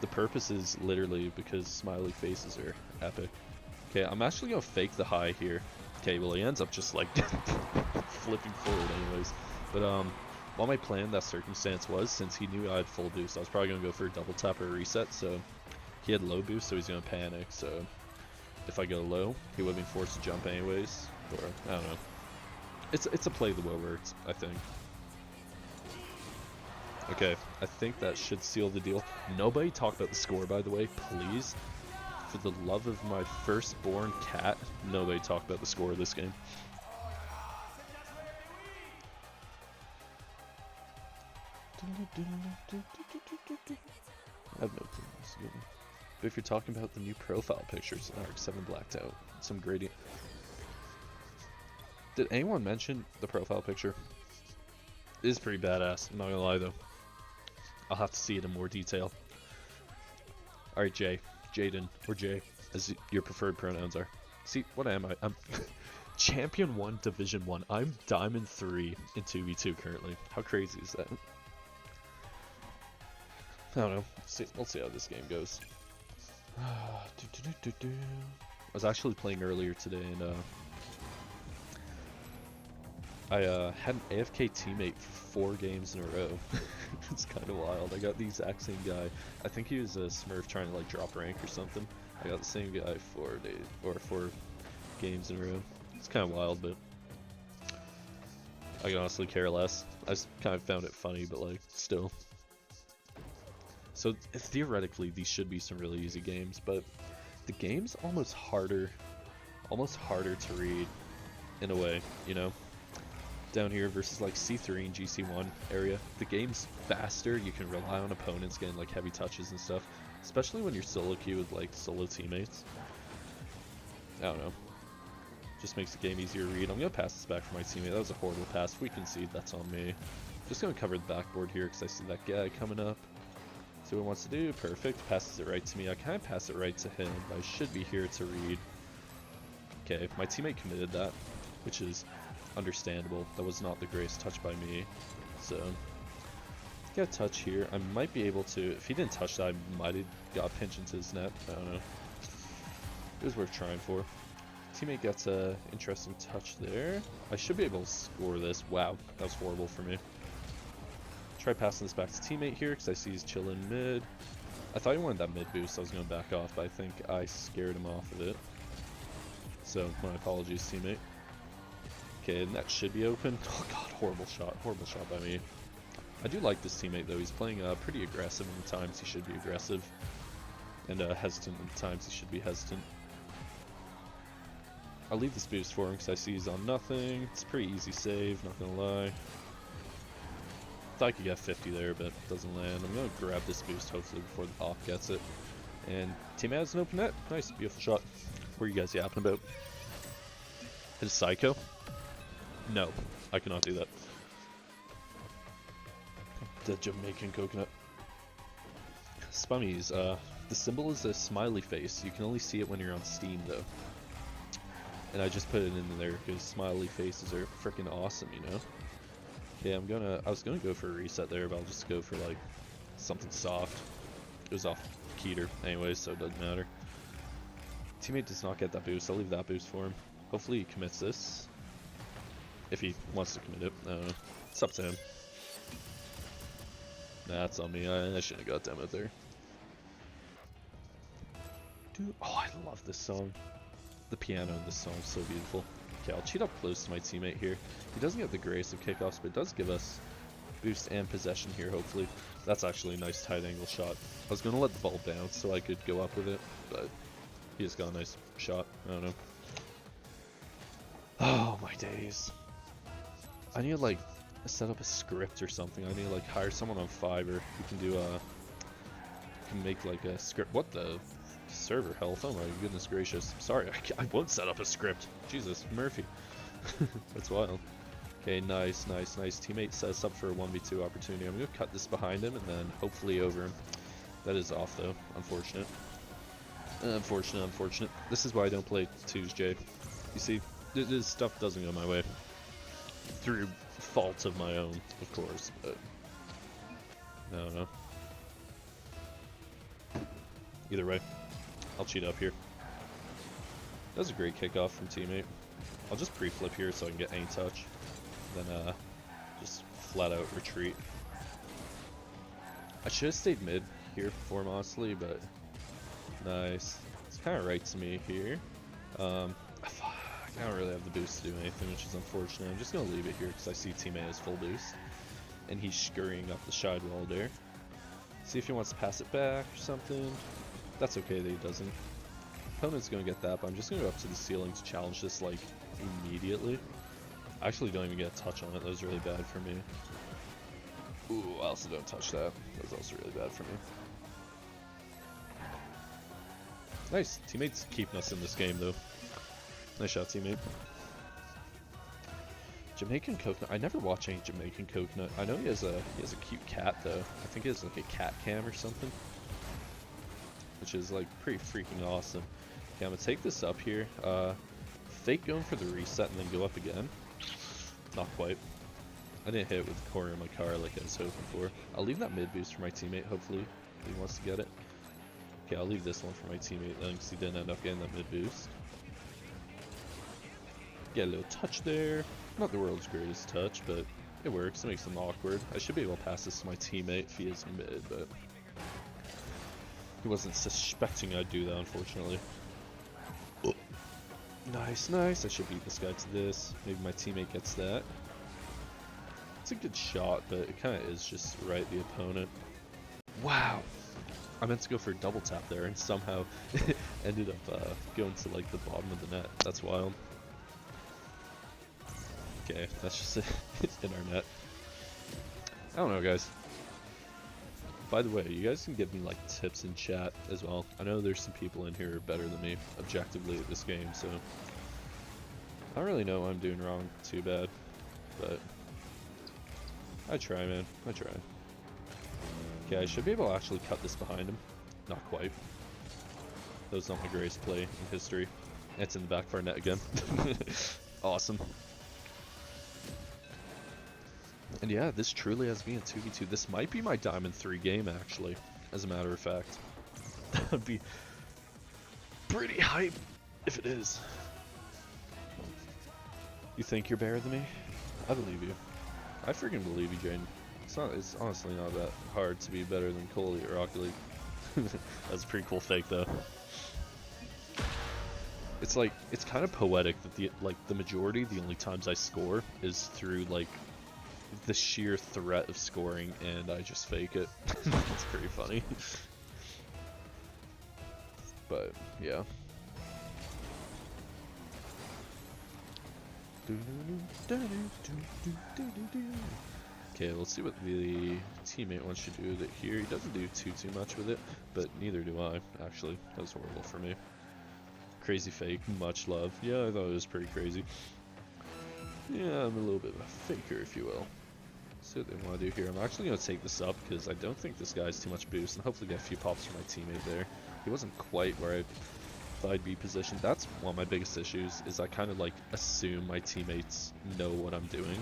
The purpose is literally because smiley faces are epic. Okay, I'm actually gonna fake the high here. Okay, well he ends up just like flipping forward anyways. But what my plan, that circumstance was, since he knew I had full boost, I was probably gonna go for a double tap or a reset. So he had low boost, so he's gonna panic. So if I go low, he would have been forced to jump anyways. Or I don't know. It's a play the way it works, I think. Okay, I think that should seal the deal. Nobody talk about the score, by the way, please. For the love of my firstborn cat, nobody talk about the score of this game. I have no clue. But if you're talking about the new profile pictures, Arc 7 blacked out. Some gradient. Did anyone mention the profile picture? It is pretty badass, I'm not gonna lie though. I'll have to see it in more detail. Alright, Jay. Jaden, or Jay, as your preferred pronouns are. See, what am I? I'm Champion 1, Division 1. I'm Diamond 3 in 2v2 currently. How crazy is that? I don't know. We'll see how this game goes. I was actually playing earlier today, and I had an AFK teammate for 4 games in a row. It's kind of wild. I got the exact same guy. I think he was a Smurf trying to like drop rank or something. I got the same guy 4 days or 4 games in a row. It's kind of wild, but I can honestly care less. I just kind of found it funny, but like still. So theoretically, these should be some really easy games, but the game's almost harder to read in a way, you know. Down here versus like C3 and GC1 area, the game's faster. You can rely on opponents getting like heavy touches and stuff, especially when you're solo queue with like solo teammates. I don't know, just makes the game easier to read. I'm gonna pass this back for my teammate. That was a horrible pass. If we concede, that's on me. Just gonna cover the backboard here because I see that guy coming up. See what he wants to do. Perfect. Passes it right to me. I kind of pass it right to him, but I should be here to read. Okay, my teammate committed that, which is understandable. That was not the greatest touch by me. So, get a touch here. I might be able to, if he didn't touch that, I might have got a pinch into his net. I don't know. It was worth trying for. Teammate gets a interesting touch there. I should be able to score this. Wow, that was horrible for me. Try passing this back to teammate here because I see he's chilling mid. I thought he wanted that mid boost, so I was going to back off, but I think I scared him off of it. So, my apologies, teammate. Okay, and that should be open. Oh god, horrible shot by me. I do like this teammate though. He's playing pretty aggressive in the times he should be aggressive, and hesitant in the times he should be hesitant. I'll leave this boost for him because I see he's on nothing. It's a pretty easy save, not gonna lie. Thought I could get 50 there, but it doesn't land. I'm gonna grab this boost hopefully before the op gets it. And teammate has an open net. Nice, beautiful shot. What are you guys yapping about? Hit a psycho? No, I cannot do that. The Jamaican coconut. Spummies, the symbol is a smiley face. You can only see it when you're on Steam though. And I just put it in there because smiley faces are freaking awesome, you know? Okay, I was gonna go for a reset there, but I'll just go for like something soft. It was off Keter anyways, so it doesn't matter. Teammate does not get that boost. I'll leave that boost for him. Hopefully he commits this. If he wants to commit it, I don't know. It's up to him. Nah, that's on me. I shouldn't have got demoed there. Dude, oh, I love this song. The piano in this song is so beautiful. Okay, I'll cheat up close to my teammate here. He doesn't get the grace of kickoffs, but it does give us boost and possession here, hopefully. That's actually a nice tight angle shot. I was going to let the ball bounce so I could go up with it, but he just got a nice shot. I don't know. Oh, my days. I need to, like, set up a script or something. I need to, like, hire someone on Fiverr who can do, can make, like, a script. What the? Server health? Oh my goodness gracious. Sorry, I won't set up a script. Jesus, Murphy. That's wild. Okay, nice. Teammate sets up for a 1v2 opportunity. I'm going to cut this behind him and then hopefully over him. That is off, though. Unfortunate. Unfortunate. This is why I don't play 2s, Jay. You see, this stuff doesn't go my way. Through fault of my own, of course, but I don't know. Either way, I'll cheat up here. That was a great kickoff from teammate. I'll just pre-flip here so I can get any touch. Then just flat out retreat. I should have stayed mid here for him, honestly, but nice. It's kind of right to me here. I don't really have the boost to do anything, which is unfortunate. I'm just going to leave it here because I see teammate has full boost. and he's scurrying up the side wall there. See if he wants to pass it back or something. That's okay that he doesn't. Opponent's gonna get that, but I'm just gonna go up to the ceiling to challenge this like immediately. I actually don't even get a touch on it. That was really bad for me. Ooh, I also don't touch that. That was also really bad for me. Nice. Teammates keeping us in this game though. Nice shot, teammate. Jamaican Coconut. I never watch any Jamaican Coconut. I know he has a cute cat though. I think he has like a cat cam or something, which is like pretty freaking awesome. Okay, I'm gonna take this up here. Fake going for the reset and then go up again. Not quite. I didn't hit it with the corner of my car like I was hoping for. I'll leave that mid boost for my teammate. Hopefully he wants to get it. Okay, I'll leave this one for my teammate then because he didn't end up getting that mid boost. Get a little touch there. Not the world's greatest touch, but it works. It makes them awkward. I should be able to pass this to my teammate if he is mid, but he wasn't suspecting I'd do that, unfortunately. Oh. Nice, nice. I should beat this guy to this. Maybe my teammate gets that. It's a good shot, but it kind of is just right the opponent. Wow. I meant to go for a double tap there and somehow ended up going to like the bottom of the net. That's wild. Okay, that's just in our net. I don't know, guys. By the way, you guys can give me like tips in chat as well. I know there's some people in here who are better than me objectively at this game, so I don't really know what I'm doing wrong too bad, but I try, man. I try. Okay, I should be able to actually cut this behind him. Not quite. That was not my greatest play in history. It's in the back of our net again. Awesome. And yeah, this truly has me a 2v2. This might be my Diamond 3 game, actually, as a matter of fact. That would be pretty hype if it is. You think you're better than me? I believe you. I freaking believe you, Jane. It's honestly not that hard to be better than Coldy or Rocket League. That's a pretty cool fake, though. It's like, it's kind of poetic that the majority, the only times I score is through like the sheer threat of scoring, and I just fake it. It's pretty funny. But yeah. Okay, let's see what the teammate wants to do with it here. He doesn't do too much with it, but neither do I, actually. That was horrible for me. Crazy fake, much love. Yeah, I thought it was pretty crazy. Yeah, I'm a little bit of a faker, if you will. See what they want to do here. I'm actually going to take this up because I don't think this guy has too much boost, and hopefully get a few pops from my teammate there. He wasn't quite where I thought I'd be positioned. That's one of my biggest issues, is I kind of like assume my teammates know what I'm doing,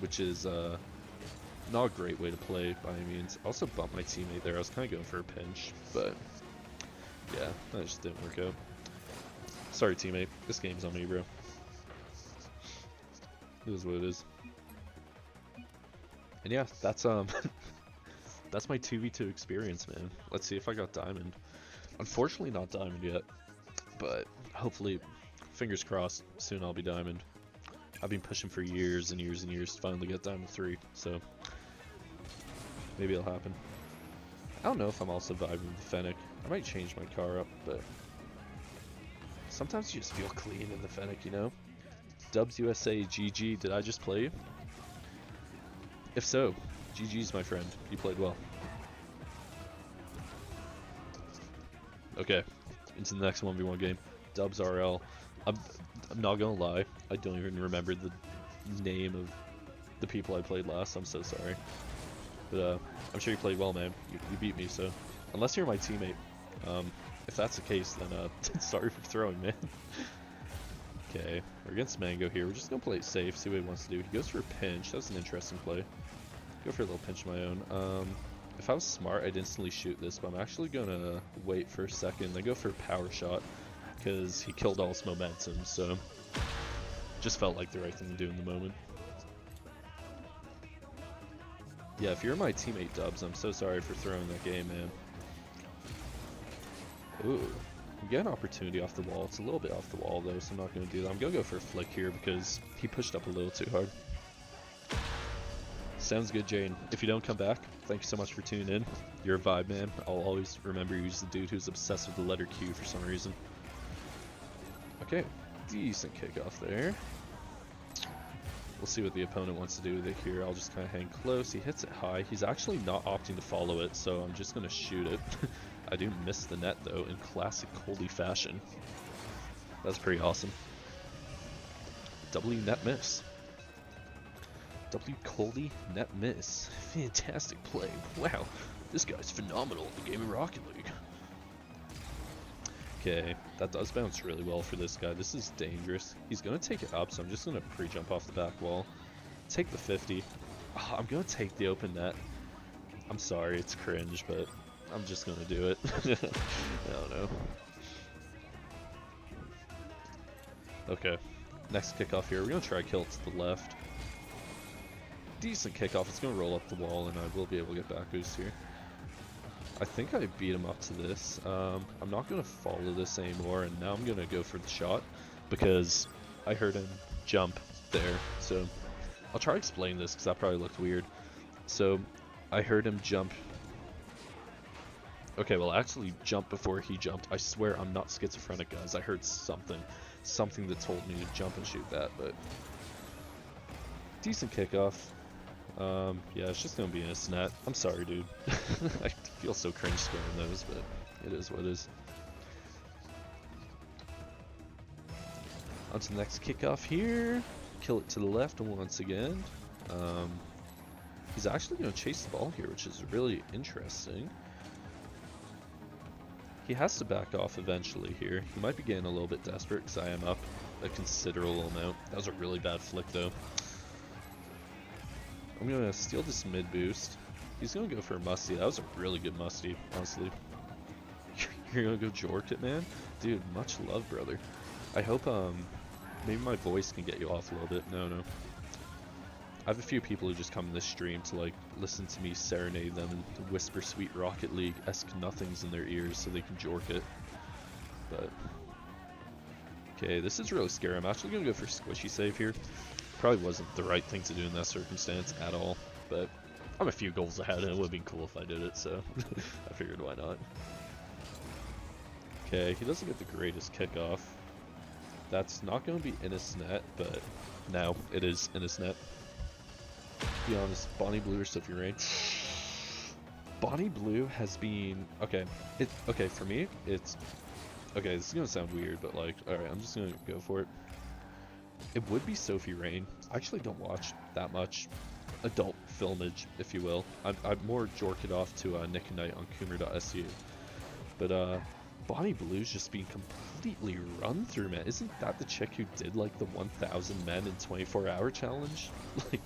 which is not a great way to play by any means. I also bumped my teammate there. I was kind of going for a pinch, but yeah, that just didn't work out. Sorry, teammate. This game's on me, bro. It is what it is. And yeah, that's that's my 2v2 experience, man. Let's see if I got diamond. Unfortunately, not diamond yet, but hopefully, fingers crossed, soon I'll be diamond. I've been pushing for years and years and years to finally get diamond 3, so maybe it'll happen. I don't know if I'm also vibing with the Fennec. I might change my car up, but sometimes you just feel clean in the Fennec, you know? Dubs USA, GG, did I just play you? If so, GG's my friend, you played well. Okay, into the next 1v1 game. Dubs RL. I'm not gonna lie, I don't even remember the name of the people I played last, I'm so sorry. But I'm sure you played well, man. You beat me, so unless you're my teammate. If that's the case, then sorry for throwing, man. Okay, we're against Mango here. We're just gonna play it safe, see what he wants to do. He goes for a pinch. That's an interesting play. Go for a little pinch of my own. If I was smart, I'd instantly shoot this, but I'm actually gonna wait for a second, then go for a power shot, because he killed all his momentum, so just felt like the right thing to do in the moment. Yeah, if you're my teammate, Dubs, I'm so sorry for throwing that game, man. Ooh, we get an opportunity off the wall. It's a little bit off the wall, though, so I'm not going to do that. I'm going to go for a flick here because he pushed up a little too hard. Sounds good, Jane. If you don't come back, thank you so much for tuning in. You're a vibe, man. I'll always remember you as the dude who's obsessed with the letter Q for some reason. Okay, decent kickoff there. We'll see what the opponent wants to do with it here. I'll just kind of hang close. He hits it high. He's actually not opting to follow it, so I'm just going to shoot it. I do miss the net, though, in classic Coldy fashion. That's pretty awesome. W net miss. W Coldy net miss. Fantastic play. Wow, this guy's phenomenal in the game of Rocket League. Okay, that does bounce really well for this guy. This is dangerous. He's going to take it up, so I'm just going to pre-jump off the back wall. Take the 50. Oh, I'm going to take the open net. I'm sorry, it's cringe, but I'm just going to do it. I don't know. Okay, next kickoff here. We're going to try kill it to the left. Decent kickoff. It's going to roll up the wall, and I will be able to get back boost here. I think I beat him up to this. I'm not going to follow this anymore, and now I'm going to go for the shot because I heard him jump there. So I'll try to explain this because that probably looked weird. So I heard him jump. Okay, well, actually jump before he jumped. I swear I'm not schizophrenic, guys. I heard something that told me to jump and shoot that, but decent kickoff. Yeah, it's just gonna be in a net. I'm sorry, dude. I feel so cringe scoring those, but it is what it is. On to the next kickoff here. Kill it to the left once again. He's actually gonna chase the ball here, which is really interesting. He has to back off eventually here. He might be getting a little bit desperate because I am up a considerable amount. That was a really bad flick, though. I'm going to steal this mid boost. He's going to go for a musty. That was a really good musty, honestly. You're going to go jork it, man? Dude, much love, brother. I hope, maybe my voice can get you off a little bit. No. I have a few people who just come in this stream to, like, listen to me serenade them and whisper sweet Rocket League-esque nothings in their ears so they can jork it. But okay, this is really scary. I'm actually going to go for squishy save here. Probably wasn't the right thing to do in that circumstance at all, but I'm a few goals ahead and it would have been cool if I did it, so I figured why not. Okay, he doesn't get the greatest kickoff. That's not going to be in his net, but now it is in his net. To be honest, Bonnie Blue or Sophie Rain. Bonnie Blue has been okay. Okay for me. It's okay. This is gonna sound weird, but like, all right, I'm just gonna go for it. It would be Sophie Rain. I actually don't watch that much adult filmage, if you will. I'm more jorked off to Nick and Knight on Coomer.su. But Bonnie Blue's just being completely run through, man. Isn't that the chick who did like the 1,000 men in 24-hour challenge? Like,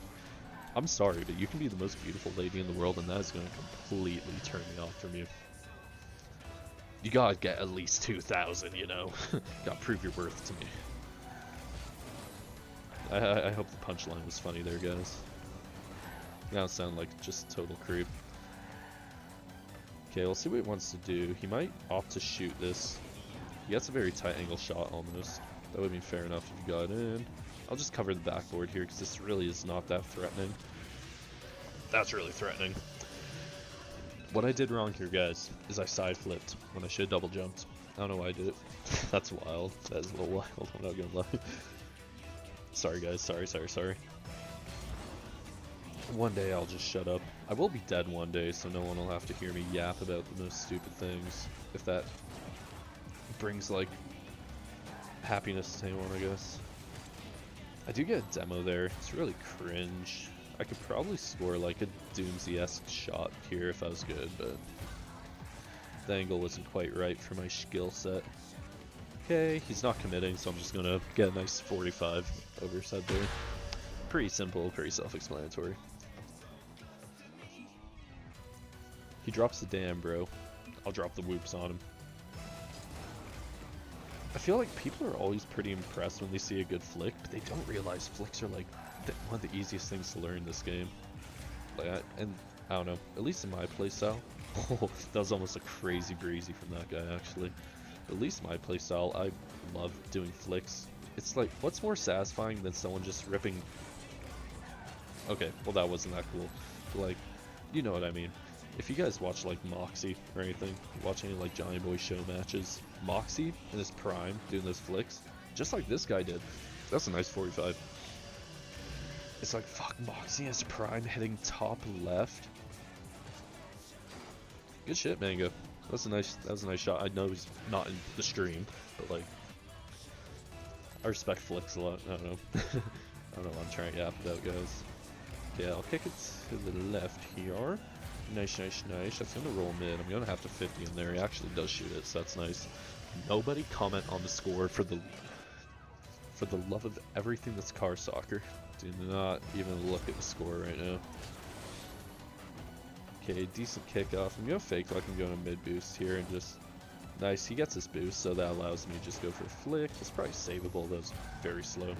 I'm sorry, but you can be the most beautiful lady in the world, and that is going to completely turn me off from you. You gotta get at least 2,000, you know? Gotta prove your worth to me. I hope the punchline was funny there, guys. Now it sound like just total creep. Okay, we'll see what he wants to do. He might opt to shoot this. He gets a very tight angle shot almost. That would be fair enough if you got in. I'll just cover the backboard here because this really is not that threatening. That's really threatening. What I did wrong here, guys, is I side flipped when I should have double jumped. I don't know why I did it. That's wild. That is a little wild, I'm not gonna lie. Sorry, guys. Sorry. One day I'll just shut up. I will be dead one day, so no one will have to hear me yap about the most stupid things. If that brings, like, happiness to anyone, I guess. I do get a demo there. It's really cringe. I could probably score like a Doomsy-esque shot here if I was good, but the angle wasn't quite right for my skill set. Okay, he's not committing, so I'm just gonna get a nice 45 over his head there. Pretty simple, pretty self-explanatory. He drops the damn, bro. I'll drop the whoops on him. I feel like people are always pretty impressed when they see a good flick, but they don't realize flicks are like one of the easiest things to learn in this game. Like, and I don't know, at least in my playstyle. Oh, that was almost a crazy breezy from that guy, actually. At least in my playstyle, I love doing flicks. It's like, what's more satisfying than someone just ripping Okay, well that wasn't that cool. But, like, you know what I mean. If you guys watch like Moxie or anything, watch any like Johnny Boy show matches, Moxie in his prime doing those flicks, just like this guy did. That's a nice 45. It's like, fuck, Moxie in his prime hitting top left. Good shit, Mango. That was a nice shot. I know he's not in the stream, but like, I respect flicks a lot. I don't know. I don't know what I'm trying to yap about, guys. Okay, I'll kick it to the left here. Nice, nice, nice. That's gonna roll mid. I'm gonna have to 50 in there. He actually does shoot it, so that's nice. Nobody comment on the score for the love of everything that's car soccer. Do not even look at the score right now. Okay, decent kickoff. I'm gonna fake like I'm going to mid boost here and just nice. He gets his boost, so that allows me to just go for a flick. It's probably savable. That was very slow.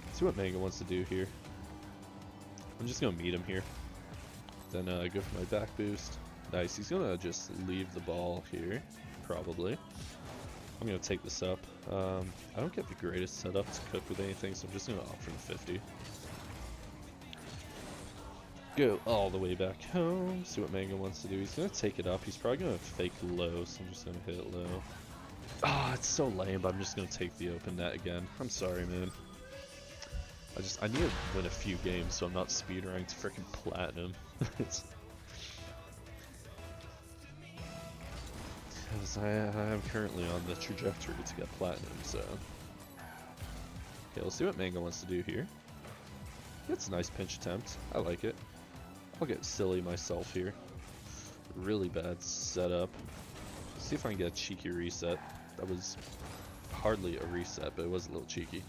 Let's see what Mango wants to do here. I'm just gonna meet him here. Then go for my back boost. Nice. He's gonna just leave the ball here, probably. I'm gonna take this up. I don't get the greatest setup to cook with anything, so I'm just gonna opt for the 50. Go all the way back home. See what Mango wants to do. He's gonna take it up. He's probably gonna fake low, so I'm just gonna hit it low. Ah, it's so lame, but I'm just gonna take the open net again. I'm sorry, man. I need to win a few games so I'm not speed ranked freaking platinum. Because I am currently on the trajectory to get platinum, so. Okay, let's see what Mango wants to do here. It's a nice pinch attempt. I like it. I'll get silly myself here. Really bad setup. Let's see if I can get a cheeky reset. That was hardly a reset, but it was a little cheeky.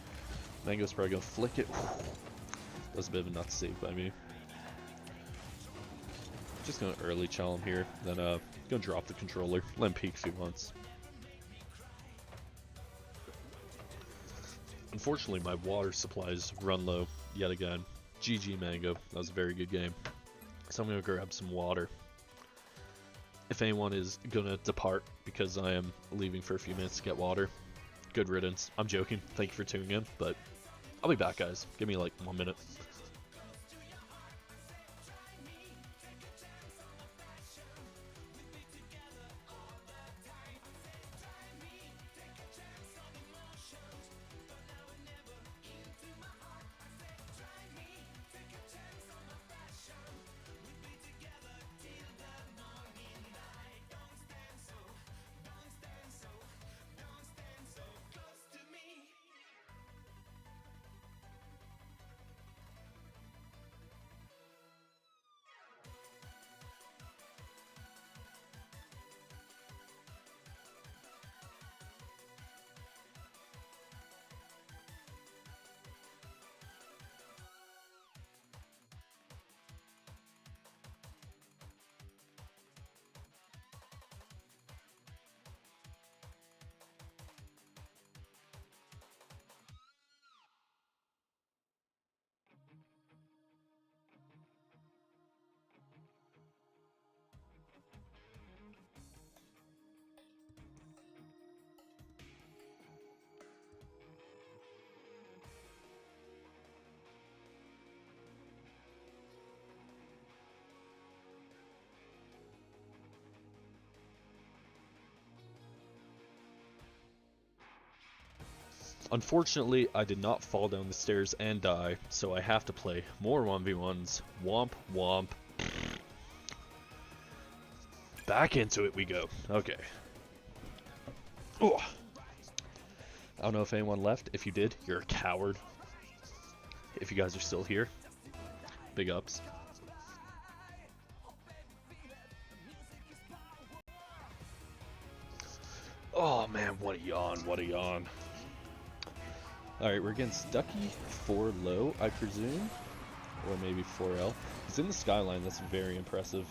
Mango's probably gonna flick it. That was a bit of a nut save by me. Just gonna early chow him here, then gonna drop the controller, let him peek if he wants. Unfortunately, my water supplies run low yet again. GG Mango, that was a very good game. So I'm gonna grab some water. If anyone is gonna depart because I am leaving for a few minutes to get water, good riddance. I'm joking, thank you for tuning in, but I'll be back, guys. Give me like 1 minute. Unfortunately, I did not fall down the stairs and die, so I have to play more 1v1s. Womp womp. Back into it we go. Okay. Ooh. I don't know if anyone left. If you did, you're a coward. If you guys are still here, big ups. Oh man, what a yawn, what a yawn. Alright, we're against Ducky 4 low, I presume. Or maybe 4L. He's in the skyline, that's very impressive.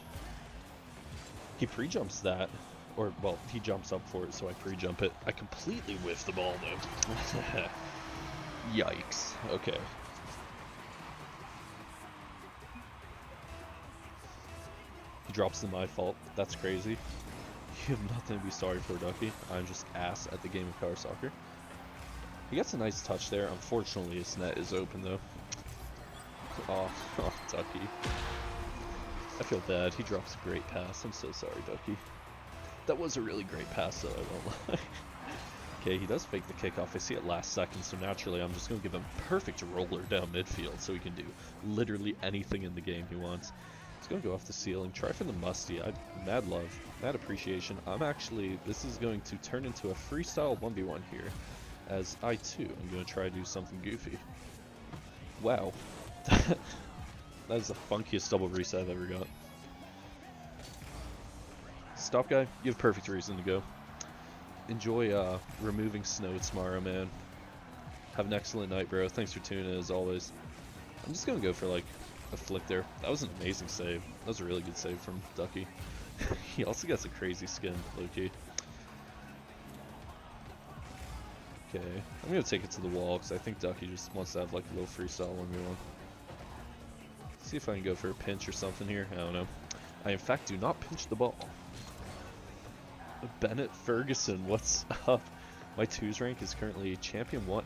He pre-jumps that. Or, well, he jumps up for it, so I pre-jump it. I completely whiffed the ball, though. Yikes. Okay. He drops the my fault. That's crazy. You have nothing to be sorry for, Ducky. I'm just ass at the game of car soccer. He gets a nice touch there. Unfortunately, his net is open, though. Oh, oh, Ducky. I feel bad. He drops a great pass. I'm so sorry, Ducky. That was a really great pass, though, I won't lie. Okay, he does fake the kickoff. I see it last second, so naturally I'm just going to give him perfect roller down midfield so he can do literally anything in the game he wants. He's going to go off the ceiling. Try for the musty. Mad love. Mad appreciation. This is going to turn into a freestyle 1v1 here, as I, too, am going to try to do something goofy. Wow. That is the funkiest double reset I've ever got. Stop, guy. You have perfect reason to go. Enjoy removing snow tomorrow, man. Have an excellent night, bro. Thanks for tuning in, as always. I'm just gonna go for, like, a flick there. That was an amazing save. That was a really good save from Ducky. He also gets a crazy skin, low-key. Okay, I'm gonna take it to the wall, because I think Ducky just wants to have, like, a little freestyle 1v1. See if I can go for a pinch or something here. I don't know. I, in fact, do not pinch the ball. Bennett Ferguson, what's up? My 2's rank is currently champion 1.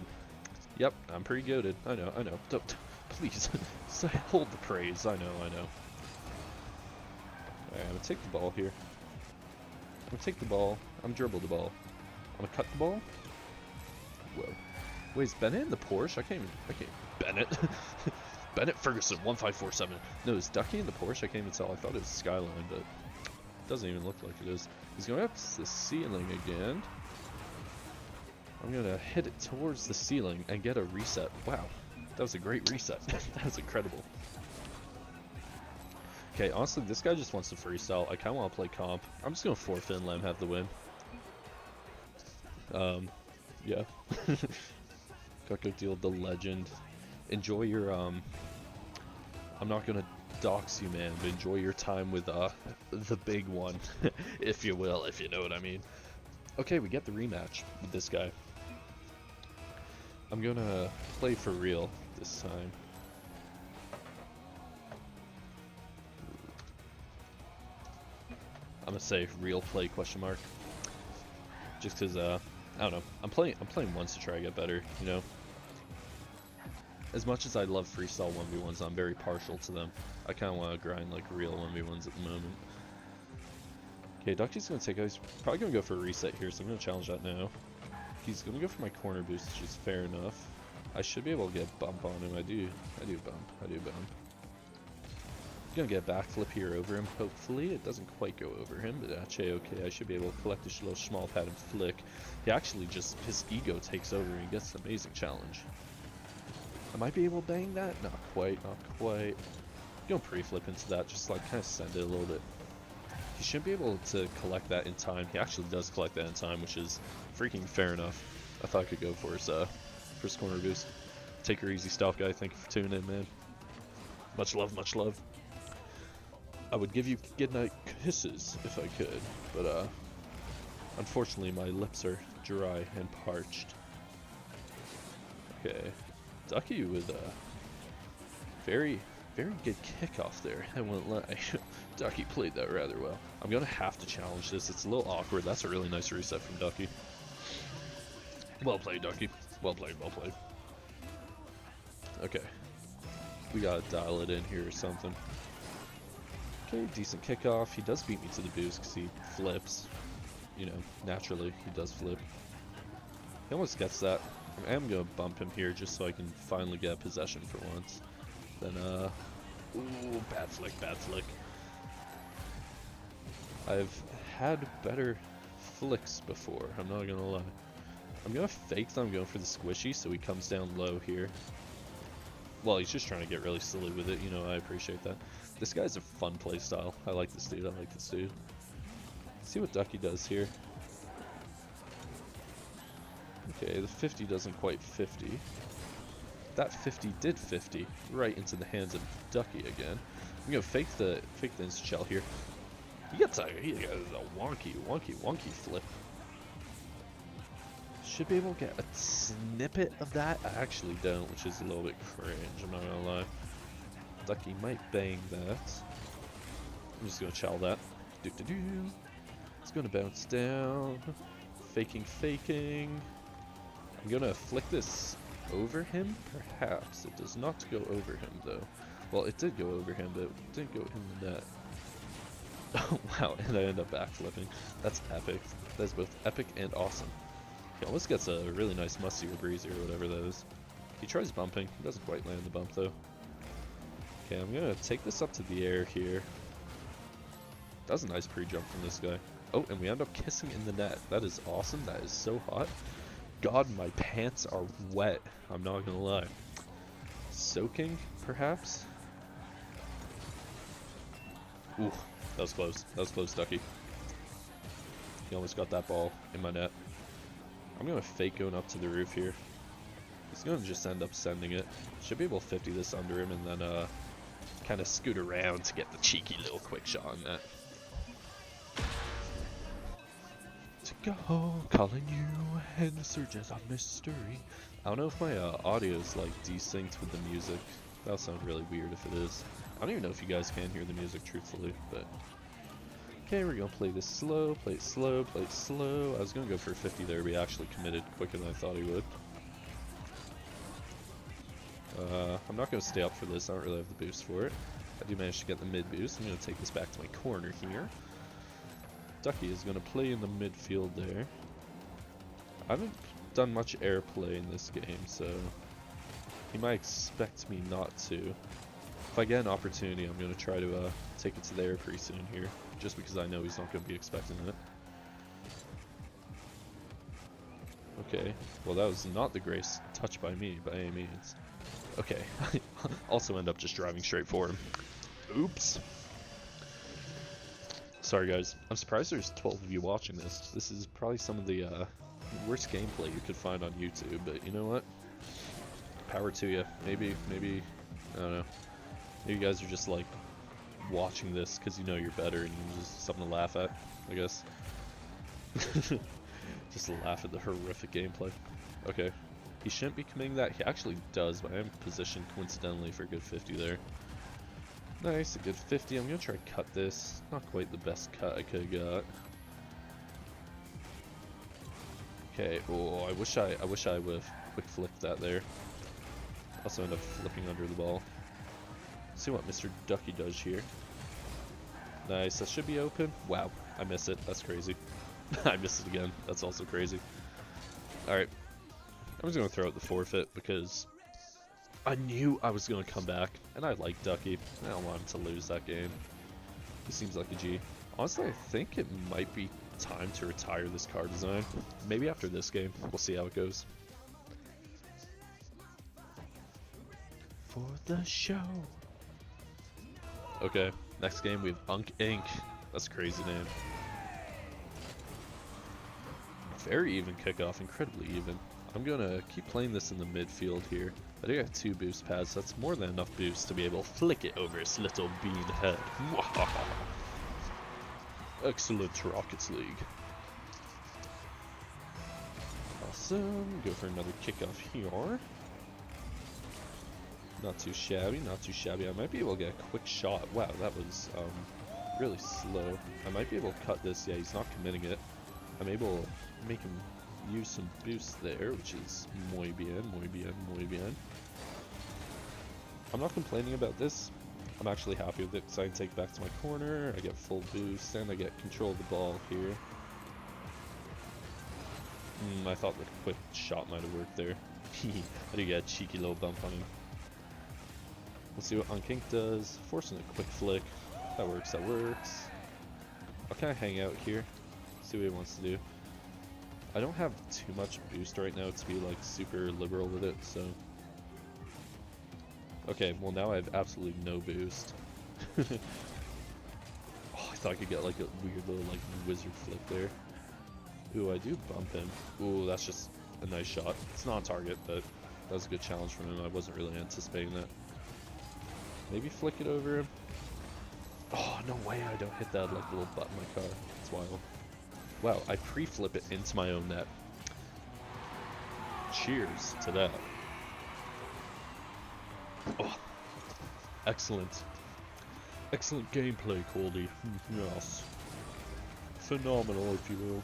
Yep, I'm pretty goated. I know. Don't, please, hold the praise. I know. Alright, I'm gonna take the ball here. I'm gonna take the ball. I'm gonna dribble the ball. I'm gonna cut the ball. Whoa. Wait, is Bennett in the Porsche? I can't. Bennett. Bennett Ferguson, 1547. No, is Ducky in the Porsche? I can't even tell. I thought it was Skyline, but it doesn't even look like it is. He's going up to the ceiling again. I'm going to hit it towards the ceiling and get a reset. Wow, that was a great reset. That was incredible. Okay, honestly, this guy just wants to freestyle. I kind of want to play comp. I'm just going to forfeit and let him have the win. Yeah. Got to deal with the legend. Enjoy your, I'm not going to dox you, man, but enjoy your time with the big one, if you will, if you know what I mean. Okay, we get the rematch with this guy. I'm gonna play for real this time. I'm gonna say real play question mark, just because I don't know, I'm playing once to try to get better, you know. As much as I love freestyle 1v1s, I'm very partial to them. I kind of want to grind like real 1v1s at the moment. Okay, Ducky's going to take, he's probably going to go for a reset here, so I'm going to challenge that now. He's going to go for my corner boost, which is fair enough. I should be able to get a bump on him. I do bump. I'm going to get a backflip here over him, hopefully. It doesn't quite go over him, but actually okay. I should be able to collect this little small pad and flick. He actually just, his ego takes over and he gets an amazing challenge. I might be able to bang that? Not quite. Gonna pre-flip into that, just like kind of send it a little bit. He should be able to collect that in time. He actually does collect that in time, which is freaking fair enough. I thought I could go for his corner boost. Take her easy, stealth guy. Thank you for tuning in, man. Much love, much love. I would give you goodnight kisses if I could, but unfortunately my lips are dry and parched. Okay. Ducky with a very good kickoff there, I won't lie. Ducky played that rather well. I'm going to have to challenge this. It's a little awkward. That's a really nice reset from Ducky. Well played, Ducky. Well played. Okay. We got to dial it in here or something. Okay, decent kickoff. He does beat me to the boost because he flips. You know, naturally, he does flip. He almost gets that. I am going to bump him here just so I can finally get possession for once. Then, ooh, bad flick. I've had better flicks before, I'm not going to lie. I'm going to fake that I'm going for the squishy so he comes down low here. Well, he's just trying to get really silly with it, you know, I appreciate that. This guy's a fun playstyle. I like this dude. Let's see what Ducky does here. Okay, the 50 doesn't quite 50. That 50 did 50 right into the hands of Ducky again. I'm gonna fake the insta shell here. He gets a wonky flip. Should be able to get a snippet of that. I actually don't, which is a little bit cringe. I'm not gonna lie. Ducky might bang that. I'm just gonna chow that. It's gonna bounce down. Faking. I'm gonna flick this over him? Perhaps. It does not go over him, though. Well, it did go over him, but it didn't go in the net. Oh, wow, and I end up backflipping. That's epic. That's both epic and awesome. He almost gets a really nice musty or breezy or whatever that is. He tries bumping. He doesn't quite land the bump, though. Okay, I'm gonna take this up to the air here. That was a nice pre-jump from this guy. Oh, and we end up kissing in the net. That is awesome. That is so hot. God, my pants are wet. I'm not gonna lie. Soaking, perhaps? Ooh, that was close. That was close, Ducky. He almost got that ball in my net. I'm gonna fake going up to the roof here. He's gonna just end up sending it. Should be able to 50 this under him and then kind of scoot around to get the cheeky little quick shot on that. To go, calling you, and the surges of mystery. I don't know if my audio is like desynced with the music. That'll sound really weird if it is. I don't even know if you guys can hear the music truthfully, but... Okay, we're gonna play this slow, play it slow, play it slow. I was gonna go for 50 there, but he actually committed quicker than I thought he would. I'm not gonna stay up for this, I don't really have the boost for it. I do manage to get the mid boost. I'm gonna take this back to my corner here. Ducky is gonna play in the midfield there. I haven't done much airplay in this game, so he might expect me not to. If I get an opportunity, I'm gonna try to take it to the air pretty soon here, just because I know he's not gonna be expecting it. Okay, well that was not the grace touched by me by any means. Okay, I also end up just driving straight for him. Oops. Sorry guys, I'm surprised there's 12 of you watching this. This is probably some of the worst gameplay you could find on YouTube, but you know what? Power to you. Maybe, I don't know. Maybe you guys are just like watching this because you know you're better and just something to laugh at, I guess. Just laugh at the horrific gameplay. Okay. He shouldn't be committing that. He actually does, but I am positioned coincidentally for a good 50 there. Nice, a good 50. I'm gonna try to cut this. Not quite the best cut I could have got. Okay. Oh, I wish I would have quick flipped that there. Also end up flipping under the ball. Let's see what Mr. Ducky does here. Nice. That should be open. Wow, I miss it. That's crazy. I missed it again. That's also crazy. All right. I'm just gonna throw out the forfeit because I knew I was gonna come back, and I like Ducky. I don't want him to lose that game. He seems like a G. Honestly, I think it might be time to retire this car design. Maybe after this game. We'll see how it goes. For the show. Okay, next game we have Unk Inc. That's a crazy name. Very even kickoff, incredibly even. I'm gonna keep playing this in the midfield here. I do got 2 boost pads, so that's more than enough boost to be able to flick it over his little bean head. Excellent Rockets League. Awesome. Go for another kickoff here. Not too shabby, not too shabby. I might be able to get a quick shot. Wow, that was really slow. I might be able to cut this. Yeah, he's not committing it. I'm able to make him use some boost there, which is muy bien, muy bien, muy bien. I'm not complaining about this. I'm actually happy with it because I can take it back to my corner, I get full boost, and I get control of the ball here. I thought the quick shot might have worked there. I do get a cheeky little bump on him. Let's see what Unkink does. Forcing a quick flick. That works, that works. I'll kind of hang out here, see what he wants to do. I don't have too much boost right now to be like super liberal with it, so... Okay, well now I have absolutely no boost. Oh, I thought I could get like a weird little like wizard flip there. Ooh, I do bump him. Ooh, that's just a nice shot. It's not on target, but that was a good challenge from him. I wasn't really anticipating that. Maybe flick it over him. Oh, no way I don't hit that like little butt in my car. It's wild. Wow, I pre-flip it into my own net. Cheers to that. Oh, excellent. Excellent gameplay, Coldy. Yes. Phenomenal, if you will.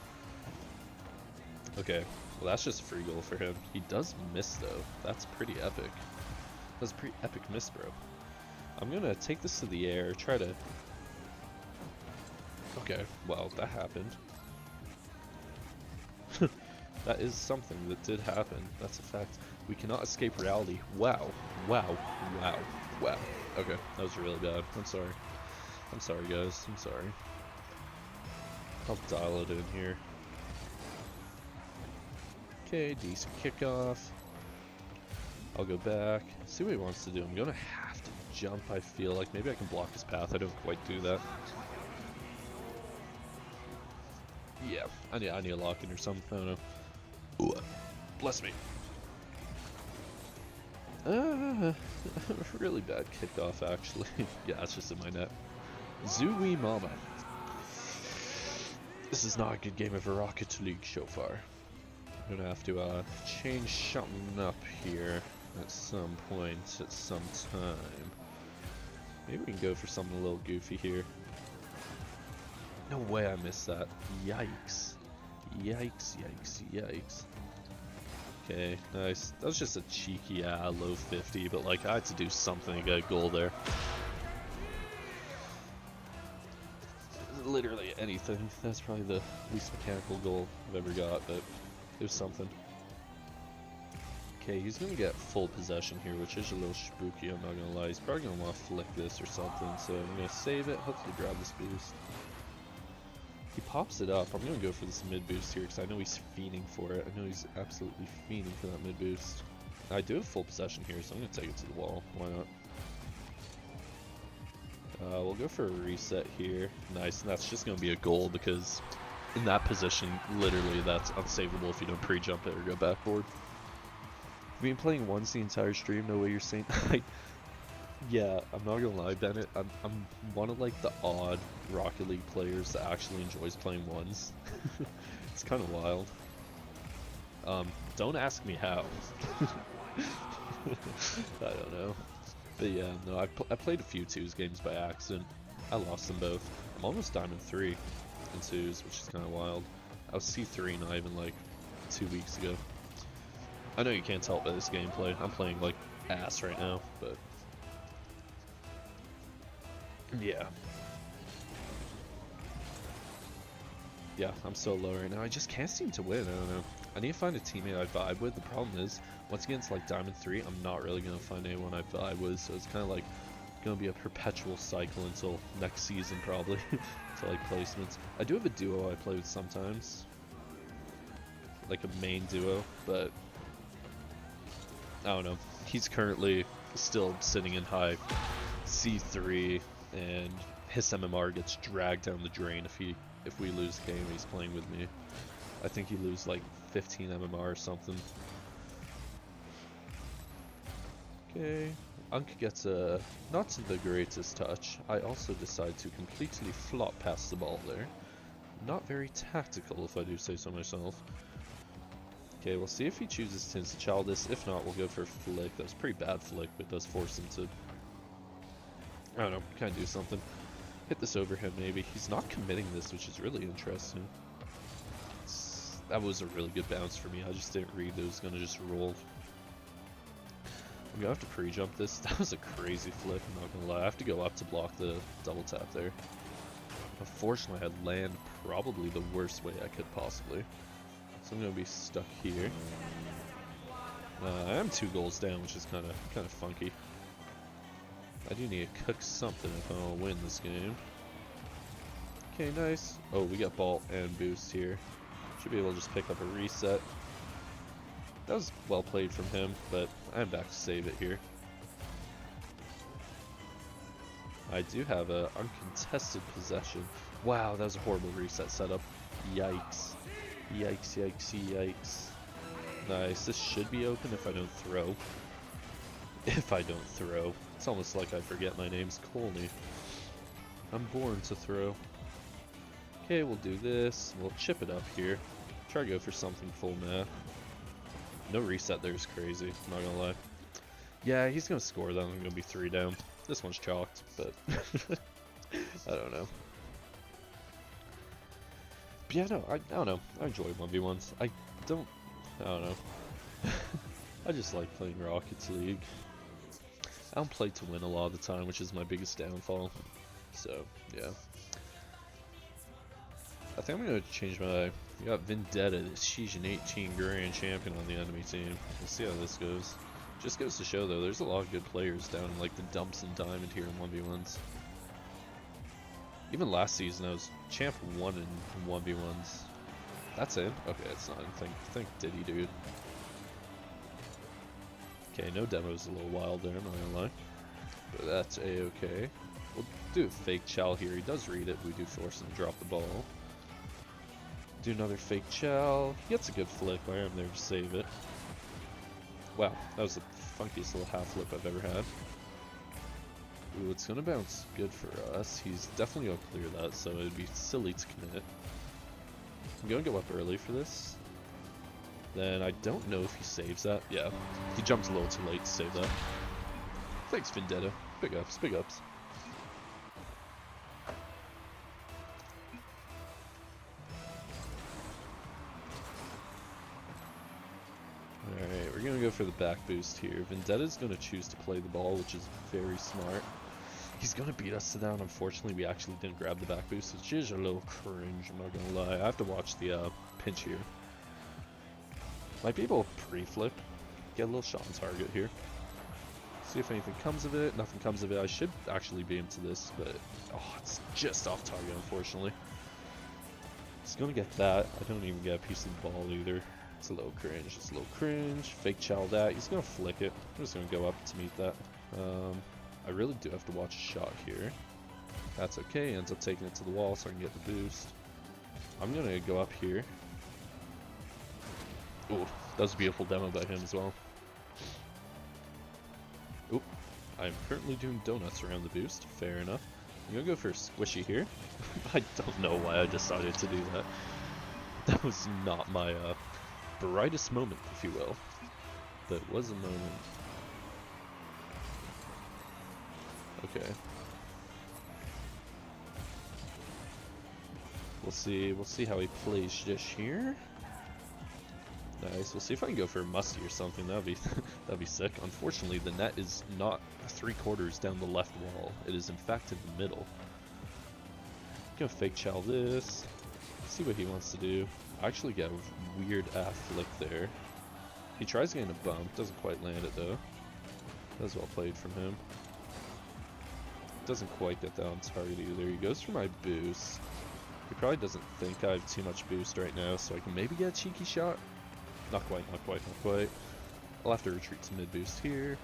Okay, Well, that's just a free goal for him. He does miss, though. That's pretty epic. That's a pretty epic miss, bro. I'm gonna take this to the air, try to... Okay, well, that happened. That is something that did happen. That's a fact. We cannot escape reality. Wow. Wow. Wow. Wow. Okay, that was really bad. I'm sorry. I'm sorry, guys. I'm sorry. I'll dial it in here. Okay, decent kickoff. I'll go back. See what he wants to do. I'm gonna have to jump, I feel like. Maybe I can block his path. I don't quite do that. Yeah, I need a lock in or something. I don't know. Ooh, bless me. Really bad kickoff, actually. Yeah, it's just in my net. Zooey mama. This is not a good game of a Rocket League so far. I'm gonna have to change something up here at some point, at some time. Maybe we can go for something a little goofy here. No way I missed that. Yikes. Yikes, yikes, yikes. Okay, nice. That was just a cheeky low 50, but like I had to do something to get a goal there. Literally anything. That's probably the least mechanical goal I've ever got, but it was something. Okay, he's gonna get full possession here, which is a little spooky, I'm not gonna lie. He's probably gonna want to flick this or something, so I'm gonna save it, hopefully grab this boost. He pops it up. I'm going to go for this mid boost here because I know he's fiending for it. I know he's absolutely fiending for that mid boost. I do have full possession here, so I'm going to take it to the wall. Why not? We'll go for a reset here. Nice, and that's just going to be a goal because in that position, literally, that's unsavable if you don't pre-jump it or go backboard. I've been playing ones the entire stream, no way you're saying... Yeah, I'm not gonna lie, Bennett. I'm one of like the odd Rocket League players that actually enjoys playing ones. It's kind of wild. Don't ask me how. I don't know. But yeah, no, I played a few twos games by accident. I lost them both. I'm almost Diamond 3 in twos, which is kind of wild. I was C3 not even like 2 weeks ago. I know you can't tell by this gameplay. I'm playing like ass right now, but. Yeah. Yeah, I'm so low right now. I just can't seem to win. I don't know. I need to find a teammate I vibe with. The problem is, once again, it's like Diamond 3, I'm not really going to find anyone I vibe with, so it's kind of like going to be a perpetual cycle until next season, probably, to like placements. I do have a duo I play with sometimes, like a main duo, but I don't know. He's currently still sitting in high C3, and his MMR gets dragged down the drain if we lose the game. He's playing with me. I think he loses like 15 MMR or something. Okay, Unk gets a not the greatest touch. I also decide to completely flop past the ball there. Not very tactical, if I do say so myself. Okay, we'll see if he chooses to insta-child this. If not, we'll go for a flick. That's a pretty bad flick, but it does force him to, I don't know, kind of do something. Hit this over him, maybe. He's not committing this, which is really interesting. That was a really good bounce for me. I just didn't read that it was going to just roll. I'm going to have to pre-jump this. That was a crazy flip, I'm not going to lie. I have to go up to block the double tap there. Unfortunately, I land probably the worst way I could possibly. So I'm going to be stuck here. I am 2 goals down, which is kind of funky. I do need to cook something if I want to win this game. Okay, nice. Oh, we got ball and boost here. Should be able to just pick up a reset. That was well played from him, but I'm back to save it here. I do have a uncontested possession. Wow, that was a horrible reset setup. Yikes. Yikes, yikes, yikes. Nice. This should be open if I don't throw. If I don't throw. It's almost like I forget my name's Coldy. I'm born to throw. Okay, we'll do this. We'll chip it up here. Try to go for something full math. No reset there is crazy, I'm not gonna lie. Yeah, he's gonna score then. I'm gonna be 3 down. This one's chalked, but I don't know. But yeah, no, I don't know. I enjoy 1v1s. I don't I don't know. I just like playing Rockets League. I don't play to win a lot of the time, which is my biggest downfall. So, yeah. I think I'm going to change my... We got Vendetta, she's an 18 grand champion on the enemy team. We'll see how this goes. Just goes to show, though, there's a lot of good players down in, like, the dumps and diamond here in 1v1s. Even last season, I was champ 1 in 1v1s. That's it? Okay, it's not. Think Diddy, dude. Okay, no demo's a little wild there, I'm not gonna lie. But that's a-okay. We'll do a fake chow here. He does read it, but we do force him to drop the ball. Do another fake chow. He gets a good flick. I am there to save it. Wow, that was the funkiest little half flip I've ever had. Ooh, it's gonna bounce good for us. He's definitely gonna clear that, so it'd be silly to commit. I'm gonna go up early for this. Then I don't know if he saves that. Yeah, he jumps a little too late to save that. Thanks, Vendetta. Big ups, big ups. Alright, we're gonna go for the back boost here. Vendetta's gonna choose to play the ball, which is very smart. He's gonna beat us to that. Unfortunately, we actually didn't grab the back boost, which is a little cringe, I'm not gonna lie. I have to watch the pinch here. Might be able to pre-flip, get a little shot on target here. See if anything comes of it. Nothing comes of it. I should actually be into this, but oh, it's just off target, unfortunately. He's gonna get that. I don't even get a piece of the ball either. It's a little cringe. It's a little cringe. Fake chow that. He's gonna flick it. I'm just gonna go up to meet that. I really do have to watch a shot here. That's okay. Ends up taking it to the wall so I can get the boost. I'm gonna go up here. Ooh, that was a beautiful demo by him as well. Oop, I'm currently doing donuts around the boost. Fair enough. I'm gonna go for a squishy here. I don't know why I decided to do that. That was not my brightest moment, if you will. But it was a moment. Okay. We'll see how he plays just here. Nice. We'll see if I can go for a musty or something. That'd be sick. Unfortunately, the net is not 3/4 down the left wall. It is in fact in the middle. Gonna fake chow this. See what he wants to do. I actually get a weird flick there. He tries getting a bump. Doesn't quite land it though. That was well played from him. Doesn't quite get that on target either. He goes for my boost. He probably doesn't think I have too much boost right now, so I can maybe get a cheeky shot. Not quite, not quite, not quite. I'll have to retreat to mid boost here.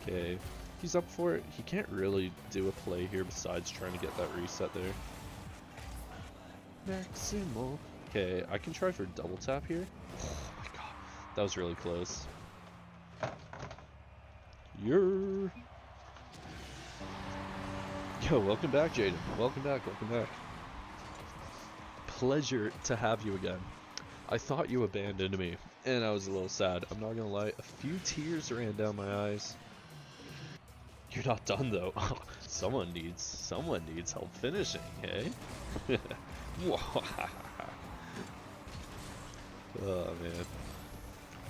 Okay, he's up for it. He can't really do a play here besides trying to get that reset there. Maximal. Okay, I can try for double tap here. Oh my god, that was really close. Yo, welcome back, Jaden. Welcome back, welcome back. Pleasure to have you again. I thought you abandoned me, and I was a little sad. I'm not gonna lie, a few tears ran down my eyes. You're not done though. Someone needs help finishing, hey? Oh man.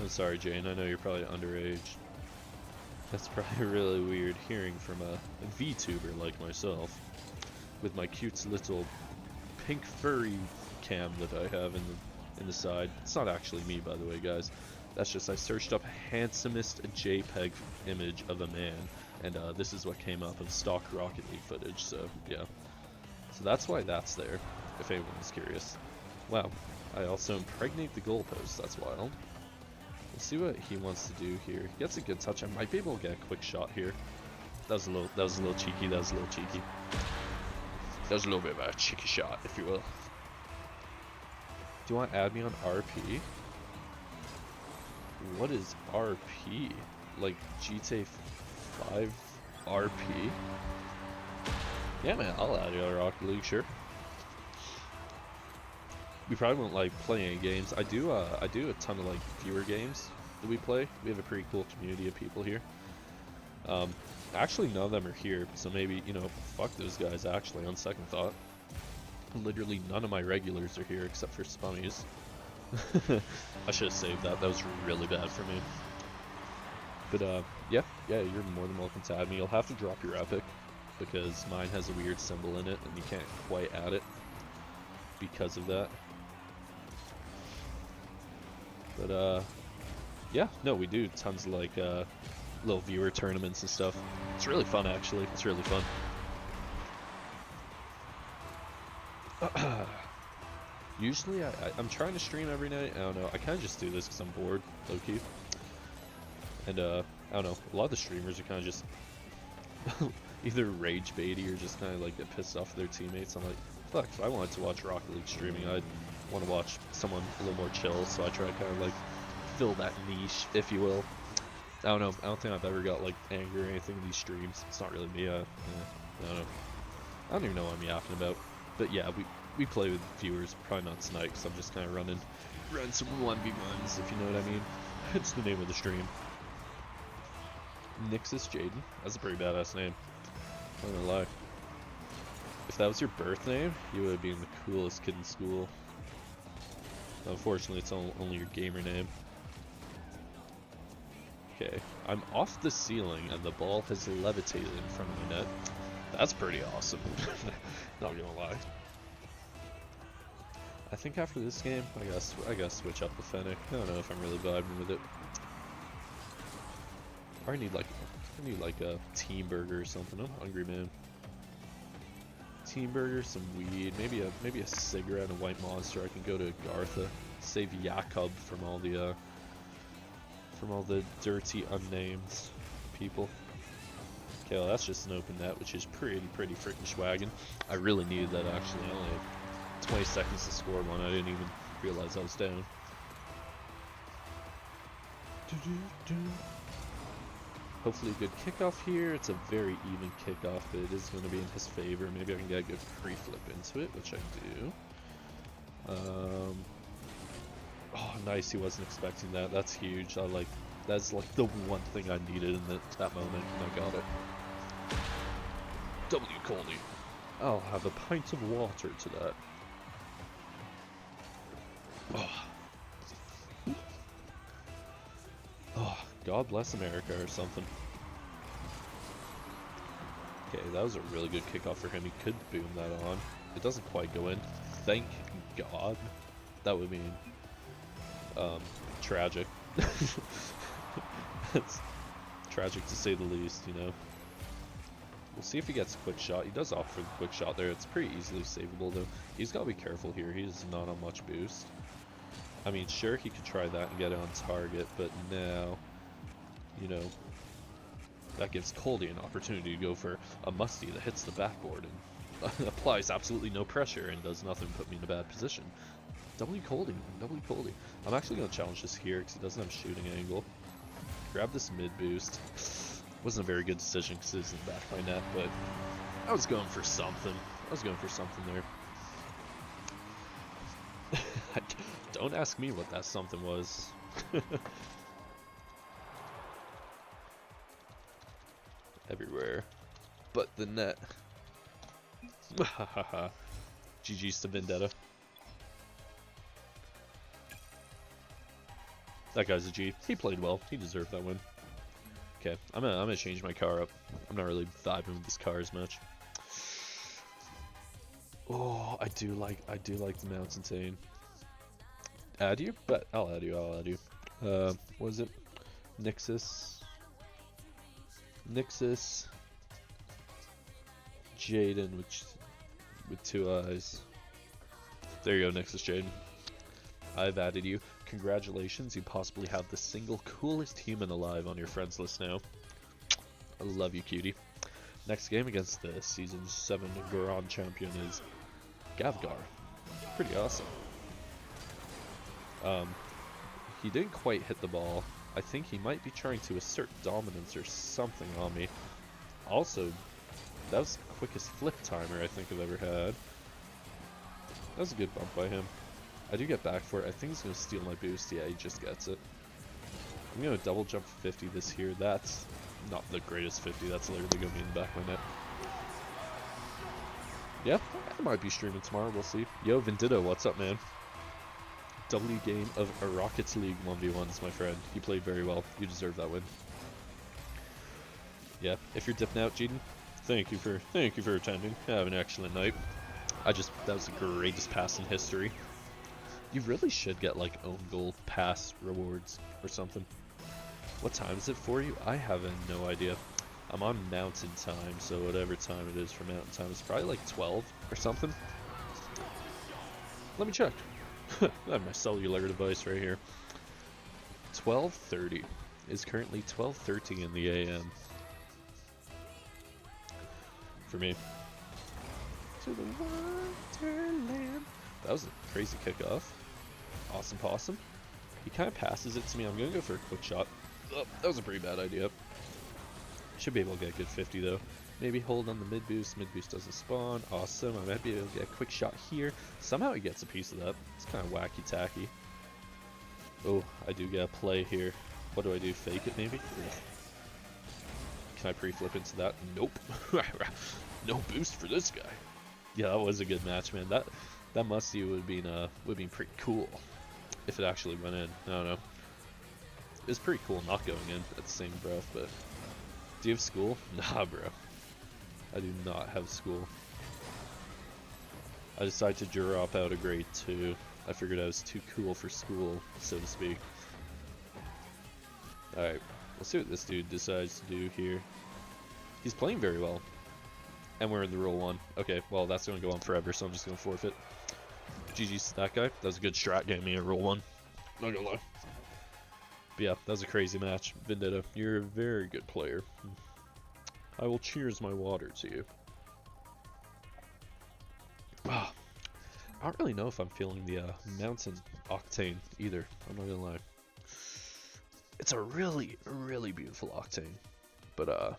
I'm sorry, Jane. I know you're probably underage. That's probably really weird hearing from a VTuber like myself, with my cute little pink furry cam that I have in the side. It's not actually me, by the way, guys. That's just I searched up handsomest JPEG image of a man, and this is what came up of stock Rocket League footage. So yeah, so that's why that's there, if anyone's curious. Wow, I also impregnate the goalpost. That's wild. We'll see what he wants to do here. He gets a good touch. I might be able to get a quick shot here. That was a little cheeky. That was a little cheeky. That was a little bit of a cheeky shot, if you will. Do you want to add me on RP? What is RP? Like GTA 5 RP? Yeah, man, I'll add you on Rocket League, sure. We probably won't like play any games. I do a ton of like viewer games that we play. We have a pretty cool community of people here. Actually none of them are here, so maybe, you know, fuck those guys actually on second thought. Literally none of my regulars are here except for Spummies. I should have saved that. That was really bad for me. But yeah, you're more than welcome to add me. You'll have to drop your epic because mine has a weird symbol in it and you can't quite add it because of that. But yeah, no, we do tons of like little viewer tournaments and stuff. It's really fun, actually. It's really fun. Usually, I'm trying to stream every night. I don't know. I kind of just do this because I'm bored, low-key. And, I don't know. A lot of the streamers are kind of just either rage baity or just kind of like get pissed off at their teammates. I'm like, fuck, if I wanted to watch Rocket League streaming, I'd want to watch someone a little more chill. So I try to kind of like fill that niche, if you will. I don't know. I don't think I've ever got like anger or anything in these streams. It's not really me. I don't know. I don't even know what I'm yapping about. But yeah, we play with viewers. Probably not tonight because I'm just kind of running some 1v1'S, if you know what I mean. It's the name of the stream. Nixus Jaden. That's a pretty badass name. I'm not gonna lie. If that was your birth name, you would be the coolest kid in school. Unfortunately, it's only your gamer name. Okay, I'm off the ceiling and the ball has levitated in front of my net. That's pretty awesome. Not gonna lie. I think after this game, I gotta switch up the Fennec. I don't know if I'm really vibing with it. I need like a team burger or something. I'm hungry, man. Team burger, some weed, maybe a cigarette, and a white monster. I can go to Gartha, save Jakob from all the dirty unnamed people. Okay, well that's just an open net, which is pretty freaking swaggin'. I really needed that actually. I only had 20 seconds to score one. I didn't even realize I was down. Hopefully a good kickoff here. It's a very even kickoff, but it is going to be in his favor. Maybe I can get a good pre-flip into it, which I do. Oh, nice. He wasn't expecting that. That's huge. That's like the one thing I needed in that moment, and I got it. W. Coldy. I'll have a pint of water to that. Oh, God bless America or something. Okay, that was a really good kickoff for him. He could boom that on. It doesn't quite go in. Thank God. That would mean tragic. It's tragic to say the least, you know. We'll see if he gets a quick shot. He does opt for the quick shot there. It's pretty easily savable though. He's got to be careful here. He's not on much boost. I mean, sure, he could try that and get it on target, but now, you know, that gives Coldy an opportunity to go for a musty that hits the backboard and applies absolutely no pressure and does nothing but put me in a bad position. W. Coldy. I'm actually going to challenge this here because he doesn't have a shooting angle. Grab this mid boost. Wasn't a very good decision because it is in the back of my net, but I was going for something. There. Don't ask me what that something was. Everywhere. But the net. GG's to Vendetta. That guy's a G. He played well. He deserved that win. Okay, I'm gonna change my car up. I'm not really vibing with this car as much. Oh, I do like the Mountain Tane. Add you? But I'll add you. What is it? Nixus Jaden with 2 eyes. There you go, Nixus Jaden. I've added you. Congratulations, you possibly have the single coolest human alive on your friends list now. I love you, cutie. Next game against the Season 7 Grand Champion is Gavgar. Pretty awesome. He didn't quite hit the ball. I think he might be trying to assert dominance or something on me. Also, that was the quickest flip timer I think I've ever had. That was a good bump by him. I do get back for it. I think he's going to steal my boost. Yeah, he just gets it. I'm going to double jump 50 this here. That's not the greatest 50. That's literally going to be in the back of my net. Yeah, I might be streaming tomorrow. We'll see. Yo, Venditto, what's up, man? W game of a Rockets League 1v1s, my friend. You played very well. You deserve that win. Yeah, if you're dipping out, Jaden, thank you for attending. Have an excellent night. That was the greatest pass in history. You really should get like own goal pass rewards or something. What time is it for you? I have no idea. I'm on mountain time, so whatever time it is for mountain time, it's probably like 12 or something. Let me check. I have my cellular device right here. 12:30 is currently 12:30 in the AM. For me. To the Wonderland. That was a crazy kickoff. Awesome possum. He kind of passes it to me. I'm going to go for a quick shot. Oh, that was a pretty bad idea. Should be able to get a good 50 though. Maybe hold on the mid boost. Mid boost doesn't spawn. Awesome. I might be able to get a quick shot here. Somehow he gets a piece of that. It's kind of wacky tacky. Oh, I do get a play here. What do I do? Fake it maybe? Can I pre-flip into that? Nope. No boost for this guy. Yeah, that was a good match, man. That musty would have been pretty cool if it actually went in. I don't know. It was pretty cool not going in at the same breath, but do you have school? Nah, bro. I do not have school. I decided to drop out of grade 2. I figured I was too cool for school, so to speak. Alright, let's see what this dude decides to do here. He's playing very well. And we're in the rule 1. Okay, well that's going to go on forever, so I'm just going to forfeit. GG's to that guy. That was a good strat game me a rule 1. Not gonna lie. But yeah, that was a crazy match. Vendetta, you're a very good player. I will cheers my water to you. Ah, I don't really know if I'm feeling the mountain octane either. I'm not gonna lie. It's a really, really beautiful octane. But I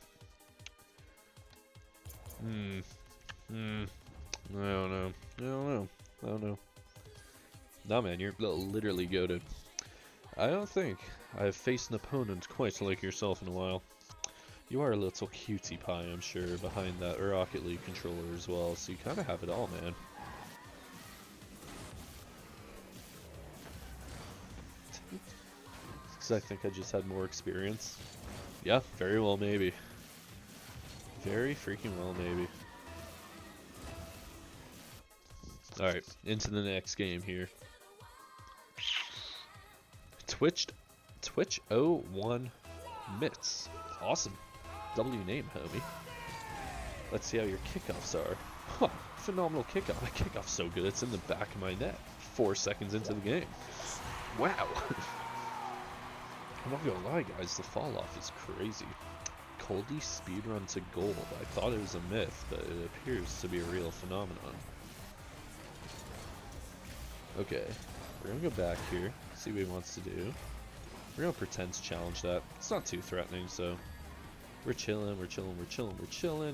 don't know. I don't know. Nah, man, you're literally goated. I don't think I have faced an opponent quite like yourself in a while. You are a little cutie pie, I'm sure, behind that Rocket League controller as well, so you kind of have it all, man. Because I think I just had more experience. Yeah, very well, maybe. Very freaking well, maybe. Alright, into the next game here. Twitch 01'S. Awesome. W name, homie. Let's see how your kickoffs are. Huh, phenomenal kickoff. My kickoff's so good, it's in the back of my net. 4 seconds into the game. Wow. I'm not gonna lie, guys, the fall off is crazy. Coldy speedrun to gold. I thought it was a myth, but it appears to be a real phenomenon. Okay, we're gonna go back here, see what he wants to do. We're gonna pretend to challenge that. It's not too threatening, so we're chilling.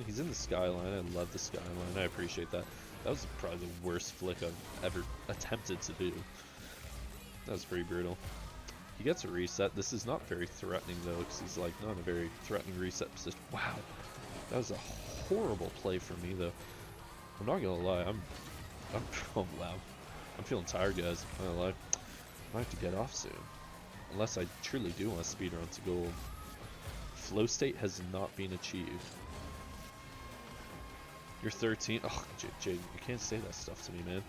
He's in the skyline. I love the skyline. I appreciate that. That was probably the worst flick I've ever attempted to do. That was pretty brutal. He gets a reset. This is not very threatening though, because he's like not in a very threatening reset position. Wow, that was a horrible play for me though. I'm not gonna lie. Oh wow. I'm feeling tired, guys. I'm not gonna lie. I might have to get off soon. Unless I truly do want to speedrun to gold. Flow state has not been achieved. You're 13. Oh, Jade, you can't say that stuff to me, man.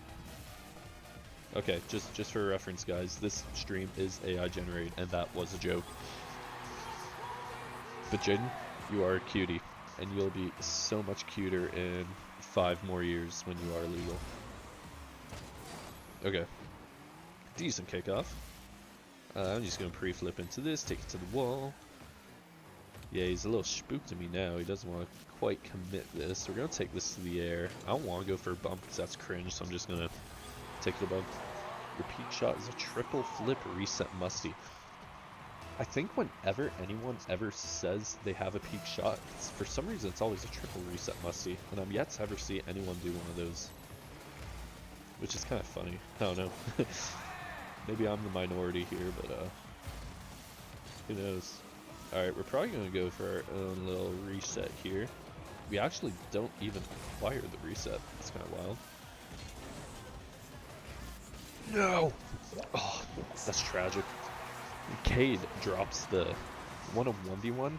Okay, just for reference, guys, this stream is AI generated, and that was a joke. But Jaden, you are a cutie, and you'll be so much cuter in 5 more years when you are legal. Okay. Decent kickoff. I'm just going to pre-flip into this, take it to the wall. Yeah, he's a little spooked to me now. He doesn't want to quite commit this. We're going to take this to the air. I don't want to go for a bump because that's cringe, so I'm just going to take the bump. Your peak shot is a triple flip reset musty. I think whenever anyone ever says they have a peak shot, for some reason it's always a triple reset musty. And I'm yet to ever see anyone do one of those. Which is kind of funny. I don't know. Maybe I'm the minority here, but who knows. Alright, we're probably going to go for our own little reset here. We actually don't even acquire the reset. It's kind of wild. No! Oh, that's tragic. Cade drops the one of 1v1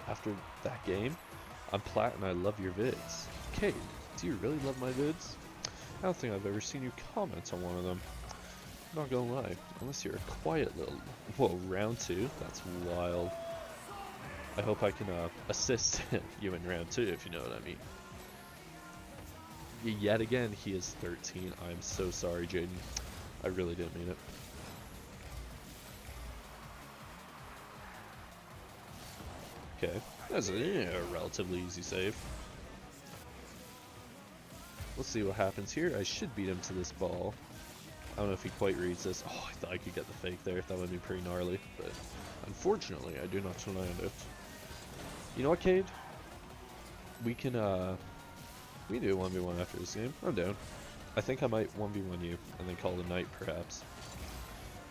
after that game. I'm Plat and I love your vids. Cade, do you really love my vids? I don't think I've ever seen you comment on one of them. Not gonna lie, unless you're a quiet little... Whoa, round 2? That's wild. I hope I can assist you in round 2, if you know what I mean. Yet again, he is 13. I'm so sorry, Jaden. I really didn't mean it. Okay, that's a relatively easy save. Let's see what happens here. I should beat him to this ball. I don't know if he quite reads this. Oh, I thought I could get the fake there. That would be pretty gnarly, but unfortunately, I do not land it. You know what, Cade? We can do a 1v1 after this game. I'm down. I think I might 1v1 you and then call it a night, perhaps.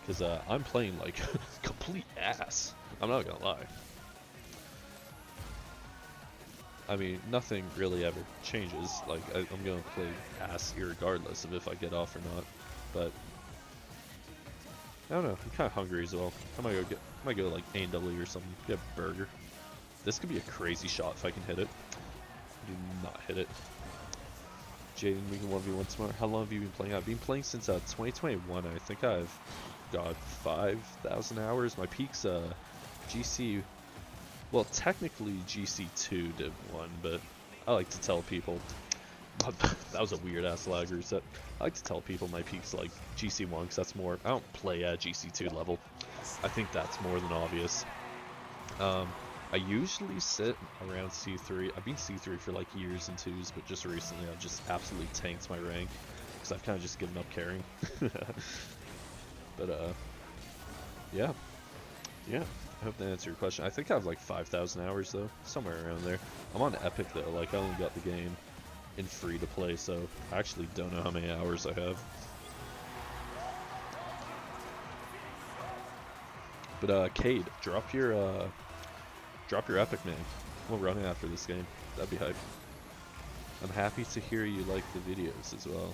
Because I'm playing like complete ass. I'm not gonna lie. I mean, nothing really ever changes. Like, I'm gonna play ass irregardless of if I get off or not. But I don't know. I'm kind of hungry as well. I might go like A&W or something. Get a burger. This could be a crazy shot if I can hit it. Do not hit it. Jaden, we can 1v1 tomorrow. How long have you been playing? I've been playing since 2021. I think I've got 5,000 hours. My peak's GC. Well, technically GC2 did one, but I like to tell people. That was a weird ass lag reset. I like to tell people my peak's like GC1 because that's more. I don't play at GC2 level. I think that's more than obvious. I usually sit around C3. I've been C3 for like years and twos, but just recently I've just absolutely tanked my rank because I've kind of just given up caring. But yeah. I hope that answered your question. I think I have like 5,000 hours though, somewhere around there. I'm on Epic though. Like I only got the game in free to play, so I actually don't know how many hours I have. But Cade, drop your Epic, man. We'll run it after this game. That'd be hype. I'm happy to hear you like the videos as well.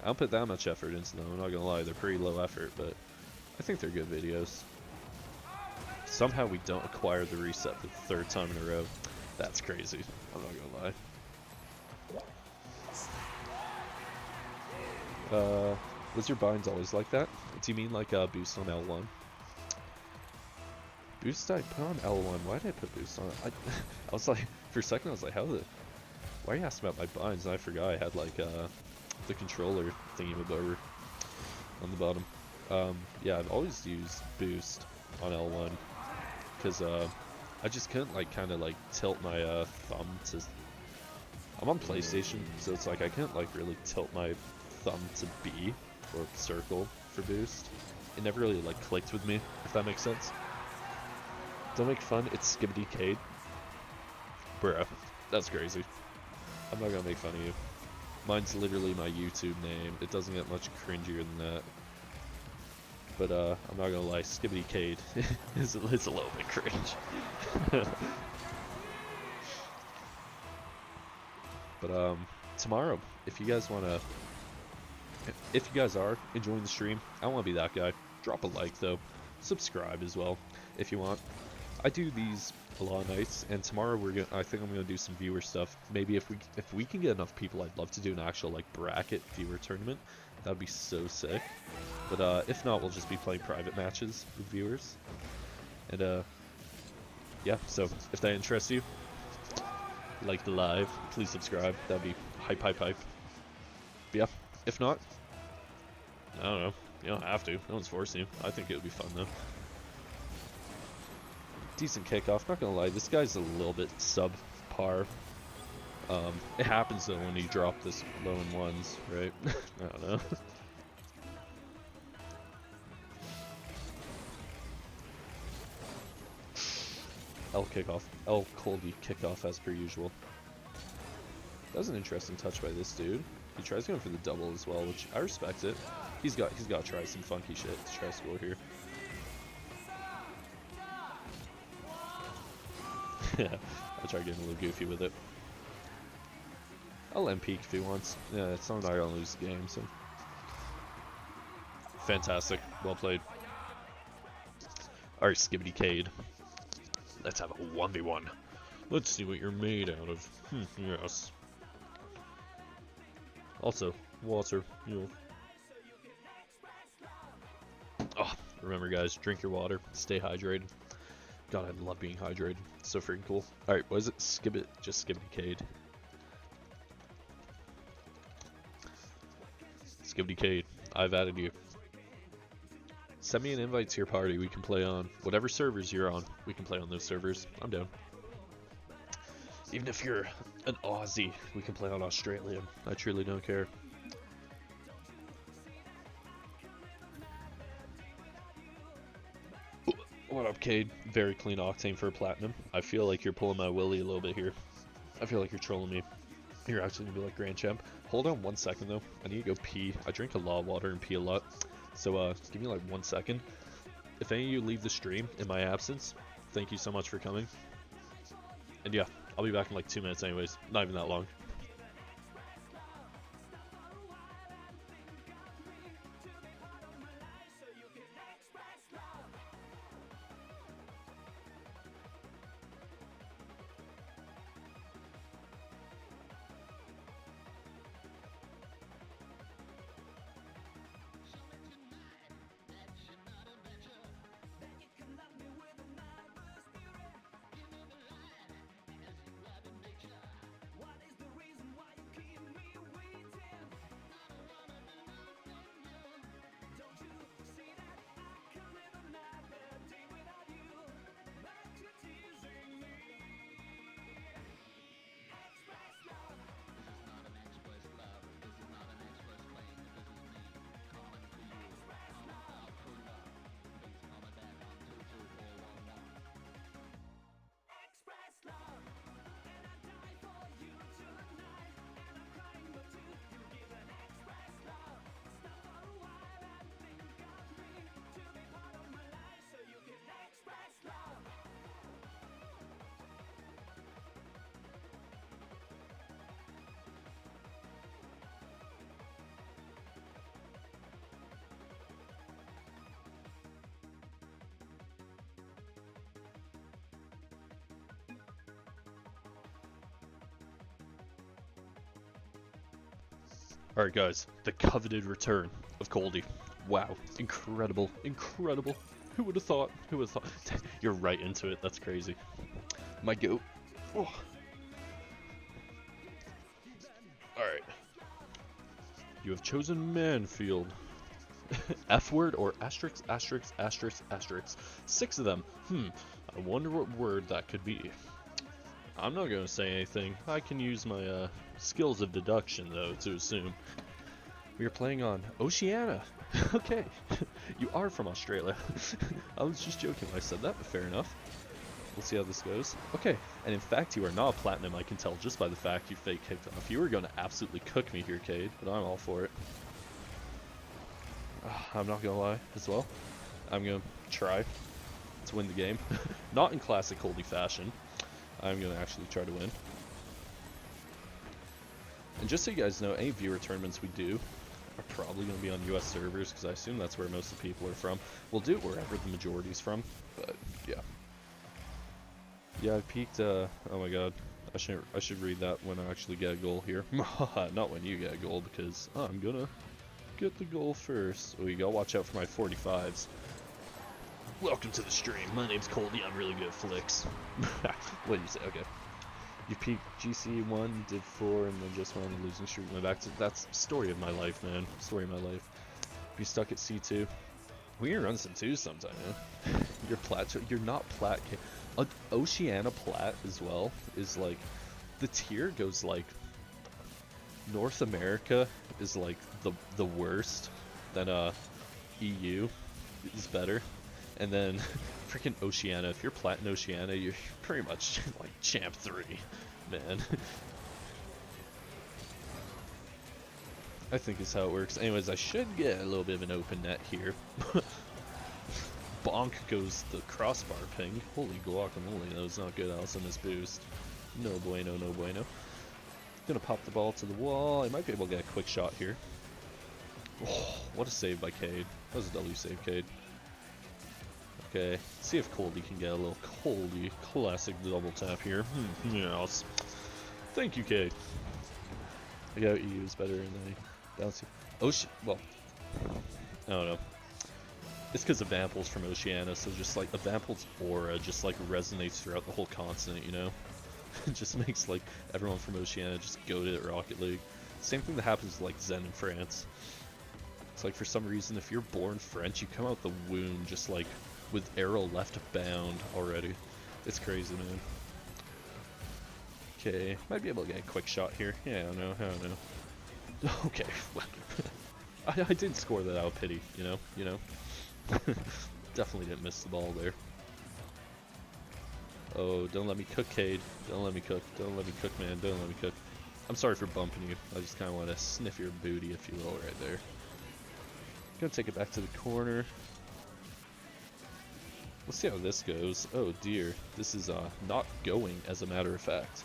I don't put that much effort into them, I'm not gonna lie. They're pretty low effort, but I think they're good videos. Somehow we don't acquire the reset for the third time in a row. That's crazy. I'm not gonna lie. Was your binds always like that? Do you mean like boost on L1? Boost I put on L1. Why did I put boost on it? I was like, for a second I was like, why are you asking about my binds? And I forgot I had like the controller thingy-mabobber on the bottom. Yeah, I've always used boost on L1 because I just couldn't like kind of like tilt my thumb to. I'm on PlayStation, so it's like I can't like really tilt my thumb to B or circle for boost. It never really like clicked with me, if that makes sense. Don't make fun, it's Skibbity Cade. Bruh, that's crazy. I'm not gonna make fun of you. Mine's literally my YouTube name. It doesn't get much cringier than that. But I'm not gonna lie, Skibbity Cade is a little bit cringe. But tomorrow, if you guys wanna, if you guys are enjoying the stream, I don't wanna be that guy. Drop a like though, subscribe as well if you want. I do these a lot of nights, and tomorrow I think I'm gonna do some viewer stuff. Maybe if we can get enough people, I'd love to do an actual like bracket viewer tournament. That'd be so sick. But if not, we'll just be playing private matches with viewers. And yeah, so if that interests you, like the live, please subscribe. That'd be hype. But yeah, if not, I don't know. You don't have to. No one's forcing you. I think it would be fun though. Decent kickoff. Not gonna lie, this guy's a little bit subpar. It happens though when you drop this low in ones, right? I don't know. L kickoff. L Coldy kickoff as per usual. That was an interesting touch by this dude. He tries going for the double as well, which I respect it. He's got to try some funky shit to try to score here. Yeah, I'll try getting a little goofy with it. I'll end peak if he wants. Yeah, it's not gonna lose the game, so. Fantastic. Well played. Alright, Skibbity Cade. Let's have a 1v1. Let's see what you're made out of. Yes. Also, water. Oh, remember guys, drink your water. Stay hydrated. God, I love being hydrated. It's so freaking cool. Alright, what is it? Just Skibbity Cade. Skibbity Cade, I've added you. Send me an invite to your party. We can play on whatever servers you're on. We can play on those servers. I'm down. Even if you're an Aussie, we can play on Australian. I truly don't care. What up, Cade? Very clean octane for a platinum. I feel like you're pulling my willy a little bit here. I feel like you're trolling me. You're actually gonna be like Grand Champ. Hold on 1 second though. I need to go pee. I drink a lot of water and pee a lot. So give me like 1 second. If any of you leave the stream in my absence, thank you so much for coming. And yeah, I'll be back in like 2 minutes anyways. Not even that long. Alright guys, the coveted return of Coldy. Wow, incredible, incredible. Who would have thought? Who would have thought? You're right into it, that's crazy. My goat. Oh. Alright. You have chosen Manfield. F word or asterisk, asterisk, asterisk, asterisk. 6 of them. I wonder what word that could be. I'm not going to say anything. I can use my skills of deduction, though, to assume. We are playing on Oceania. Okay. You are from Australia. I was just joking when I said that, but fair enough. We'll see how this goes. Okay. And in fact, you are not platinum, I can tell just by the fact you fake kicked off. You were going to absolutely cook me here, Cade, but I'm all for it. I'm not going to lie as well. I'm going to try to win the game. Not in classic Coldy fashion. I'm going to actually try to win. And just so you guys know, any viewer tournaments we do are probably going to be on US servers, because I assume that's where most of the people are from. We'll do it wherever the majority's from, but yeah. Yeah, I peaked, oh my god. I should read that when I actually get a goal here. Not when you get a goal, because I'm going to get the goal first. Oh, you gotta watch out for my 45s. Welcome to the stream. My name's Coldy. I'm really good at flicks. What did you say? Okay. You peaked GC 1, did 4, and then just went on a losing streak. Went back to that's story of my life, man. Story of my life. Be stuck at C2. We can run some 2s sometime, man. You're plat. You're not plat. Oceania plat as well is like the tier goes like North America is like the worst. Then EU is better. And then, freaking Oceania, if you're Platin Oceania, you're pretty much like Champ 3, man. I think is how it works. Anyways, I should get a little bit of an open net here. Bonk goes the crossbar ping. Holy guacamole, that was not good. Else on this boost. No bueno, no bueno. Gonna pop the ball to the wall. I might be able to get a quick shot here. Oh, what a save by Cade. That was a W save, Cade. Okay, see if Coldy can get a little Coldy classic double tap here. Yes. Thank you, Cade. I got EU is better than I bouncy. Well, I don't know. It's because of Vamples from Oceania, so just like the Vample's aura just like resonates throughout the whole continent, you know? It just makes like everyone from Oceania just go to Rocket League. Same thing that happens like Zen in France. It's like for some reason if you're born French, you come out the womb just like with arrow left bound already. It's crazy, man. Okay, might be able to get a quick shot here. Yeah, I don't know. Okay, I did score that out of pity, you know. Definitely didn't miss the ball there. Oh, don't let me cook, Cade. Don't let me cook. Don't let me cook, man. Don't let me cook. I'm sorry for bumping you. I just kind of want to sniff your booty, if you will, right there. Gonna take it back to the corner. Let's see how this goes. Oh dear, this is not going, as a matter of fact.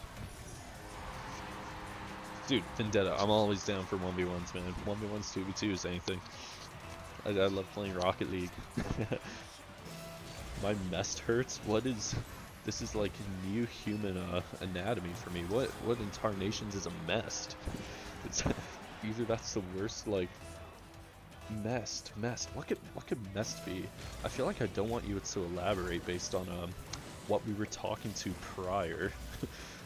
Dude, Vendetta, I'm always down for 1v1s, man. 1v1s, 2v2s, anything. I love playing Rocket League. My mest hurts? What is... This is like new human anatomy for me. What incarnations is a mest? It's either that's the worst, like... Mest. What could mest be? I feel like I don't want you to elaborate based on what we were talking to prior.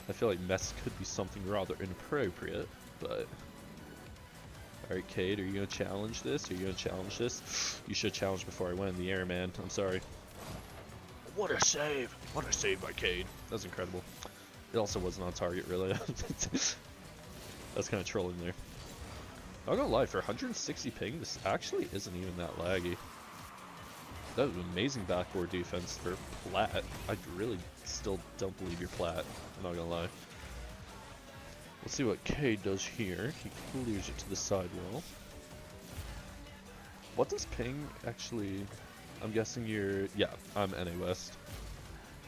I feel like mest could be something rather inappropriate, but... Alright, Cade, are you gonna challenge this? Are you gonna challenge this? You should challenge before I went in the air, man. I'm sorry. What a save! What a save by Cade. That was incredible. It also wasn't on target, really. That's kind of trolling there. Not gonna lie, for 160 ping, this actually isn't even that laggy. That was amazing backboard defense for Plat. I really still don't believe you're Plat. I'm not gonna lie. Let's see what Cade does here. He clears it to the sidewall. What does ping actually... I'm guessing you're... Yeah, I'm NA West.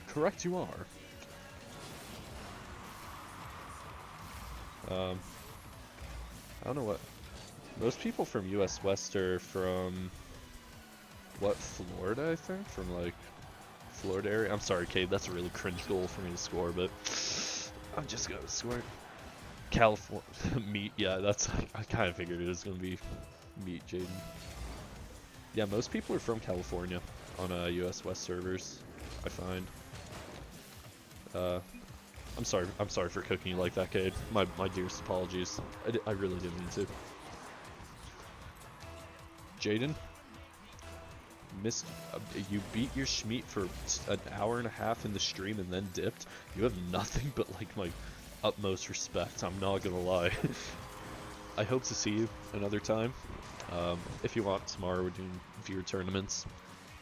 Correct you are. I don't know what... Most people from US West are from... What, Florida, I think? From, like, Florida area? I'm sorry, Cade, that's a really cringe goal for me to score, but... I'm just gonna score. California... Meat, yeah, that's... I kind of figured it was gonna be Meat, Jaden. Yeah, most people are from California on US West servers, I find. I'm sorry for cooking you like that, Cade. My dearest apologies. I really didn't mean to. Jaden, you beat your Schmeat for an hour and a half in the stream and then dipped. You have nothing but like my utmost respect, I'm not gonna lie. I hope to see you another time. If you want, tomorrow we're doing viewer tournaments.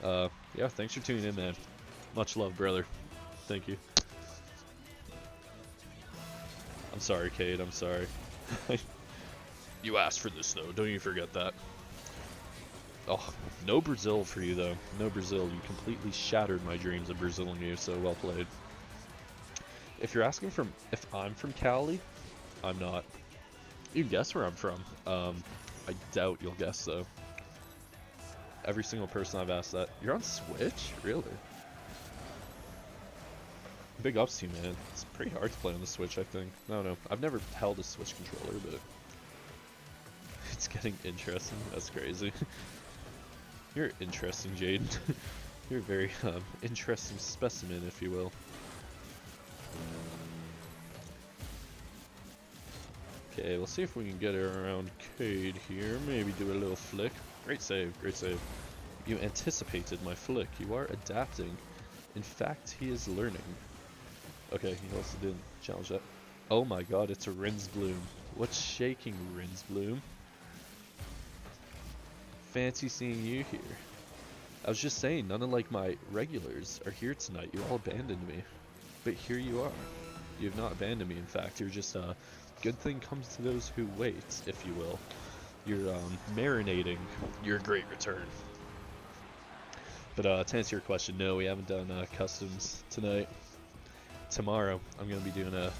Yeah, thanks for tuning in, man. Much love, brother. Thank you. I'm sorry, Cade, I'm sorry. You asked for this, though. Don't you forget that. Oh, no Brazil for you, though. No Brazil. You completely shattered my dreams of Braziling you, so well played. If you're asking if I'm from Cali, I'm not. You can guess where I'm from. I doubt you'll guess, though. Every single person I've asked that. You're on Switch? Really? Big ups to you, man. It's pretty hard to play on the Switch, I think. I don't know. I've never held a Switch controller, but... It's getting interesting. That's crazy. You're interesting, Jaden. You're a very interesting specimen, if you will. Okay, we'll see if we can get around Cade here. Maybe do a little flick. Great save, great save. You anticipated my flick. You are adapting. In fact, he is learning. Okay, he also didn't challenge that. Oh my god, it's a Rinsbloom. What's shaking, Rinsbloom? Fancy seeing you here. I was just saying, none of like my regulars are here tonight. You all abandoned me. But here you are. You have not abandoned me, in fact. You're just, good thing comes to those who wait, if you will. You're, marinating your great return. But, to answer your question, no, we haven't done, customs tonight. Tomorrow, I'm gonna be doing a...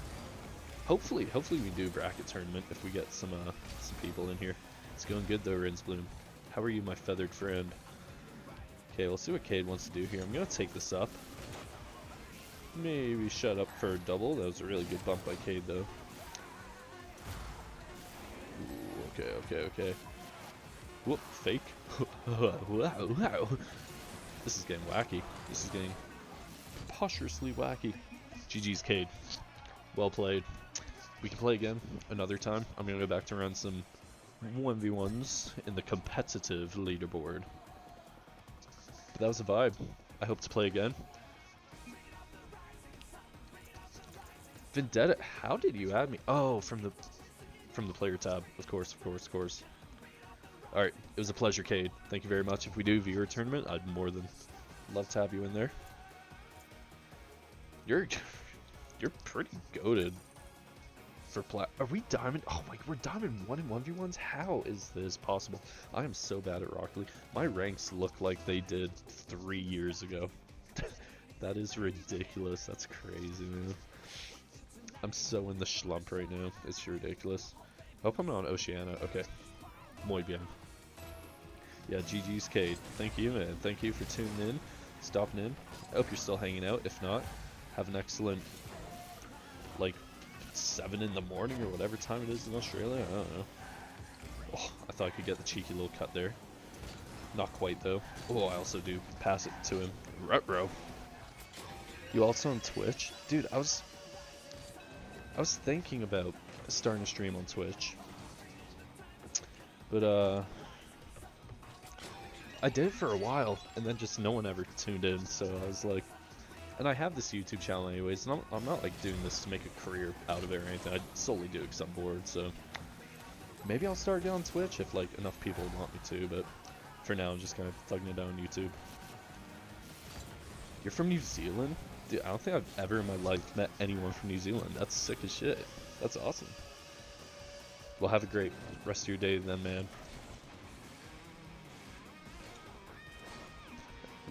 Hopefully we can do a bracket tournament if we get some people in here. It's going good though, Rinsbloom. How are you, my feathered friend? Okay, we'll see what Cade wants to do here. I'm gonna take this up. Maybe shut up for a double. That was a really good bump by Cade though. Ooh, okay. Whoop, fake. Wow. This is getting wacky. This is getting preposterously wacky. GG's, Cade. Well played. We can play again another time. I'm gonna go back to run some 1v1s in the competitive leaderboard. But that was a vibe. I hope to play again. Vendetta, how did you add me? Oh, from the player tab. Of course. Alright, it was a pleasure, Cade. Thank you very much. If we do viewer tournament, I'd more than love to have you in there. You're pretty goated for plat. Are we diamond? Oh my, we're diamond 1 in 1v1s? How is this possible? I am so bad at Rocket League. My ranks look like they did 3 years ago. That is ridiculous. That's crazy, man. I'm so in the schlump right now. It's ridiculous. Hope I'm not on Oceania. Okay. Muy bien. Yeah, GG's, Cade. Thank you, man. Thank you for tuning in, stopping in. I hope you're still hanging out. If not, have an excellent, like, 7 in the morning or whatever time it is in Australia. I don't know. Oh, I thought I could get the cheeky little cut there. Not quite, though. Oh, I also do pass it to him. Retro. You also on Twitch? Dude, I was thinking about starting a stream on Twitch. But, I did it for a while, and then just no one ever tuned in, so I was like... And I have this YouTube channel anyways, and I'm not like doing this to make a career out of it or anything. I solely do it because I'm bored, so... Maybe I'll start it on Twitch if like enough people want me to, but... For now, I'm just kind of thugging it down on YouTube. You're from New Zealand? Dude, I don't think I've ever in my life met anyone from New Zealand. That's sick as shit. That's awesome. Well, have a great rest of your day then, man.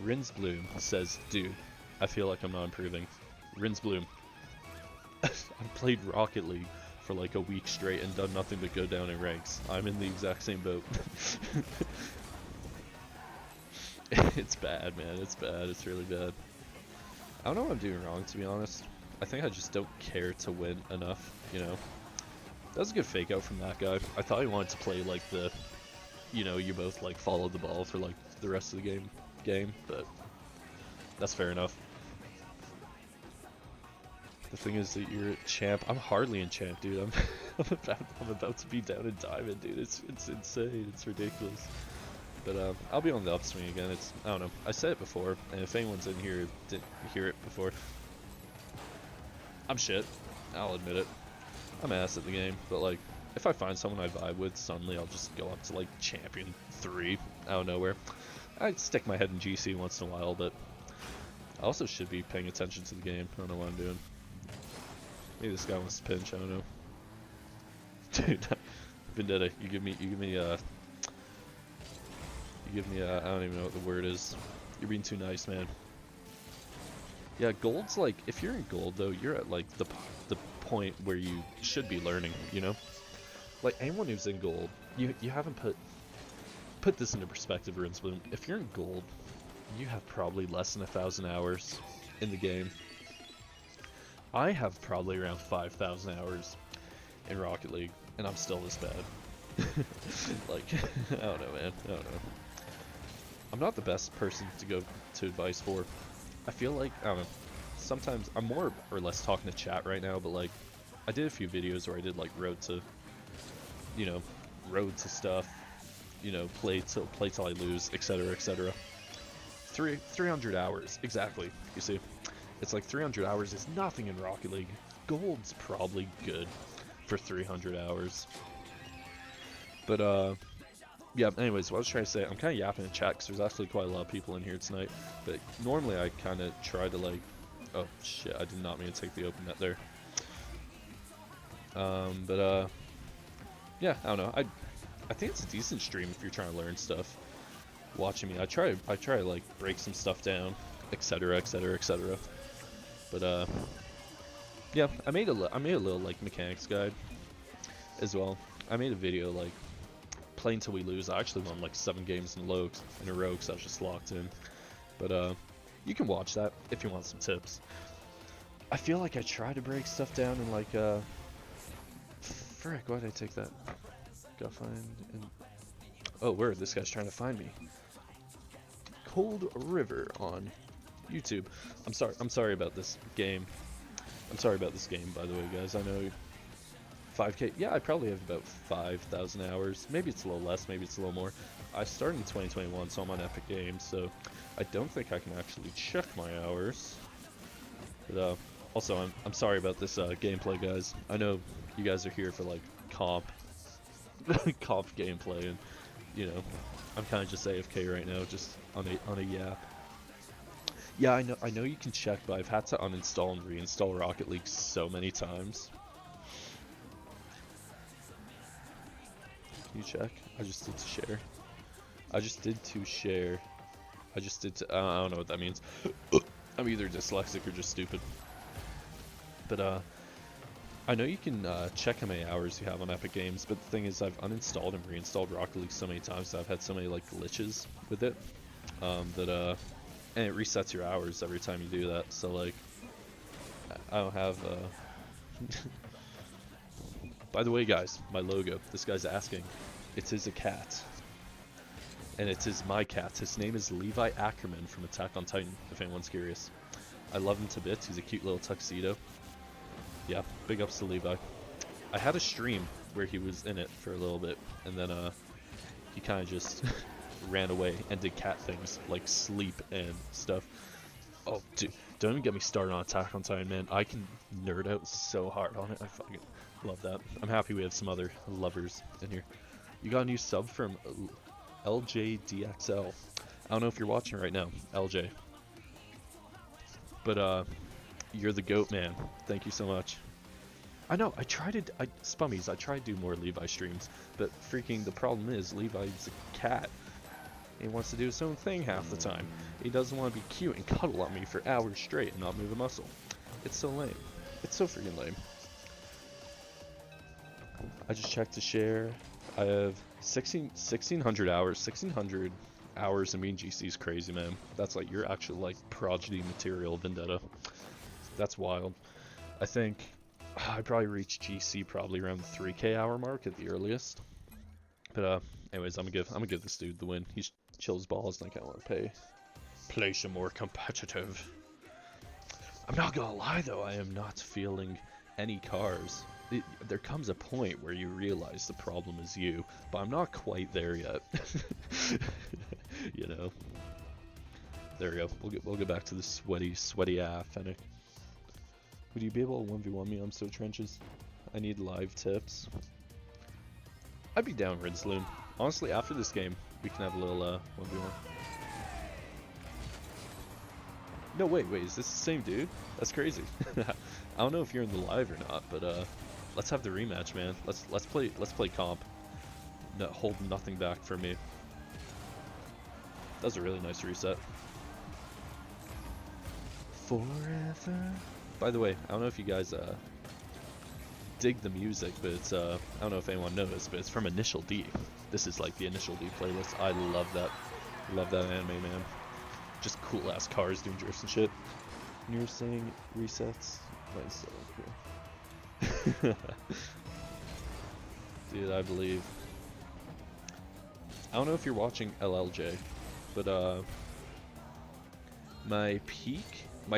Rinsbloom says, dude, I feel like I'm not improving. Rinsbloom. I've played Rocket League for like a week straight and done nothing but go down in ranks. I'm in the exact same boat. It's bad, man. It's bad. It's really bad. I don't know what I'm doing wrong, to be honest. I think I just don't care to win enough, you know. That was a good fake out from that guy. I thought he wanted to play like the, you know, you both like followed the ball for like the rest of the game, but that's fair enough. The thing is that you're a champ. I'm hardly in champ, dude. I'm about to be down in diamond, dude. It's insane. It's ridiculous. But I'll be on the upswing again. I don't know. I said it before, and if anyone's in here didn't hear it before, I'm shit. I'll admit it. I'm ass at the game, but like, if I find someone I vibe with, suddenly I'll just go up to like champion 3 out of nowhere. I stick my head in GC once in a while, but I also should be paying attention to the game. I don't know what I'm doing. Maybe this guy wants to pinch. I don't know. Dude, Vendetta, you give me I don't even know what the word is. You're being too nice, man. Yeah, gold's like, if you're in gold though, you're at like the point where you should be learning, you know? Like anyone who's in gold, you haven't put this into perspective, Rinsbloom. If you're in gold, you have probably less than 1,000 hours in the game. I have probably around 5,000 hours in Rocket League, and I'm still this bad. Like, I don't know, man. I don't know. I'm not the best person to go to advice for. I feel like, I don't know, sometimes I'm more or less talking to chat right now, but like, I did a few videos where I did like road to stuff, you know, play till I lose, etc, etc. 300 hours, exactly, you see. It's like 300 hours is nothing in Rocket League. Gold's probably good for 300 hours. But, yeah, anyways, what I was trying to say, I'm kind of yapping in chat because there's actually quite a lot of people in here tonight. But normally I kind of try to like, oh shit, I did not mean to take the open net there. Yeah, I don't know. I think it's a decent stream if you're trying to learn stuff. Watching me, I try to like break some stuff down, etc, etc, etc. But yeah, I made a little like mechanics guide as well. I made a video like play until we lose. I actually won like 7 games in a row because I was just locked in. But you can watch that if you want some tips. I feel like I try to break stuff down in like frick, why did I take that? Gotta find and oh, word, this guy's trying to find me. Cold River on YouTube. I'm sorry about this game. I'm sorry about this game, by the way, guys. I know 5K. Yeah, I probably have about 5,000 hours. Maybe it's a little less, maybe it's a little more. I started in 2021, so I'm on Epic Games, so I don't think I can actually check my hours. But also, I'm sorry about this gameplay, guys. I know you guys are here for like comp gameplay, and you know, I'm kind of just AFK right now, just on a yap. Yeah, I know you can check, but I've had to uninstall and reinstall Rocket League so many times. Can you check? I just did to share. I just did to share. I just did to. I don't know what that means. I'm either dyslexic or just stupid. But I know you can check how many hours you have on Epic Games, but the thing is, I've uninstalled and reinstalled Rocket League so many times that I've had so many like glitches with it that and it resets your hours every time you do that. So like, I don't have. By the way, guys, my logo. This guy's asking. It is a cat, and it is my cat. His name is Levi Ackerman from Attack on Titan. If anyone's curious, I love him to bits. He's a cute little tuxedo. Yeah, big ups to Levi. I had a stream where he was in it for a little bit, and then he kind of just ran away and did cat things like sleep and stuff. Oh, dude, don't even get me started on Attack on Titan, man. I can nerd out so hard on it. I fucking love that. I'm happy we have some other lovers in here. You got a new sub from LJDXL. I don't know if you're watching right now, LJ. But you're the GOAT, man. Thank you so much. I know, I tried to, Spummies, I tried to do more Levi streams, but freaking the problem is Levi's a cat. He wants to do his own thing half the time. He doesn't want to be cute and cuddle on me for hours straight and not move a muscle. It's so lame. It's so freaking lame. I just checked to share. I have 1,600 hours. 1,600 hours in mean GC is crazy, man. That's like, you're actually like prodigy material, Vendetta. That's wild. I think I probably reached GC probably around the 3K hour mark at the earliest. But anyways, I'm gonna give this dude the win. He's chills balls. I think I want to play some more competitive. I'm not gonna lie though, I am not feeling any cars. There comes a point where you realize the problem is you, but I'm not quite there yet. You know. There we go. We'll get back to the sweaty Fennec. Would you be able to 1v1 me? I'm so trenches. I need live tips. I'd be down, Rinsloon. Honestly, after this game, we can have a little 1v1. No, wait, is this the same dude? That's crazy. I don't know if you're in the live or not, but let's have the rematch, man. Let's play comp. No, hold nothing back for me. That was a really nice reset. Forever. By the way, I don't know if you guys dig the music, but it's I don't know if anyone knows, but it's from Initial D. This is like the Initial D playlist. I love that. Love that anime, man. Just cool ass cars doing drifts and shit. And you're saying resets? Nice, cool. Dude, I believe. I don't know if you're watching LLJ, but my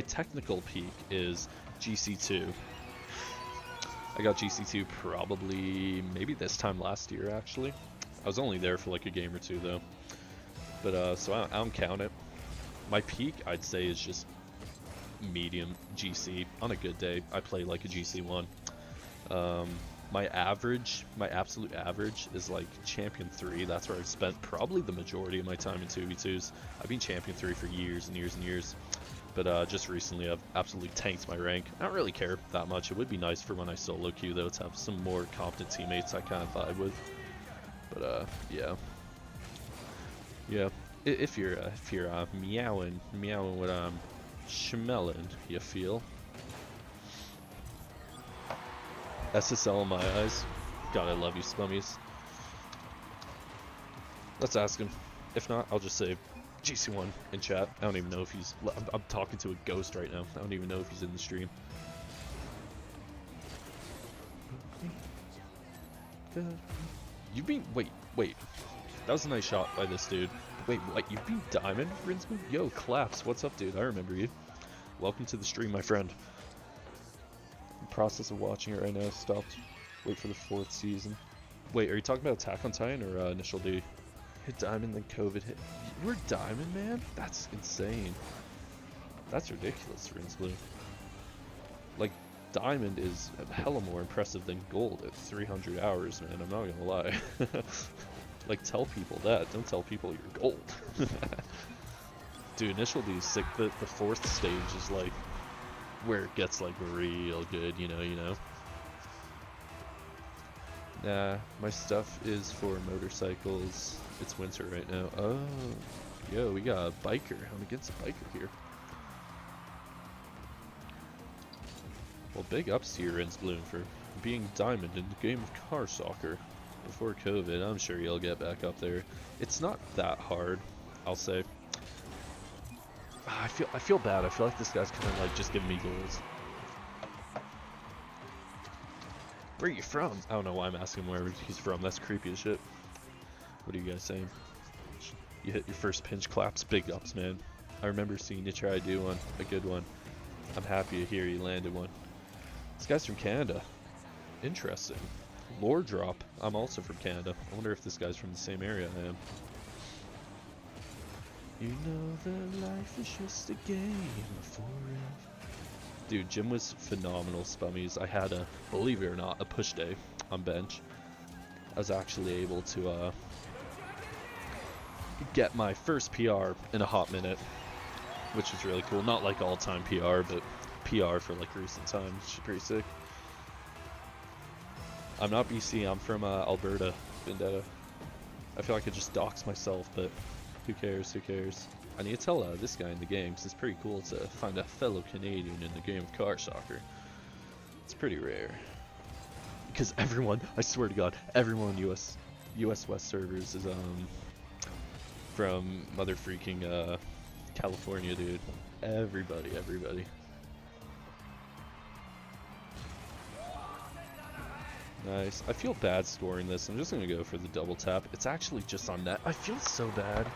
technical peak is GC2. I got GC2 probably maybe this time last year actually. I was only there for like a game or two though. But so I don't count it. My peak I'd say is just medium GC. On a good day I play like a GC1. My absolute average is like Champion 3. That's where I've spent probably the majority of my time in 2v2s. I've been Champion 3 for years and years and years. But just recently I've absolutely tanked my rank. I don't really care that much. It would be nice for when I solo queue though to have some more competent teammates I kind of vibe with. But yeah. Yeah. If you're meowing what I'm schmelling, you feel. SSL in my eyes. God, I love you, Spummies. Let's ask him. If not, I'll just say GC1 in chat. I don't even know if he's... I'm talking to a ghost right now. I don't even know if he's in the stream. You've been... Wait. That was a nice shot by this dude. Wait, what? You've been Diamond, Rinsman? Yo, Claps. What's up, dude? I remember you. Welcome to the stream, my friend. The process of watching it right now stopped. Wait for the 4th season. Wait, are you talking about Attack on Titan or Initial D? Hit Diamond, then COVID hit. You were Diamond, man? That's insane. That's ridiculous, Rinsblue. Like, Diamond is hella more impressive than Gold at 300 hours, man. I'm not gonna lie. Like, tell people that. Don't tell people you're Gold. Dude, Initial D is sick. The 4th stage is like where it gets like real good, you know. Nah, my stuff is for motorcycles. It's winter right now. Oh, yo, we got a biker. I'm against a biker here. Well, big ups to your Rinsbloom for being Diamond in the game of car soccer before COVID. I'm sure you'll get back up there. It's not that hard, I'll say. I feel bad. I feel like this guy's kind of like just giving me goals. Where are you from? I don't know why I'm asking him where he's from. That's creepy as shit. What are you guys saying? You hit your first pinch Claps. Big ups, man. I remember seeing you try to do one. A good one. I'm happy to hear you landed one. This guy's from Canada. Interesting. Lore drop. I'm also from Canada. I wonder if this guy's from the same area I am. You know that life is just a game forever. Dude, gym was phenomenal, Spummies. I had a, believe it or not, a push day on bench. I was actually able to get my first PR in a hot minute, which was really cool. Not like all-time PR, but PR for like recent times, which is pretty sick. I'm not BC, I'm from Alberta, Vendetta. I feel like I just doxed myself, but who cares, who cares. I need to tell this guy in the game, because it's pretty cool to find a fellow Canadian in the game of car soccer. It's pretty rare. Because everyone, I swear to God, everyone on US West servers is from mother freaking California, dude. Everybody. Nice. I feel bad scoring this. I'm just gonna go for the double tap. It's actually just on net. I feel so bad.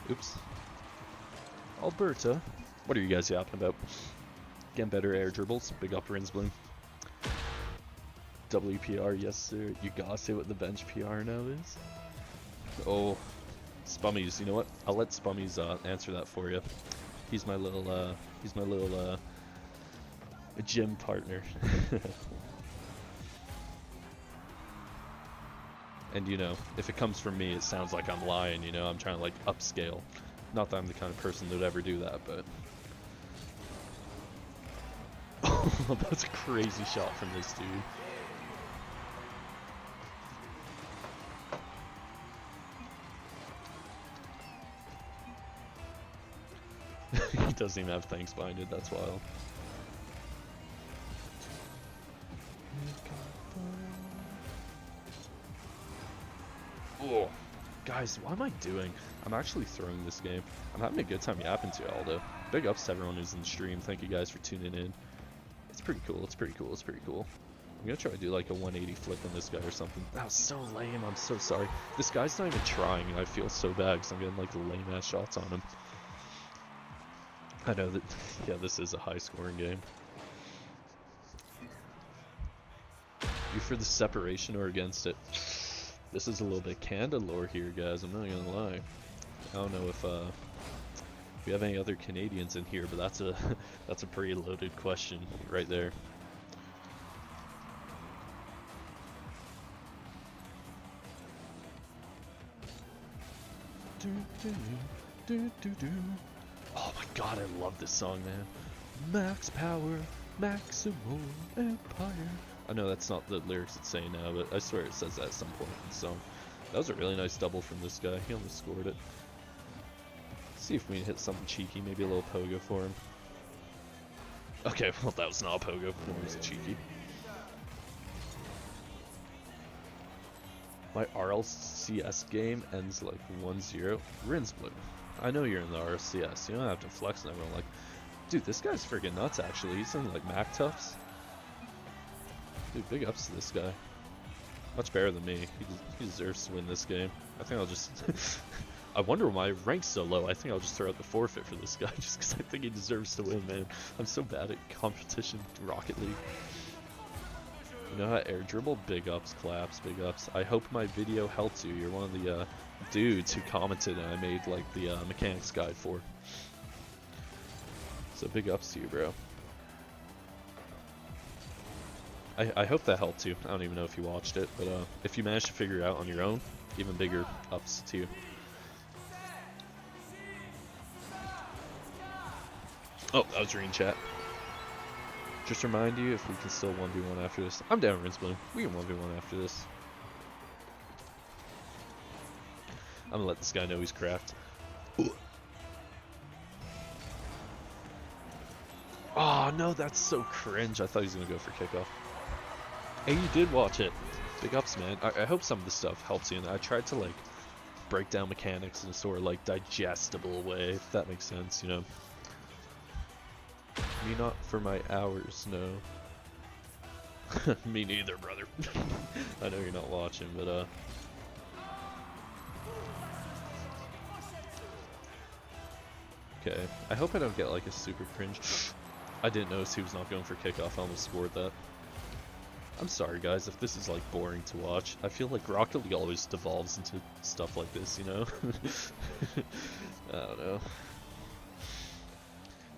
Oops. Alberta. What are you guys yapping about? Getting better air dribbles. Big up Rinsbloom. WPR, yes sir. You gotta say what the bench PR now is. Oh, Spummies. You know what? I'll let Spummies answer that for you. He's my little gym partner. And you know, if it comes from me, it sounds like I'm lying, you know, I'm trying to like upscale. Not that I'm the kind of person that would ever do that, but... Oh, that's a crazy shot from this dude. He doesn't even have thanks behind it, that's wild. Oh, guys, what am I doing? I'm actually throwing this game. I'm having a good time yapping to y'all, though. Big ups to everyone who's in the stream. Thank you guys for tuning in. It's pretty cool. It's pretty cool. It's pretty cool. I'm gonna try to do like a 180 flip on this guy or something. That was so lame. I'm so sorry. This guy's not even trying, and I feel so bad because I'm getting like the lame ass shots on him. I know that. Yeah, this is a high scoring game. You for the separation or against it? This is a little bit Canada lore here, guys. I'm not gonna lie. I don't know if we have any other Canadians in here, but that's a pretty loaded question right there. Oh my God, I love this song, man. Max power, maximal empire. I know that's not the lyrics it's saying now, but I swear it says that at some point in the song. That was a really nice double from this guy. He almost scored it. Let's see if we can hit something cheeky, maybe a little pogo for him. Okay, well that was not a pogo, it was cheeky. My RLCS game ends like 1-0. Rinsblue, I know you're in the RLCS. You don't have to flex on everyone. Like, dude, this guy's freaking nuts. Actually, he's in like Mac Toughs. Dude, big ups to this guy. Much better than me. He deserves to win this game. I think I'll just. I wonder why my rank's so low. I think I'll just throw out the forfeit for this guy just because I think he deserves to win, man. I'm so bad at competition Rocket League. You know how air dribble? Big ups, claps, big ups. I hope my video helped you. You're one of the dudes who commented and I made like the mechanics guide for. So big ups to you, bro. I hope that helped you. I don't even know if you watched it, but if you managed to figure it out on your own, even bigger ups to you. Oh, that was reading chat. Just remind you if we can still 1v1 after this. I'm down Rinsblue. We can 1v1 after this. I'm gonna let this guy know he's craft. Oh no, that's so cringe. I thought he was gonna go for kickoff. Hey, you did watch it. Big ups, man. I hope some of this stuff helps you. And I tried to like break down mechanics in a sort of like digestible way, if that makes sense, you know. Me not for my hours, no. Me neither, brother. I know you're not watching, but okay. I hope I don't get like a super cringe. I didn't notice he was not going for kickoff. I almost scored that. I'm sorry, guys, if this is like boring to watch. I feel like Rocket League always devolves into stuff like this, you know? I don't know.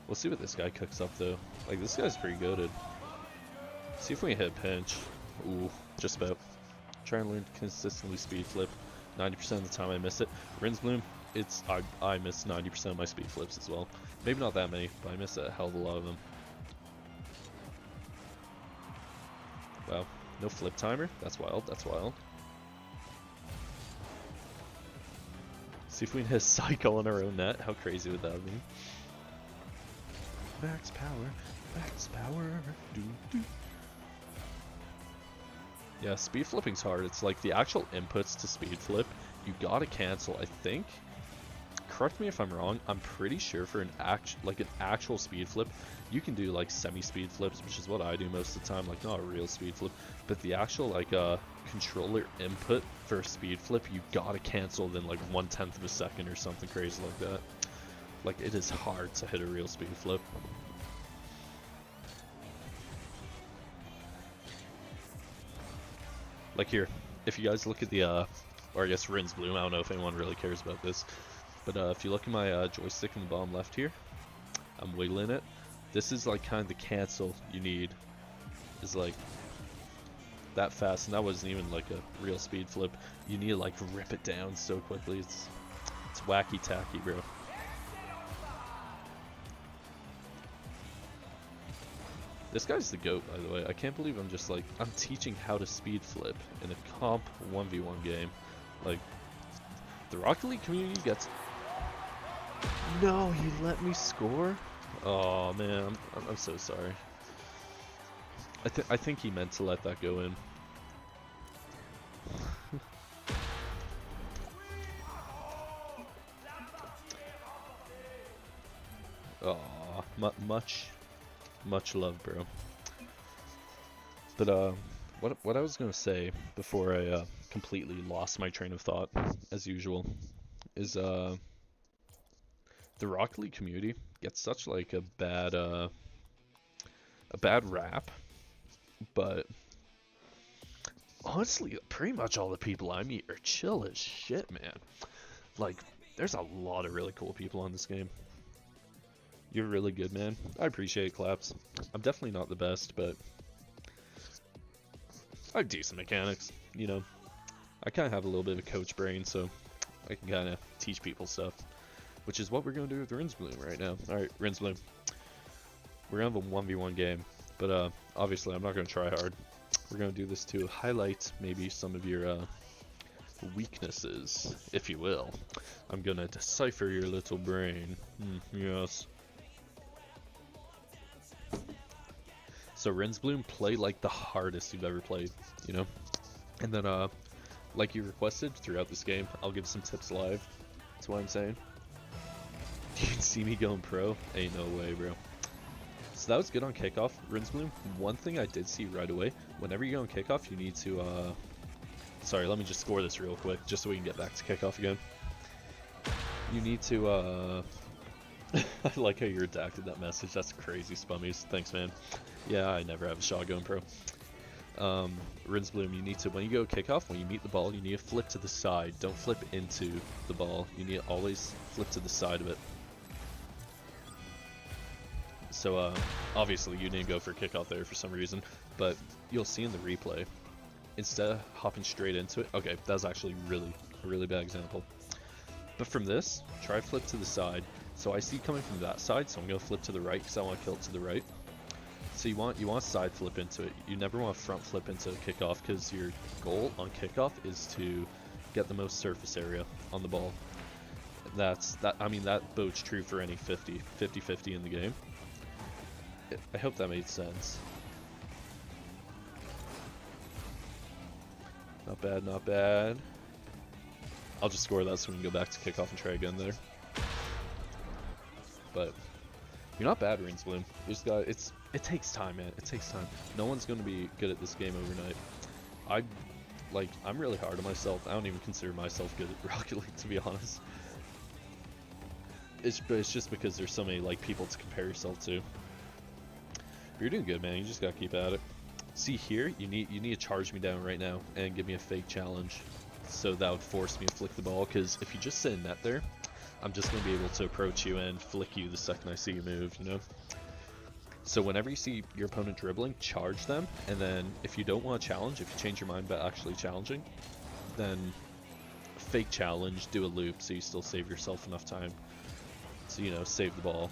We'll see what this guy cooks up, though. Like, this guy's pretty goated. See if we can hit pinch. Ooh, just about. Try and learn to consistently speed flip. 90% of the time I miss it. Rinsbloom, it's I miss 90% of my speed flips as well. Maybe not that many, but I miss a hell of a lot of them. Wow, no flip timer? That's wild, that's wild. See if we can hit a cycle on our own net. How crazy would that be? Max power, max power. Doo, doo. Yeah, speed flipping's hard. It's like the actual inputs to speed flip, you gotta cancel, I think. Correct me if I'm wrong, I'm pretty sure for an actual speed flip, you can do like semi-speed flips, which is what I do most of the time, like not a real speed flip, but the actual like controller input for a speed flip, you gotta cancel within like 1/10 of a second or something crazy like that. Like, it is hard to hit a real speed flip. Like here, if you guys look at the, or I guess Rinsbloom, I don't know if anyone really cares about this, but if you look at my joystick in the bottom left here, I'm wiggling it. This is like kind of the cancel you need, is like that fast, and that wasn't even like a real speed flip. You need to like rip it down so quickly. It's wacky tacky, bro. This guy's the GOAT, by the way. I can't believe I'm teaching how to speed flip in a comp 1v1 game. Like, the Rocket League community gets... No, he let me score? Oh, man, I'm so sorry. I think he meant to let that go in. Aw, much love, bro. But what I was gonna say before I completely lost my train of thought, as usual, is the Rocket League community gets such like a bad rap, but honestly, pretty much all the people I meet are chill as shit, man. Like, there's a lot of really cool people on this game. You're really good, man. I appreciate it, Claps. I'm definitely not the best, but I have decent mechanics, you know. I kind of have a little bit of a coach brain, so I can kind of teach people stuff, which is what we're going to do with Rinsbloom right now. Alright, Rinsbloom. We're going to have a 1v1 game, but obviously I'm not going to try hard. We're going to do this to highlight maybe some of your weaknesses, if you will. I'm going to decipher your little brain. Yes. So Rinsbloom, play like the hardest you've ever played, you know? And then like you requested throughout this game. I'll give some tips live. That's what I'm saying. You can see me going pro? Ain't no way, bro. So that was good on kickoff, Rinsbloom. One thing I did see right away, whenever you go on kickoff, you need to, sorry, let me just score this real quick, just so we can get back to kickoff again. You need to, I like how you redacted that message. That's crazy, Spummies. Thanks, man. Yeah, I never have a shot going pro. Rinsbloom, you need to, when you go kickoff, when you meet the ball, you need to flip to the side. Don't flip into the ball. You need to always flip to the side of it. So, obviously you didn't go for kickoff there for some reason, but you'll see in the replay, instead of hopping straight into it, okay, that was actually a really bad example. But from this, try flip to the side. So I see coming from that side, so I'm going to flip to the right because I want to kill it to the right. So you want side flip into it. You never want front flip into kickoff because your goal on kickoff is to get the most surface area on the ball. I mean, that bodes true for any 50-50 in the game. I hope that made sense. Not bad, not bad. I'll just score that so we can go back to kickoff and try again there. But you're not bad, Rinsbloom. You just got it takes time, man. It takes time. No one's gonna be good at this game overnight. I'm really hard on myself. I don't even consider myself good at Rocket League, to be honest. It's just because there's so many like people to compare yourself to. You're doing good, man. You just gotta keep at it. See here, you need to charge me down right now and give me a fake challenge. So that would force me to flick the ball, because if you just sit in net there, I'm just going to be able to approach you and flick you the second I see you move, you know? So whenever you see your opponent dribbling, charge them, and then if you don't want to challenge, if you change your mind about actually challenging, then fake challenge, do a loop so you still save yourself enough time to, you know, save the ball.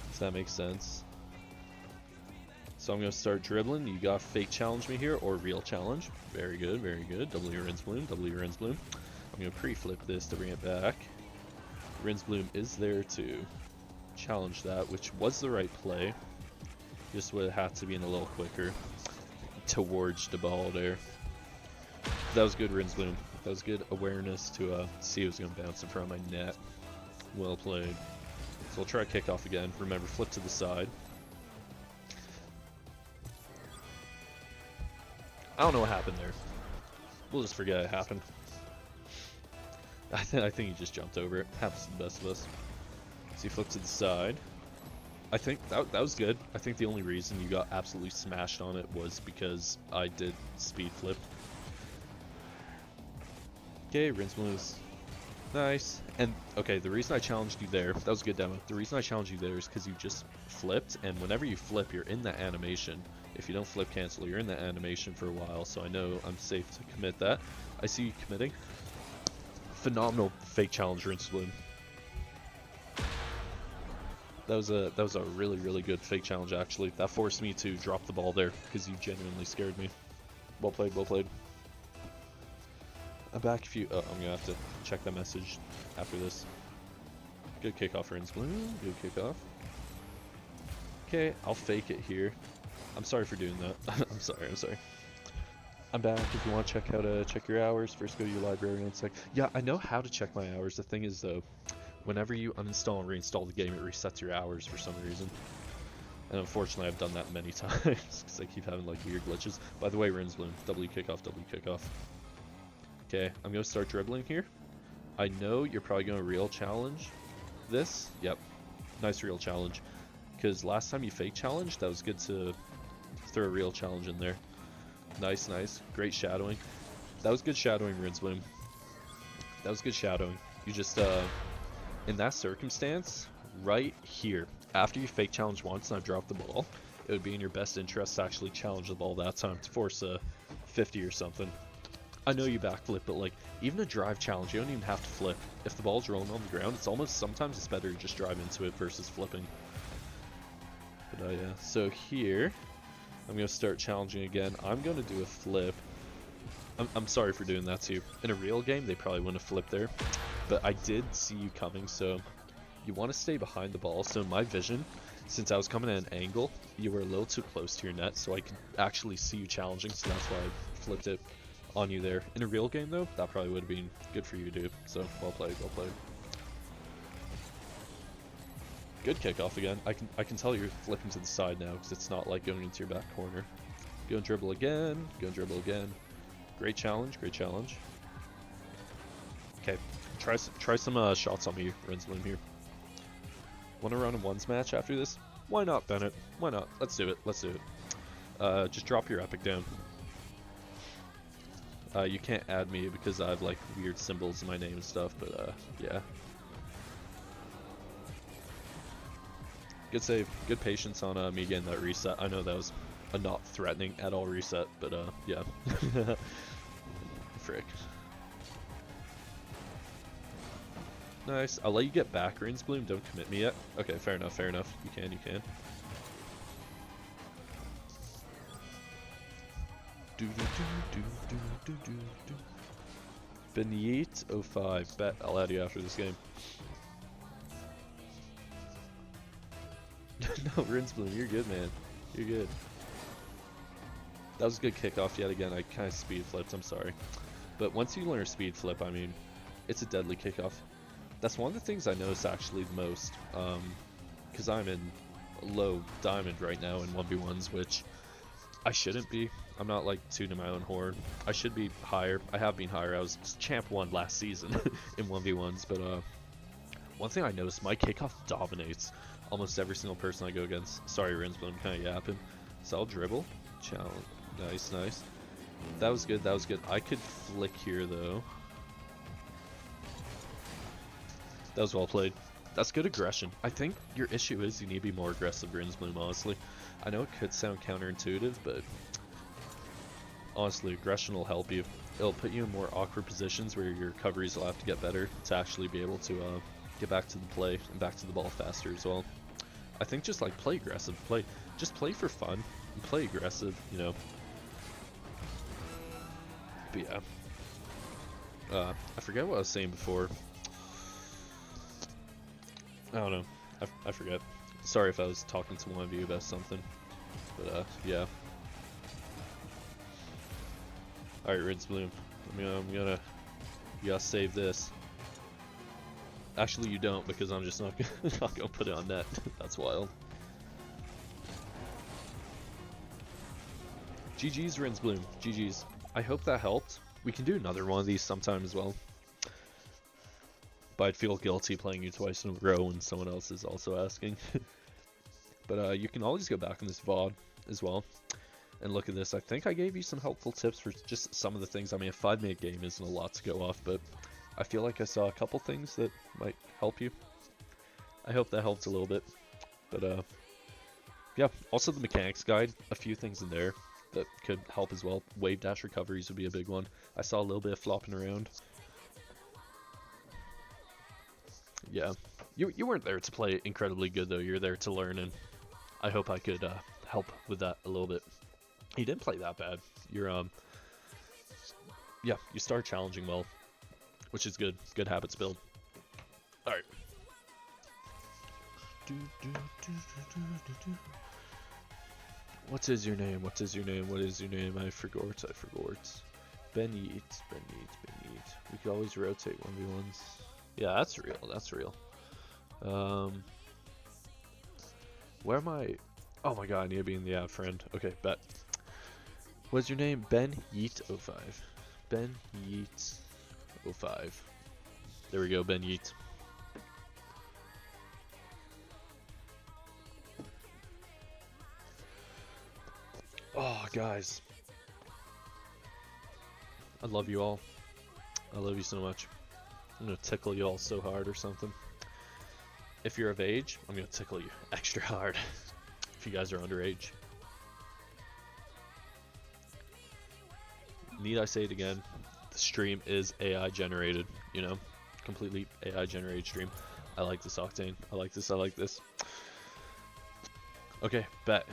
Does that make sense? So I'm going to start dribbling. You got fake challenge me here, or real challenge. Very good, very good. Double your Rinsbloom, double your Rinsbloom. I'm going to pre-flip this to bring it back. Rinsbloom is there to challenge that, which was the right play. Just would have had to be in a little quicker towards the ball there. That was good, Rinsbloom. That was good awareness to see it was going to bounce in front of my net. Well played. So we'll try kickoff again. Remember, flip to the side. I don't know what happened there. We'll just forget it happened. I think he just jumped over it. Happens to the best of us. So he flipped to the side. I think that was good. I think the only reason you got absolutely smashed on it was because I did speed flip. Okay, Rinsbloom is nice. And okay, the reason I challenged you there, that was a good demo. The reason I challenged you there is because you just flipped, and whenever you flip, you're in that animation. If you don't flip cancel, you're in that animation for a while, so I know I'm safe to commit that. I see you committing. Phenomenal fake challenge, Rinsbloom. That was a really good fake challenge, actually. That forced me to drop the ball there because you genuinely scared me. Well played, well played. I'm back if you. Oh, I'm gonna have to check that message after this. Good kickoff, Rinsbloom. Good kickoff. Okay, I'll fake it here. I'm sorry for doing that. I'm sorry. I'm back. If you want to check how to check your hours, first go to your library and check. Yeah, I know how to check my hours. The thing is, though, whenever you uninstall and reinstall the game, it resets your hours for some reason. And unfortunately, I've done that many times because I keep having like weird glitches. By the way, Rinsbloom, W kickoff, W kickoff. Okay, I'm going to start dribbling here. I know you're probably going to real challenge this. Yep, nice real challenge. Because last time you fake challenged, that was good to throw a real challenge in there. Nice, nice. Great shadowing. That was good shadowing, Rinsbloom. That was good shadowing. You just, in that circumstance, right here, after you fake challenge once and I've dropped the ball, it would be in your best interest to actually challenge the ball that time to force a 50 or something. I know you backflip, but like, even a drive challenge, you don't even have to flip. If the ball's rolling on the ground, it's almost, sometimes it's better to just drive into it versus flipping. But yeah, so here, I'm going to start challenging again. I'm going to do a flip. I'm sorry for doing that to you. In a real game, they probably wouldn't have flipped there. But I did see you coming, so you want to stay behind the ball. So in my vision, since I was coming at an angle, you were a little too close to your net, so I could actually see you challenging, so that's why I flipped it on you there. In a real game, though, that probably would have been good for you, dude. So, well played, well played. Good kickoff again. I can tell you're flipping to the side now because it's not like going into your back corner. Go and dribble again. Go and dribble again. Great challenge. Great challenge. Okay, try some shots on me, Rensbloom here. Want to run a ones match after this? Why not, Bennett? Why not? Let's do it. Let's do it. Just drop your epic down. You can't add me because I have like weird symbols in my name and stuff, but yeah. Good save. Good patience on me getting that reset. I know that was a not threatening at all reset, but yeah. Frick. Nice. I'll let you get back, Rainsbloom. Don't commit me yet. Okay, fair enough, fair enough. You can, you can. Beneath 05. Bet I'll add you after this game. No, Rinsbloom, you're good, man. You're good. That was a good kickoff yet again. I kind of speed flipped, I'm sorry. But once you learn speed flip, I mean, it's a deadly kickoff. That's one of the things I notice actually the most. Because I'm in low diamond right now in 1v1s, which I shouldn't be. I'm not like tooting my own horn. I should be higher. I have been higher. I was champ 1 last season in 1v1s, but one thing I noticed, my kickoff dominates almost every single person I go against. Sorry, Rinsbloom, I'm kind of yapping. So I'll dribble. Challenge. Nice, nice. That was good, that was good. I could flick here, though. That was well played. That's good aggression. I think your issue is you need to be more aggressive, Rinsbloom, honestly. I know it could sound counterintuitive, but honestly, aggression will help you. It'll put you in more awkward positions where your recoveries will have to get better to actually be able to get back to the play and back to the ball faster as well. I think just like play aggressive, just play for fun and play aggressive, you know. But yeah, I forget what I was saying before. I don't know. I forget. Sorry if I was talking to one of you about something. But yeah. Alright, Rinsbloom. I'm gonna. You gotta save this. Actually, you don't, because I'm just not gonna put it on net. That's wild. GG's, Rinsbloom. GG's. I hope that helped. We can do another one of these sometime as well. But I'd feel guilty playing you twice in a row when someone else is also asking. But you can always go back in this VOD as well and look at this. I think I gave you some helpful tips for just some of the things. I mean, a 5-minute game isn't a lot to go off, but I feel like I saw a couple things that might help you. I hope that helped a little bit. But yeah, also the mechanics guide, a few things in there that could help as well. Wave dash recoveries would be a big one. I saw a little bit of flopping around. Yeah, you weren't there to play incredibly good though. You're there to learn, and I hope I could help with that a little bit. You didn't play that bad. You're yeah, you start challenging well, which is good. Good habits build. All right. What is your name? What is your name? What is your name? I forgot. I forgot. Benit. We could always rotate 1v1s. Yeah, that's real. That's real. Where am I? Oh my god, I need to be in the app, friend. Okay, bet. What's your name? Ben Yeet 05. Ben Yeet 05. There we go, Ben Yeet. Oh, guys. I love you all. I love you so much. I'm gonna tickle you all so hard or something. If you're of age, I'm gonna tickle you extra hard. If you guys are underage. Need I say it again? The stream is AI generated, you know? Completely AI generated stream. I like this, Octane. I like this, I like this. Okay, bet.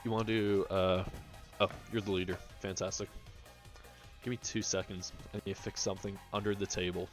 You wanna do, oh, you're the leader. Fantastic. Give me 2 seconds. I need to fix something under the table.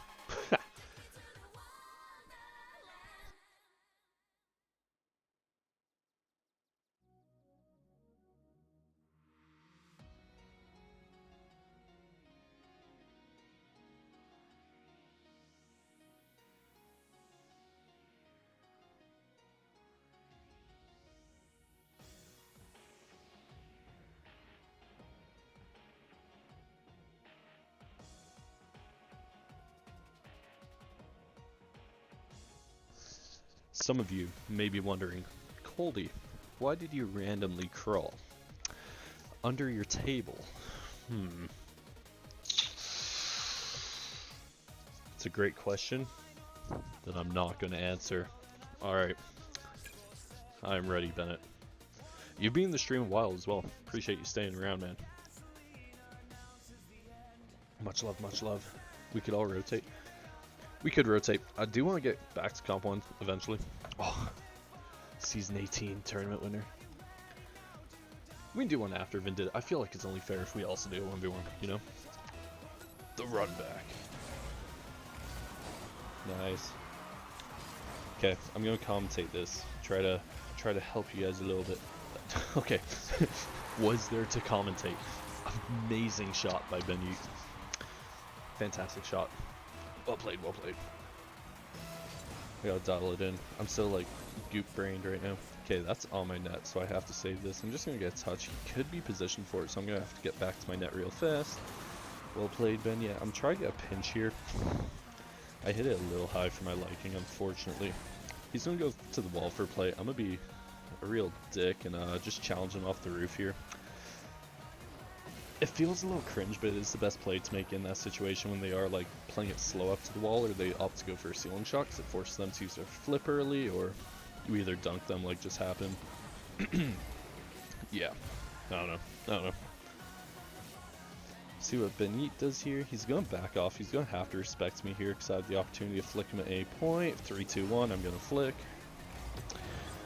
Some of you may be wondering, Coldy, why did you randomly crawl under your table? It's a great question that I'm not going to answer. Alright. I'm ready, Bennett. You've been in the stream a while as well. Appreciate you staying around, man. Much love, much love. We could all rotate. We could rotate. I do want to get back to Comp 1 eventually. Oh, Season 18 tournament winner. We can do one after Vin did it. I feel like it's only fair if we also do a 1v1, you know? The run back. Nice. Okay, I'm gonna commentate this. Try to help you guys a little bit. Okay. Was there to commentate? Amazing shot by Ben Ute. Fantastic shot. Well played, well played. I gotta dial it in. I'm still like goop brained right now. Okay, that's on my net, so I have to save this. I'm just gonna get a touch. He could be positioned for it, so I'm gonna have to get back to my net real fast. Well played, Ben. Yeah, I'm trying to get a pinch here. I hit it a little high for my liking, unfortunately. He's gonna go to the wall for play. I'm gonna be a real dick and just challenge him off the roof here. It feels a little cringe, but it is the best play to make in that situation when they are like playing it slow up to the wall, or they opt to go for a ceiling shot because it forces them to use their flip early, or you either dunk them like just happened. Yeah, I don't know. See what Benit does here. He's going to back off. He's going to have to respect me here because I have the opportunity to flick him at any point. 3, 2, 1. I'm going to flick.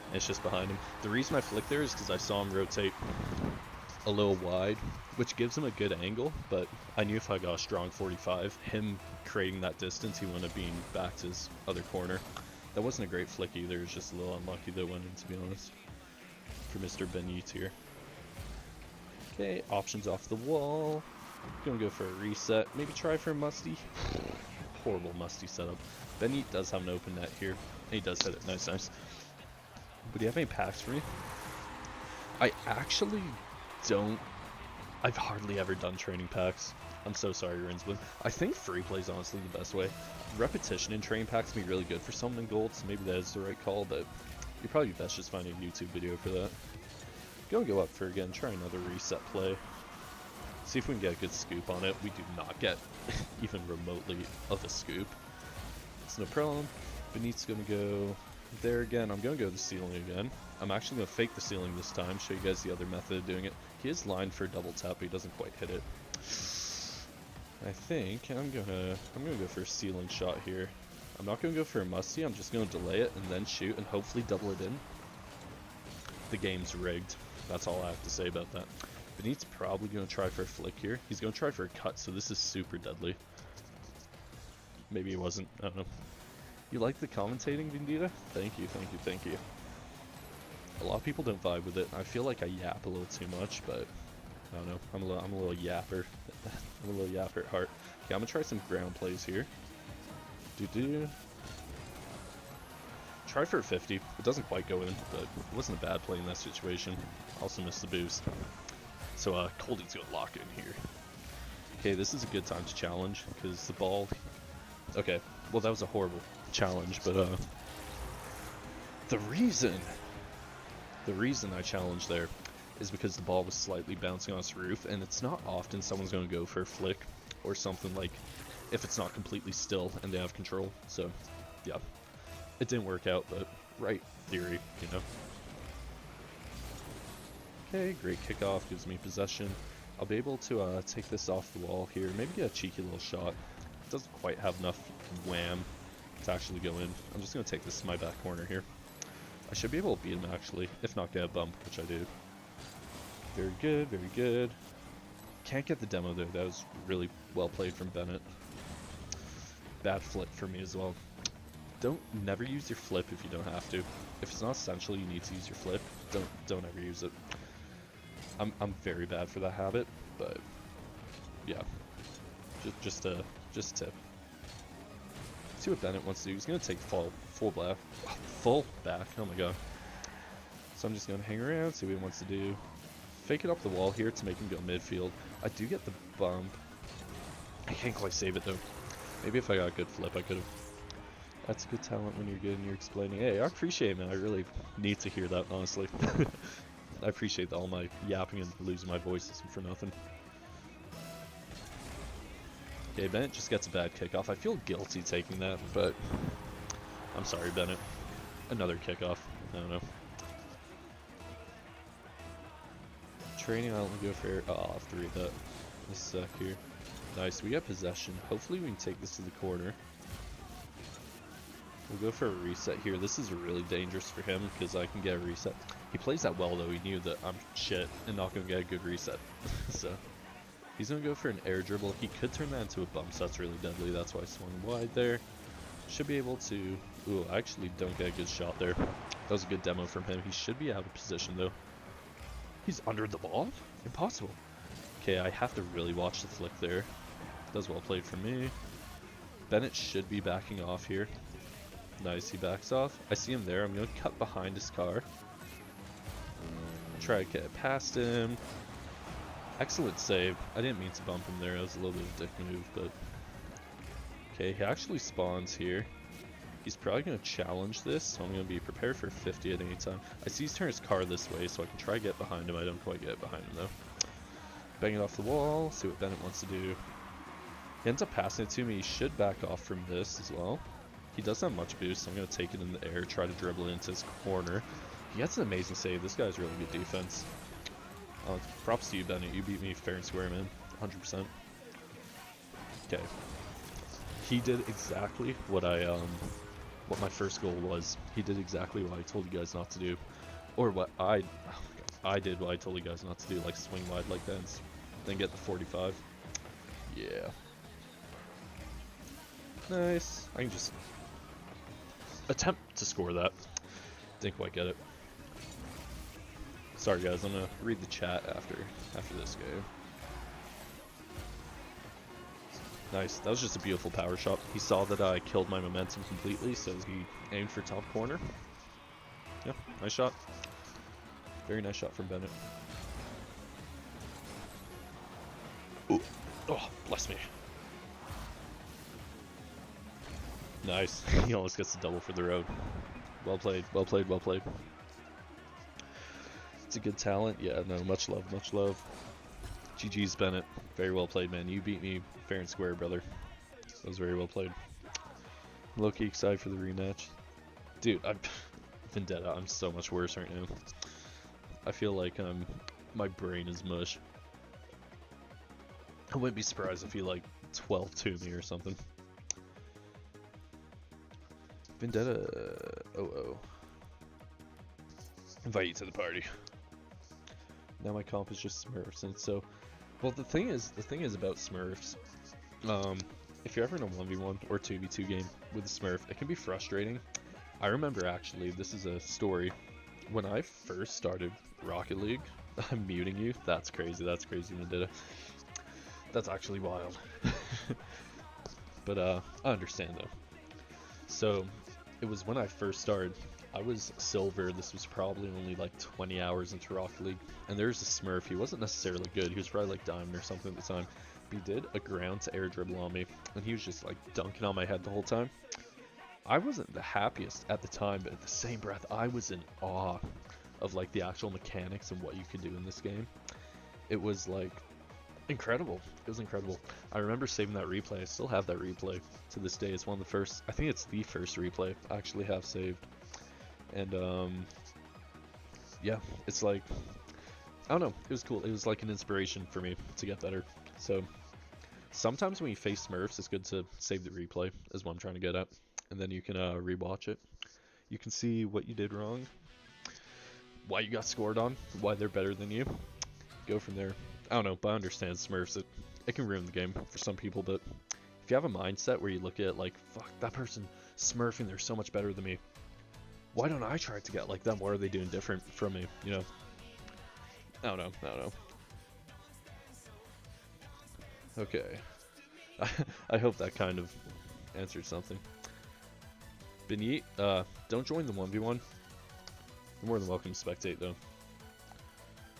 And it's just behind him. The reason I flick there is because I saw him rotate a little wide, which gives him a good angle, but I knew if I got a strong 45, him creating that distance, he wouldn't have been back to his other corner. That wasn't a great flick either. It was just a little unlucky that went in, to be honest, for Mr. Benit here. Okay, options off the wall. Gonna go for a reset. Maybe try for a musty. Horrible musty setup. Benit does have an open net here. And he does hit it. Nice, nice. But do you have any packs for me? I actually don't. I've hardly ever done training packs. I'm so sorry, Rinsman. I think free play is honestly the best way. Repetition in training packs can be really good for someone in gold, so maybe that is the right call, but you're probably best just finding a YouTube video for that. Gonna go up for again, try another reset play. See if we can get a good scoop on it. We do not get even remotely of a scoop. It's no problem. Benit's gonna go there again. I'm gonna go to the ceiling again. I'm actually gonna fake the ceiling this time, show you guys the other method of doing it. He is lined for a double tap, but he doesn't quite hit it. I think I'm gonna go for a ceiling shot here. I'm not gonna go for a musty, I'm just gonna delay it and then shoot and hopefully double it in. The game's rigged. That's all I have to say about that. Benit's probably going to try for a flick here. He's going to try for a cut, so this is super deadly. Maybe he wasn't. I don't know. You like the commentating, Vendita? Thank you, thank you, thank you. A lot of people don't vibe with it. I feel like I yap a little too much, but I don't know. I'm a little yapper. I'm a little yapper at heart. Okay, I'm going to try some ground plays here. Try for a 50. It doesn't quite go in, but it wasn't a bad play in that situation. Also missed the boost. So Coldy's gonna lock in here. Okay, this is a good time to challenge because the ball. Okay, well that was a horrible challenge, but the reason I challenged there is because the ball was slightly bouncing on its roof, and it's not often someone's gonna go for a flick or something like if it's not completely still and they have control. So yeah, it didn't work out, but right theory, you know. Okay, great kickoff, gives me possession. I'll be able to take this off the wall here, maybe get a cheeky little shot. It doesn't quite have enough wham to actually go in. I'm just going to take this to my back corner here. I should be able to beat him actually, if not get a bump, which I do. Very good, very good. Can't get the demo though, that was really well played from Bennett. Bad flip for me as well. Never use your flip if you don't have to. If it's not essential you need to use your flip, don't ever use it. I'm very bad for that habit, but yeah, just a tip. See what Bennett wants to do. He's gonna take full back. Oh my god. So I'm just gonna hang around, see what he wants to do. Fake it up the wall here to make him go midfield. I do get the bump. I can't quite save it though. Maybe if I got a good flip, I could have. That's good talent when you're good and you're explaining. Hey, I appreciate it, man. I really need to hear that, honestly. I appreciate all my yapping and losing my voice isn't for nothing. Okay, Bennett just gets a bad kickoff. I feel guilty taking that, but I'm sorry, Bennett. Another kickoff. I don't know. Training, I'll go for air. Oh, I'll have to read that in a sec here. Nice, we got possession. Hopefully we can take this to the corner. We'll go for a reset here. This is really dangerous for him because I can get a reset. He plays that well though. He knew that I'm shit and not going to get a good reset. So he's going to go for an air dribble. He could turn that into a bump, so that's really deadly. That's why I swung wide there. Should be able to... Ooh, I actually don't get a good shot there. That was a good demo from him. He should be out of position though. He's under the ball? Impossible. Okay, I have to really watch the flick there. That was well played from me. Bennett should be backing off here. Nice, he backs off. I see him there. I'm going to cut behind his car. Try to get past him. Excellent save. I didn't mean to bump him there. That was a little bit of a dick move, but... Okay, he actually spawns here. He's probably going to challenge this, so I'm going to be prepared for 50 at any time. I see he's turning his car this way, so I can try to get behind him. I don't quite get behind him, though. Bang it off the wall, see what Bennett wants to do. He ends up passing it to me. He should back off from this as well. He doesn't have much boost, so I'm going to take it in the air, try to dribble it into his corner. He gets an amazing save. This guy's really good defense. Props to you, Bennett. You beat me fair and square, man. 100%. Okay. He did exactly what what my first goal was. He did exactly what I told you guys not to do. Or what I did what I told you guys not to do, like swing wide like that and then get the 45. Yeah. Nice. I can just attempt to score that. Didn't quite get it. Sorry guys, I'm gonna read the chat after this game. Nice, that was just a beautiful power shot. He saw that I killed my momentum completely, so he aimed for top corner. Yeah, nice shot. Very nice shot from Bennett. Ooh. Oh, bless me. Nice. He almost gets a double for the road. Well played, well played, well played. It's a good talent. Yeah, no, much love, much love. GG's, Bennett. Very well played, man. You beat me fair and square, brother. That was very well played. Low-key excited for the rematch. Dude, Vendetta, I'm so much worse right now. I feel like my brain is mush. I wouldn't be surprised if he like 12-2 me or something. Vendetta, oh. Invite you to the party. Now my comp is just Smurfs, and so, well, the thing is about Smurfs, if you're ever in a 1v1 or 2v2 game with a Smurf, it can be frustrating. I remember actually, this is a story, when I first started Rocket League, I'm muting you, that's crazy, Vendetta. That's actually wild. But I understand though. So, it was when I first started. I was silver. This was probably only like 20 hours into Rocket League, and there's a Smurf. He wasn't necessarily good. He was probably like diamond or something at the time. But he did a ground to air dribble on me, and he was just like dunking on my head the whole time. I wasn't the happiest at the time, but at the same breath, I was in awe of like the actual mechanics and what you could do in this game. It was like incredible. It was incredible. I remember saving that replay. I still have that replay to this day. It's one of the first, I think it's the first replay I actually have saved. And yeah, it's like, I don't know, it was cool. It was like an inspiration for me to get better. So sometimes when you face Smurfs, it's good to save the replay, is what I'm trying to get at, and then you can rewatch it. You can see what you did wrong, why you got scored on, why they're better than you. Go from there. I don't know, but I understand Smurfs, it can ruin the game for some people, but if you have a mindset where you look at it like, fuck, that person smurfing, they're so much better than me, why don't I try to get like them? What are they doing different from me, you know? I don't know. Okay. I hope that kind of answered something. Benit, don't join the 1v1. You're more than welcome to spectate though,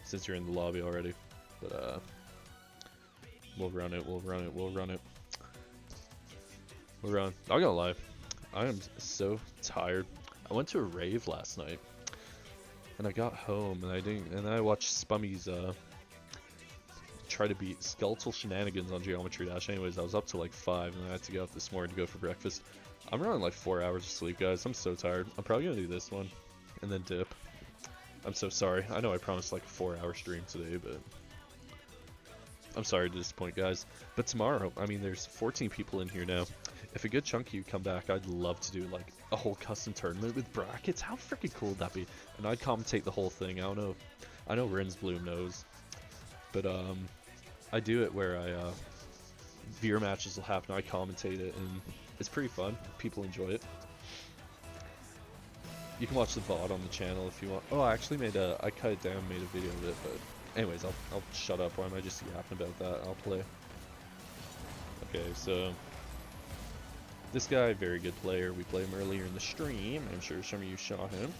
since you're in the lobby already. But we'll run it. Not gonna lie, I am so tired. I went to a rave last night, and I got home, and I watched Spummy's try to beat skeletal shenanigans on Geometry Dash. Anyways, I was up to like 5, and I had to get up this morning to go for breakfast. I'm running like 4 hours of sleep, guys. I'm so tired. I'm probably gonna do this one, and then dip. I'm so sorry. I know I promised like a 4-hour stream today, but I'm sorry to disappoint, guys. But tomorrow, I mean, there's 14 people in here now. If a good chunk of you come back, I'd love to do like a whole custom tournament with brackets. How freaking cool would that be? And I'd commentate the whole thing. I don't know. I know Rins Bloom knows, but I do it where beer matches will happen. I commentate it, and it's pretty fun. People enjoy it. You can watch the VOD on the channel if you want. Oh, I actually I cut it down, made a video of it, but anyways, I'll shut up. Why am I just yapping about that? I'll play. Okay, so this guy, very good player. We played him earlier in the stream. I'm sure some of you saw him.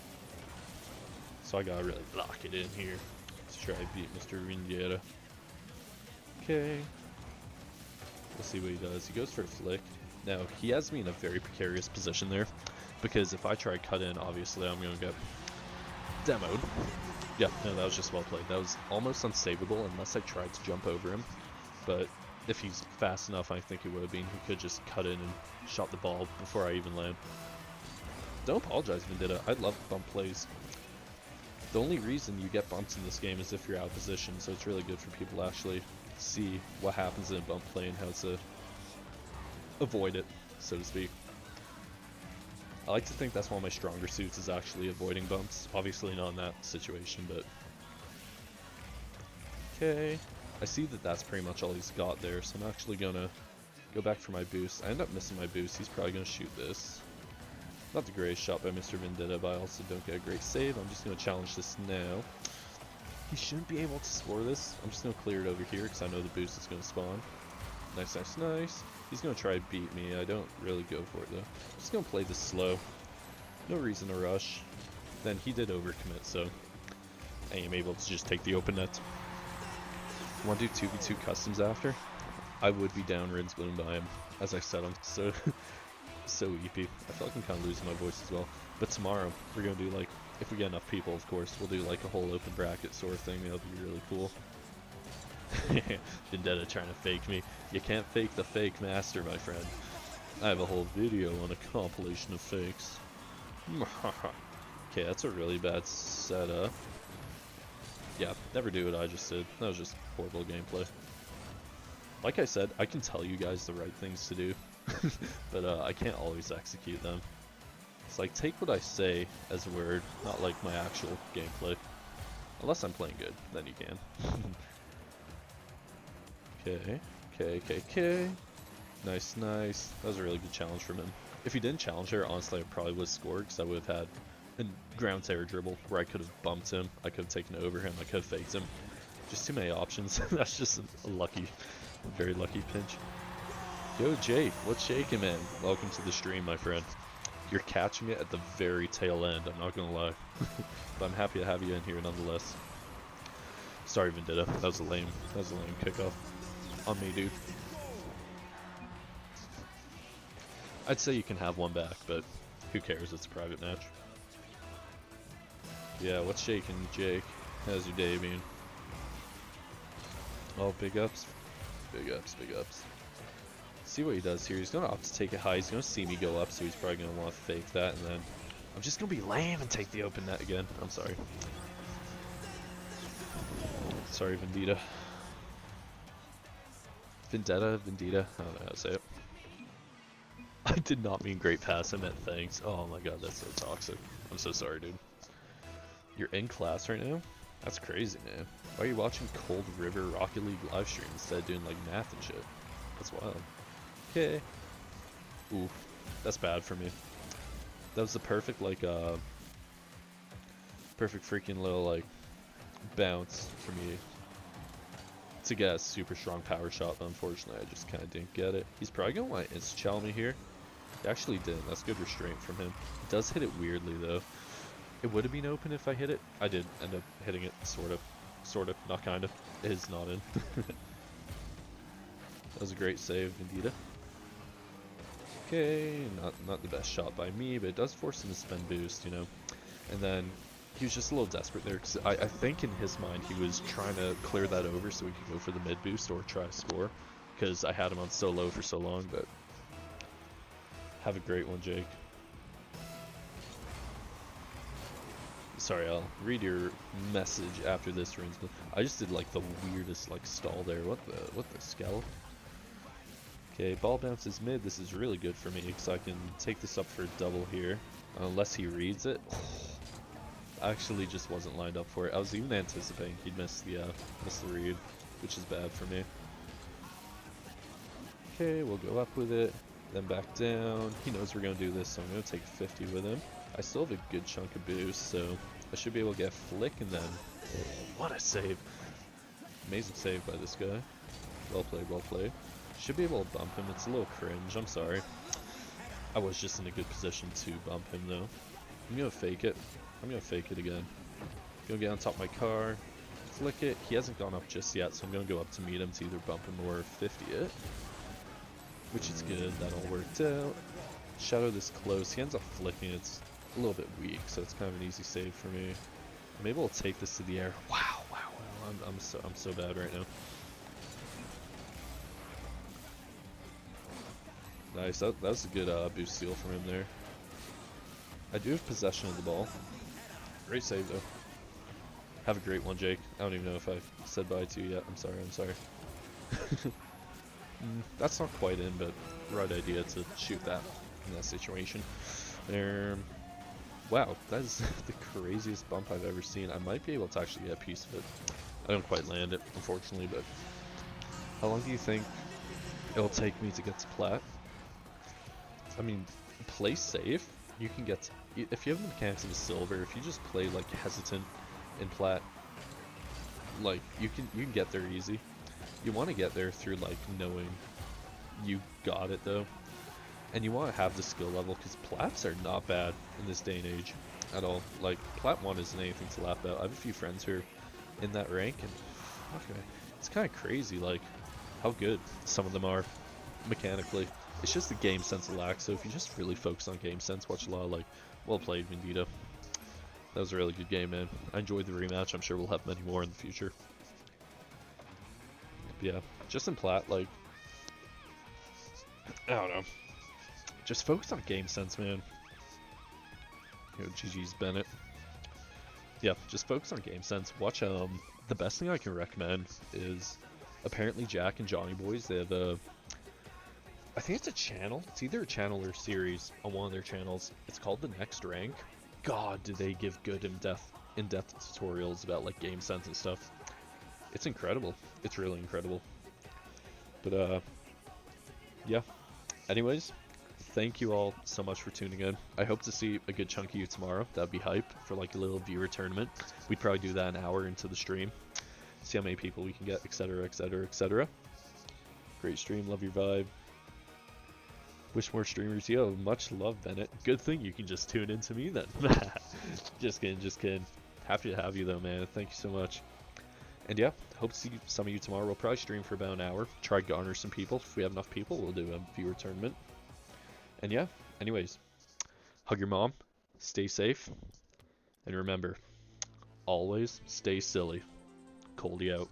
So I gotta really lock it in here to try to beat Mr. Rindiera. Okay. We'll see what he does. He goes for a flick. Now, he has me in a very precarious position there, because if I try to cut in, obviously I'm going to get demoed. Yeah, no, that was just well played. That was almost unsavable unless I tried to jump over him. But if he's fast enough, I think he would have been. He could just cut in and shot the ball before I even land. Don't apologize, Vendetta. I love bump plays. The only reason you get bumps in this game is if you're out of position, so it's really good for people to actually see what happens in a bump play and how to avoid it, so to speak. I like to think that's one of my stronger suits, is actually avoiding bumps. Obviously not in that situation, but... Okay. I see that that's pretty much all he's got there, so I'm actually gonna go back for my boost. I end up missing my boost. He's probably gonna shoot this. Not the greatest shot by Mr. Vendetta, but I also don't get a great save. I'm just gonna challenge this now. He shouldn't be able to score this. I'm just gonna clear it over here because I know the boost is gonna spawn. Nice, nice, nice. He's gonna try to beat me. I don't really go for it though. I'm just gonna play this slow. No reason to rush. Then he did overcommit, so I am able to just take the open net. Want to do 2v2 customs after? I would be down Rins Bloom by him. As I said, I'm so EP. I feel like I'm kind of losing my voice as well. But tomorrow, we're gonna do like, if we get enough people, of course, we'll do like a whole open bracket sort of thing. That'll be really cool. Vendetta trying to fake me. You can't fake the fake master, my friend. I have a whole video on a compilation of fakes. Okay, that's a really bad setup. Yeah, never do what I just did. That was just horrible gameplay. Like I said, I can tell you guys the right things to do, but I can't always execute them. It's like, take what I say as a word, not like my actual gameplay. Unless I'm playing good, then you can. Okay. Nice, nice. That was a really good challenge from him. If he didn't challenge her, honestly, I probably would have scored, because I would have had a ground terror dribble where I could have bumped him, I could have taken it over him, I could have faked him. Just too many options. That's just a lucky, very lucky pinch. Yo, Jake, what's shaking, man? Welcome to the stream, my friend. You're catching it at the very tail end, I'm not gonna lie. But I'm happy to have you in here nonetheless. Sorry, Vendetta. That was a lame kickoff on me, dude. I'd say you can have one back, but who cares? It's a private match. Yeah, what's shaking, Jake? How's your day been? Oh, big ups. Big ups, big ups. See what he does here. He's going to opt to take it high. He's going to see me go up, so he's probably going to want to fake that, and then I'm just going to be lame and take the open net again. I'm sorry. Sorry, Vendetta. Vendetta? I don't know how to say it. I did not mean great pass, I meant thanks. Oh my god, that's so toxic. I'm so sorry, dude. You're in class right now? That's crazy, man. Why are you watching Cold River Rocket League live stream instead of doing like math and shit? That's wild. Okay. Ooh, that's bad for me. That was the perfect like perfect freaking little like bounce for me to get a super strong power shot, but unfortunately I just kind of didn't get it. He's probably gonna want to insta-chal me here. He actually didn't. That's good restraint from him. He does hit it weirdly though. It would have been open if I hit it. I did end up hitting it, sort of, not kind of. It is not in. That was a great save, Vendetta. Okay, not the best shot by me, but it does force him to spend boost, you know. And then he was just a little desperate there, because I think in his mind he was trying to clear that over so he could go for the mid boost or try to score, because I had him on so low for so long. But have a great one, Jake. Sorry, I'll read your message after this runs. I just did like the weirdest like stall there. What the scallop? Okay, ball bounces mid. This is really good for me because I can take this up for a double here, unless he reads it. I actually just wasn't lined up for it. I was even anticipating he'd miss the read, which is bad for me. Okay, we'll go up with it, then back down. He knows we're gonna do this, so I'm gonna take 50 with him. I still have a good chunk of boost, so I should be able to get a flick, and then what a save! Amazing save by this guy. Well played, well played. Should be able to bump him. It's a little cringe. I'm sorry. I was just in a good position to bump him though. I'm gonna fake it. I'm gonna fake it again. Gonna get on top of my car, flick it. He hasn't gone up just yet, so I'm gonna go up to meet him to either bump him or 50 it. Which is good. That all worked out. Shadow this close. He ends up flicking. It's a little bit weak, so it's kind of an easy save for me. I'm able to take this to the air. Wow. I'm so bad right now. Nice. That was a good boost steal from him there. I do have possession of the ball. Great save though. Have a great one, Jake. I don't even know if I said bye to you yet. I'm sorry. That's not quite in, but right idea to shoot that in that situation. Wow, that is the craziest bump I've ever seen. I might be able to actually get a piece of it. I don't quite land it, unfortunately, but how long do you think it'll take me to get to plat? I mean, play safe. You can get to, if you have the mechanics of a silver, if you just play like hesitant in plat, like you can get there easy. You want to get there through like knowing you got it though, and you want to have the skill level, because plats are not bad in this day and age at all. Like plat 1 isn't anything to laugh at. I have a few friends who are in that rank, and okay, it's kind of crazy like how good some of them are mechanically. It's just the game sense lacks, so if you just really focus on game sense, watch a lot of like well played Vendita. That was a really good game, man. I enjoyed the rematch. I'm sure we'll have many more in the future. But yeah, just in plat, like I don't know, just focus on game sense, man. Yo, GG's Bennett. Yeah, just focus on game sense. Watch the best thing I can recommend is apparently Jack and Johnny Boys. They have a, I think it's a channel. It's either a channel or a series on one of their channels. It's called The Next Rank. God, do they give good in-depth tutorials about like game sense and stuff. It's incredible. It's really incredible. But yeah. Anyways, thank you all so much for tuning in. I hope to see a good chunk of you tomorrow. That'd be hype for like a little viewer tournament. We'd probably do that an hour into the stream. See how many people we can get, etc, etc, etc. Great stream, love your vibe. Wish more streamers. Yo, much love, Bennett. Good thing you can just tune into me then. Just kidding. Happy to have you though, man. Thank you so much. And yeah, hope to see some of you tomorrow. We'll probably stream for about an hour. Try to garner some people. If we have enough people, we'll do a viewer tournament. And yeah, anyways, hug your mom, stay safe, and remember, always stay silly. Coldy out.